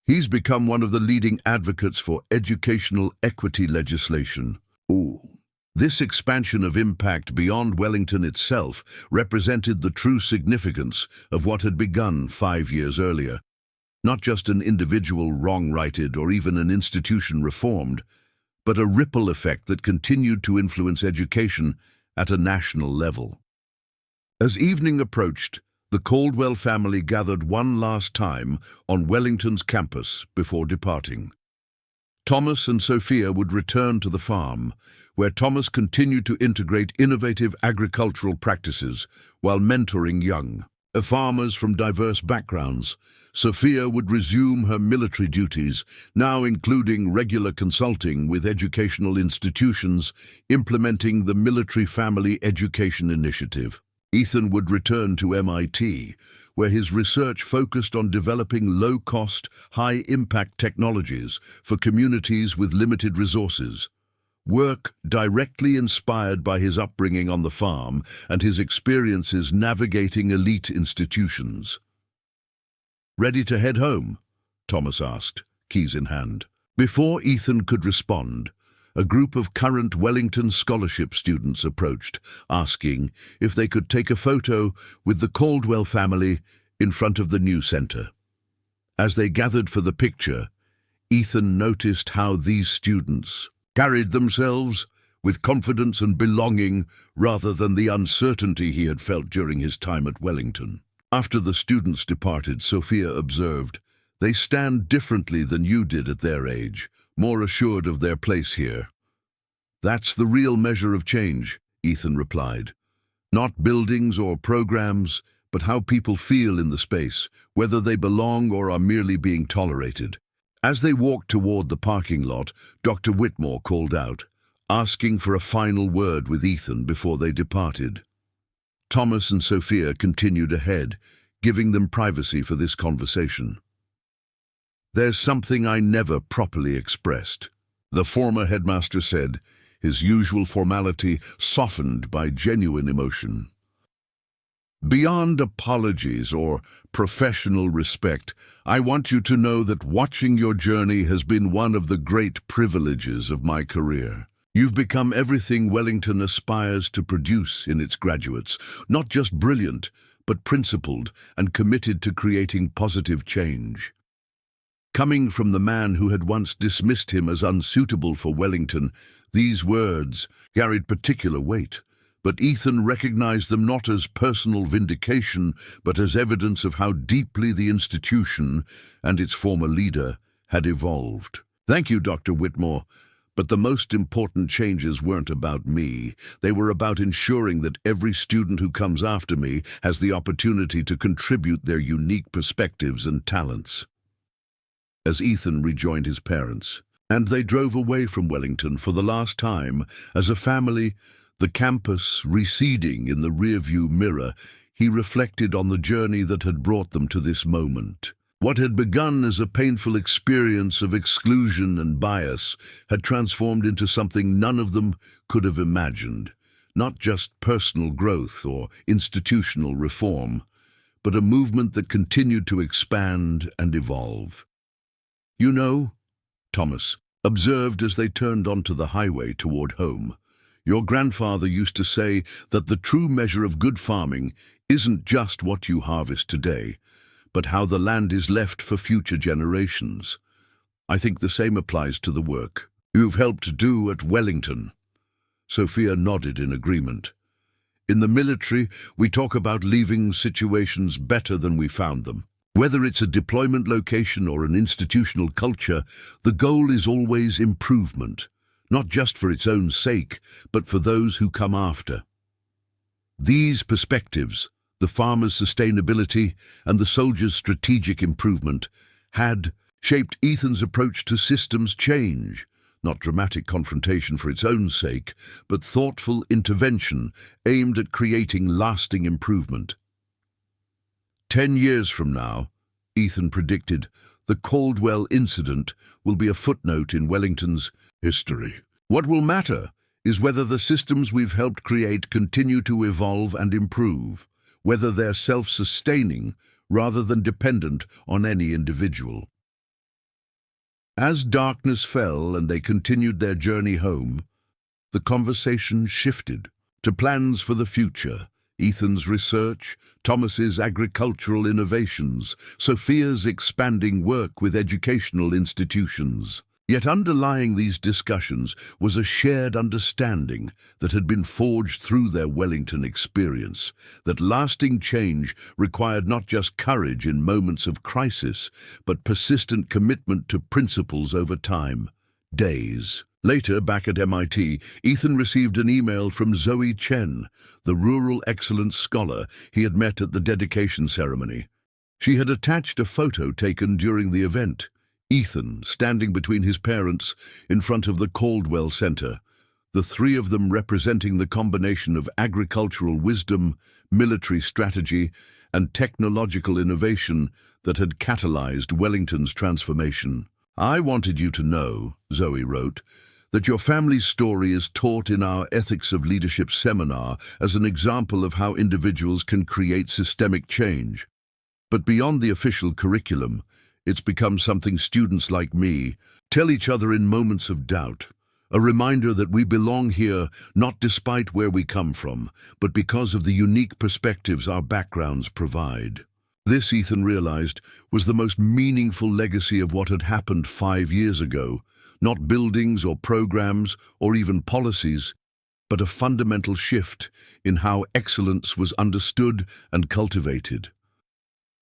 He's become one of the leading advocates for educational equity legislation. This expansion of impact beyond Wellington itself represented the true significance of what had begun 5 years earlier. Not just an individual wrong-righted or even an institution reformed, but a ripple effect that continued to influence education at a national level. As evening approached, the Caldwell family gathered one last time on Wellington's campus before departing. Thomas and Sophia would return to the farm, where Thomas continued to integrate innovative agricultural practices while mentoring young farmers from diverse backgrounds. Sophia would resume her military duties, now including regular consulting with educational institutions, implementing the Military Family Education Initiative. Ethan would return to MIT, where his research focused on developing low-cost, high-impact technologies for communities with limited resources. Work directly inspired by his upbringing on the farm and his experiences navigating elite institutions. "Ready to head home?" Thomas asked, keys in hand. Before Ethan could respond, a group of current Wellington Scholarship students approached, asking if they could take a photo with the Caldwell family in front of the new center. As they gathered for the picture, Ethan noticed how these students carried themselves with confidence and belonging rather than the uncertainty he had felt during his time at Wellington. After the students departed, Sophia observed, "They stand differently than you did at their age, more assured of their place here." "That's the real measure of change," Ethan replied. "Not buildings or programs, but how people feel in the space, whether they belong or are merely being tolerated." As they walked toward the parking lot, Dr. Whitmore called out, asking for a final word with Ethan before they departed. Thomas and Sophia continued ahead, giving them privacy for this conversation. "There's something I never properly expressed," the former headmaster said, his usual formality softened by genuine emotion. "Beyond apologies or professional respect, I want you to know that watching your journey has been one of the great privileges of my career. You've become everything Wellington aspires to produce in its graduates, not just brilliant, but principled and committed to creating positive change." Coming from the man who had once dismissed him as unsuitable for Wellington, these words carried particular weight. But Ethan recognized them not as personal vindication, but as evidence of how deeply the institution and its former leader had evolved. "Thank you, Dr. Whitmore. But the most important changes weren't about me. They were about ensuring that every student who comes after me has the opportunity to contribute their unique perspectives and talents." As Ethan rejoined his parents, and they drove away from Wellington for the last time as a family, the campus receding in the rearview mirror, he reflected on the journey that had brought them to this moment. What had begun as a painful experience of exclusion and bias had transformed into something none of them could have imagined. Not just personal growth or institutional reform, but a movement that continued to expand and evolve. "You know," Thomas observed as they turned onto the highway toward home, "your grandfather used to say that the true measure of good farming isn't just what you harvest today, but how the land is left for future generations. I think the same applies to the work you've helped do at Wellington." Sophia nodded in agreement. "In the military, we talk about leaving situations better than we found them. Whether it's a deployment location or an institutional culture, the goal is always improvement, not just for its own sake, but for those who come after." These perspectives, the farmer's sustainability and the soldier's strategic improvement, had shaped Ethan's approach to systems change, not dramatic confrontation for its own sake, but thoughtful intervention aimed at creating lasting improvement. 10 years from now, Ethan predicted, the Caldwell incident will be a footnote in Wellington's history. What will matter is whether the systems we've helped create continue to evolve and improve, whether they're self-sustaining rather than dependent on any individual. As darkness fell and they continued their journey home, the conversation shifted to plans for the future. Ethan's research, Thomas's agricultural innovations, Sophia's expanding work with educational institutions. Yet underlying these discussions was a shared understanding that had been forged through their Wellington experience, that lasting change required not just courage in moments of crisis, but persistent commitment to principles over time, days. Later, back at MIT, Ethan received an email from Zoe Chen, the rural excellence scholar he had met at the dedication ceremony. She had attached a photo taken during the event, Ethan standing between his parents in front of the Caldwell Center, the three of them representing the combination of agricultural wisdom, military strategy, and technological innovation that had catalyzed Wellington's transformation. "I wanted you to know," Zoe wrote, "that your family's story is taught in our Ethics of Leadership seminar as an example of how individuals can create systemic change. But beyond the official curriculum, it's become something students like me tell each other in moments of doubt, a reminder that we belong here not despite where we come from, but because of the unique perspectives our backgrounds provide." This, Ethan realized, was the most meaningful legacy of what had happened 5 years ago, not buildings or programs or even policies, but a fundamental shift in how excellence was understood and cultivated.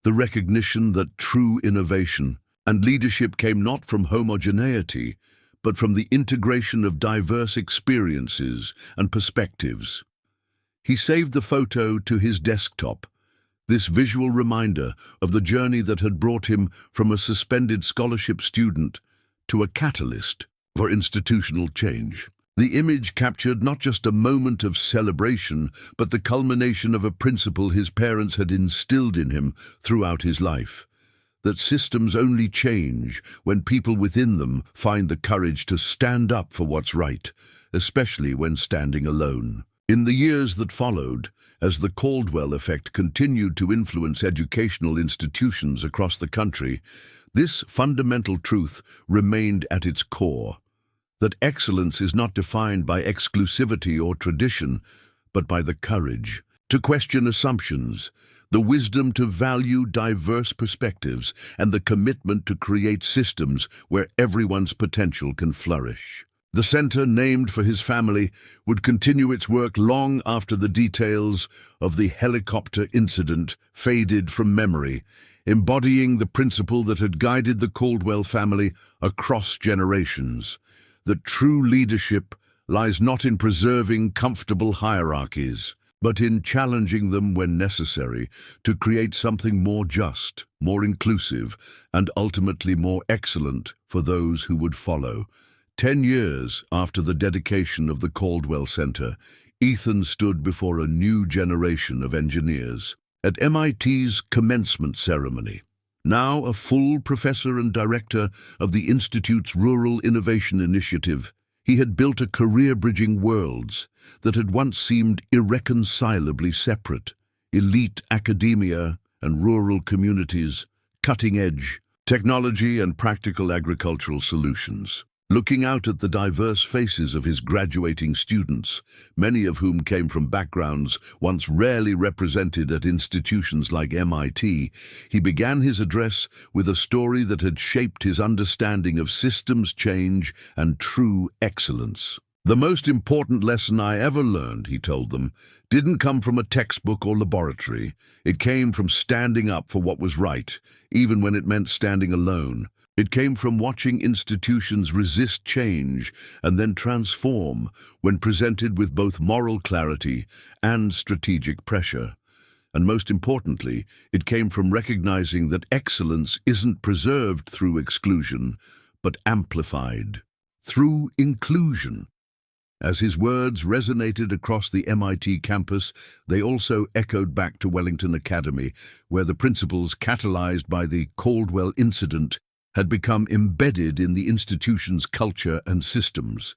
The recognition that true innovation and leadership came not from homogeneity, but from the integration of diverse experiences and perspectives. He saved the photo to his desktop, this visual reminder of the journey that had brought him from a suspended scholarship student to a catalyst for institutional change. The image captured not just a moment of celebration, but the culmination of a principle his parents had instilled in him throughout his life, that systems only change when people within them find the courage to stand up for what's right, especially when standing alone. In the years that followed, as the Caldwell effect continued to influence educational institutions across the country, this fundamental truth remained at its core, that excellence is not defined by exclusivity or tradition, but by the courage to question assumptions, the wisdom to value diverse perspectives, and the commitment to create systems where everyone's potential can flourish. The center, named for his family, would continue its work long after the details of the helicopter incident faded from memory, embodying the principle that had guided the Caldwell family across generations, that true leadership lies not in preserving comfortable hierarchies, but in challenging them when necessary to create something more just, more inclusive, and ultimately more excellent for those who would follow. 10 years after the dedication of the Caldwell Center, Ethan stood before a new generation of engineers at MIT's commencement ceremony. Now a full professor and director of the Institute's Rural Innovation Initiative, he had built a career bridging worlds that had once seemed irreconcilably separate: elite academia and rural communities, cutting-edge technology and practical agricultural solutions. Looking out at the diverse faces of his graduating students, many of whom came from backgrounds once rarely represented at institutions like MIT, he began his address with a story that had shaped his understanding of systems change and true excellence. "The most important lesson I ever learned," he told them, "didn't come from a textbook or laboratory. It came from standing up for what was right, even when it meant standing alone. It came from watching institutions resist change and then transform when presented with both moral clarity and strategic pressure. And most importantly, it came from recognizing that excellence isn't preserved through exclusion, but amplified through inclusion." As his words resonated across the MIT campus, they also echoed back to Wellington Academy, where the principles catalyzed by the Caldwell incident had become embedded in the institution's culture and systems.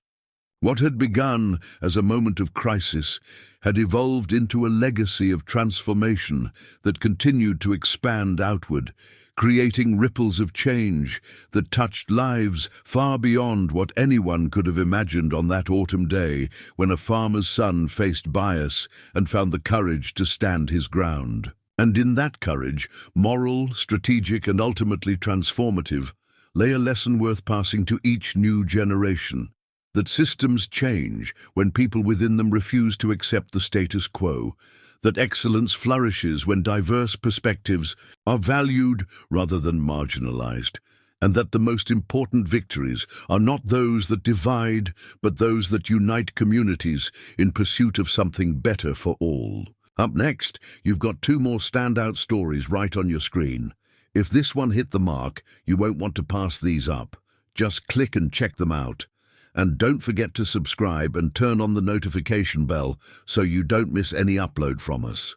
What had begun as a moment of crisis had evolved into a legacy of transformation that continued to expand outward, creating ripples of change that touched lives far beyond what anyone could have imagined on that autumn day when a farmer's son faced bias and found the courage to stand his ground. And in that courage, moral, strategic, and ultimately transformative, lay a lesson worth passing to each new generation: that systems change when people within them refuse to accept the status quo, that excellence flourishes when diverse perspectives are valued rather than marginalized, and that the most important victories are not those that divide, but those that unite communities in pursuit of something better for all. Up next, you've got two more standout stories right on your screen. If this one hit the mark, you won't want to pass these up. Just click and check them out. And don't forget to subscribe and turn on the notification bell so you don't miss any upload from us.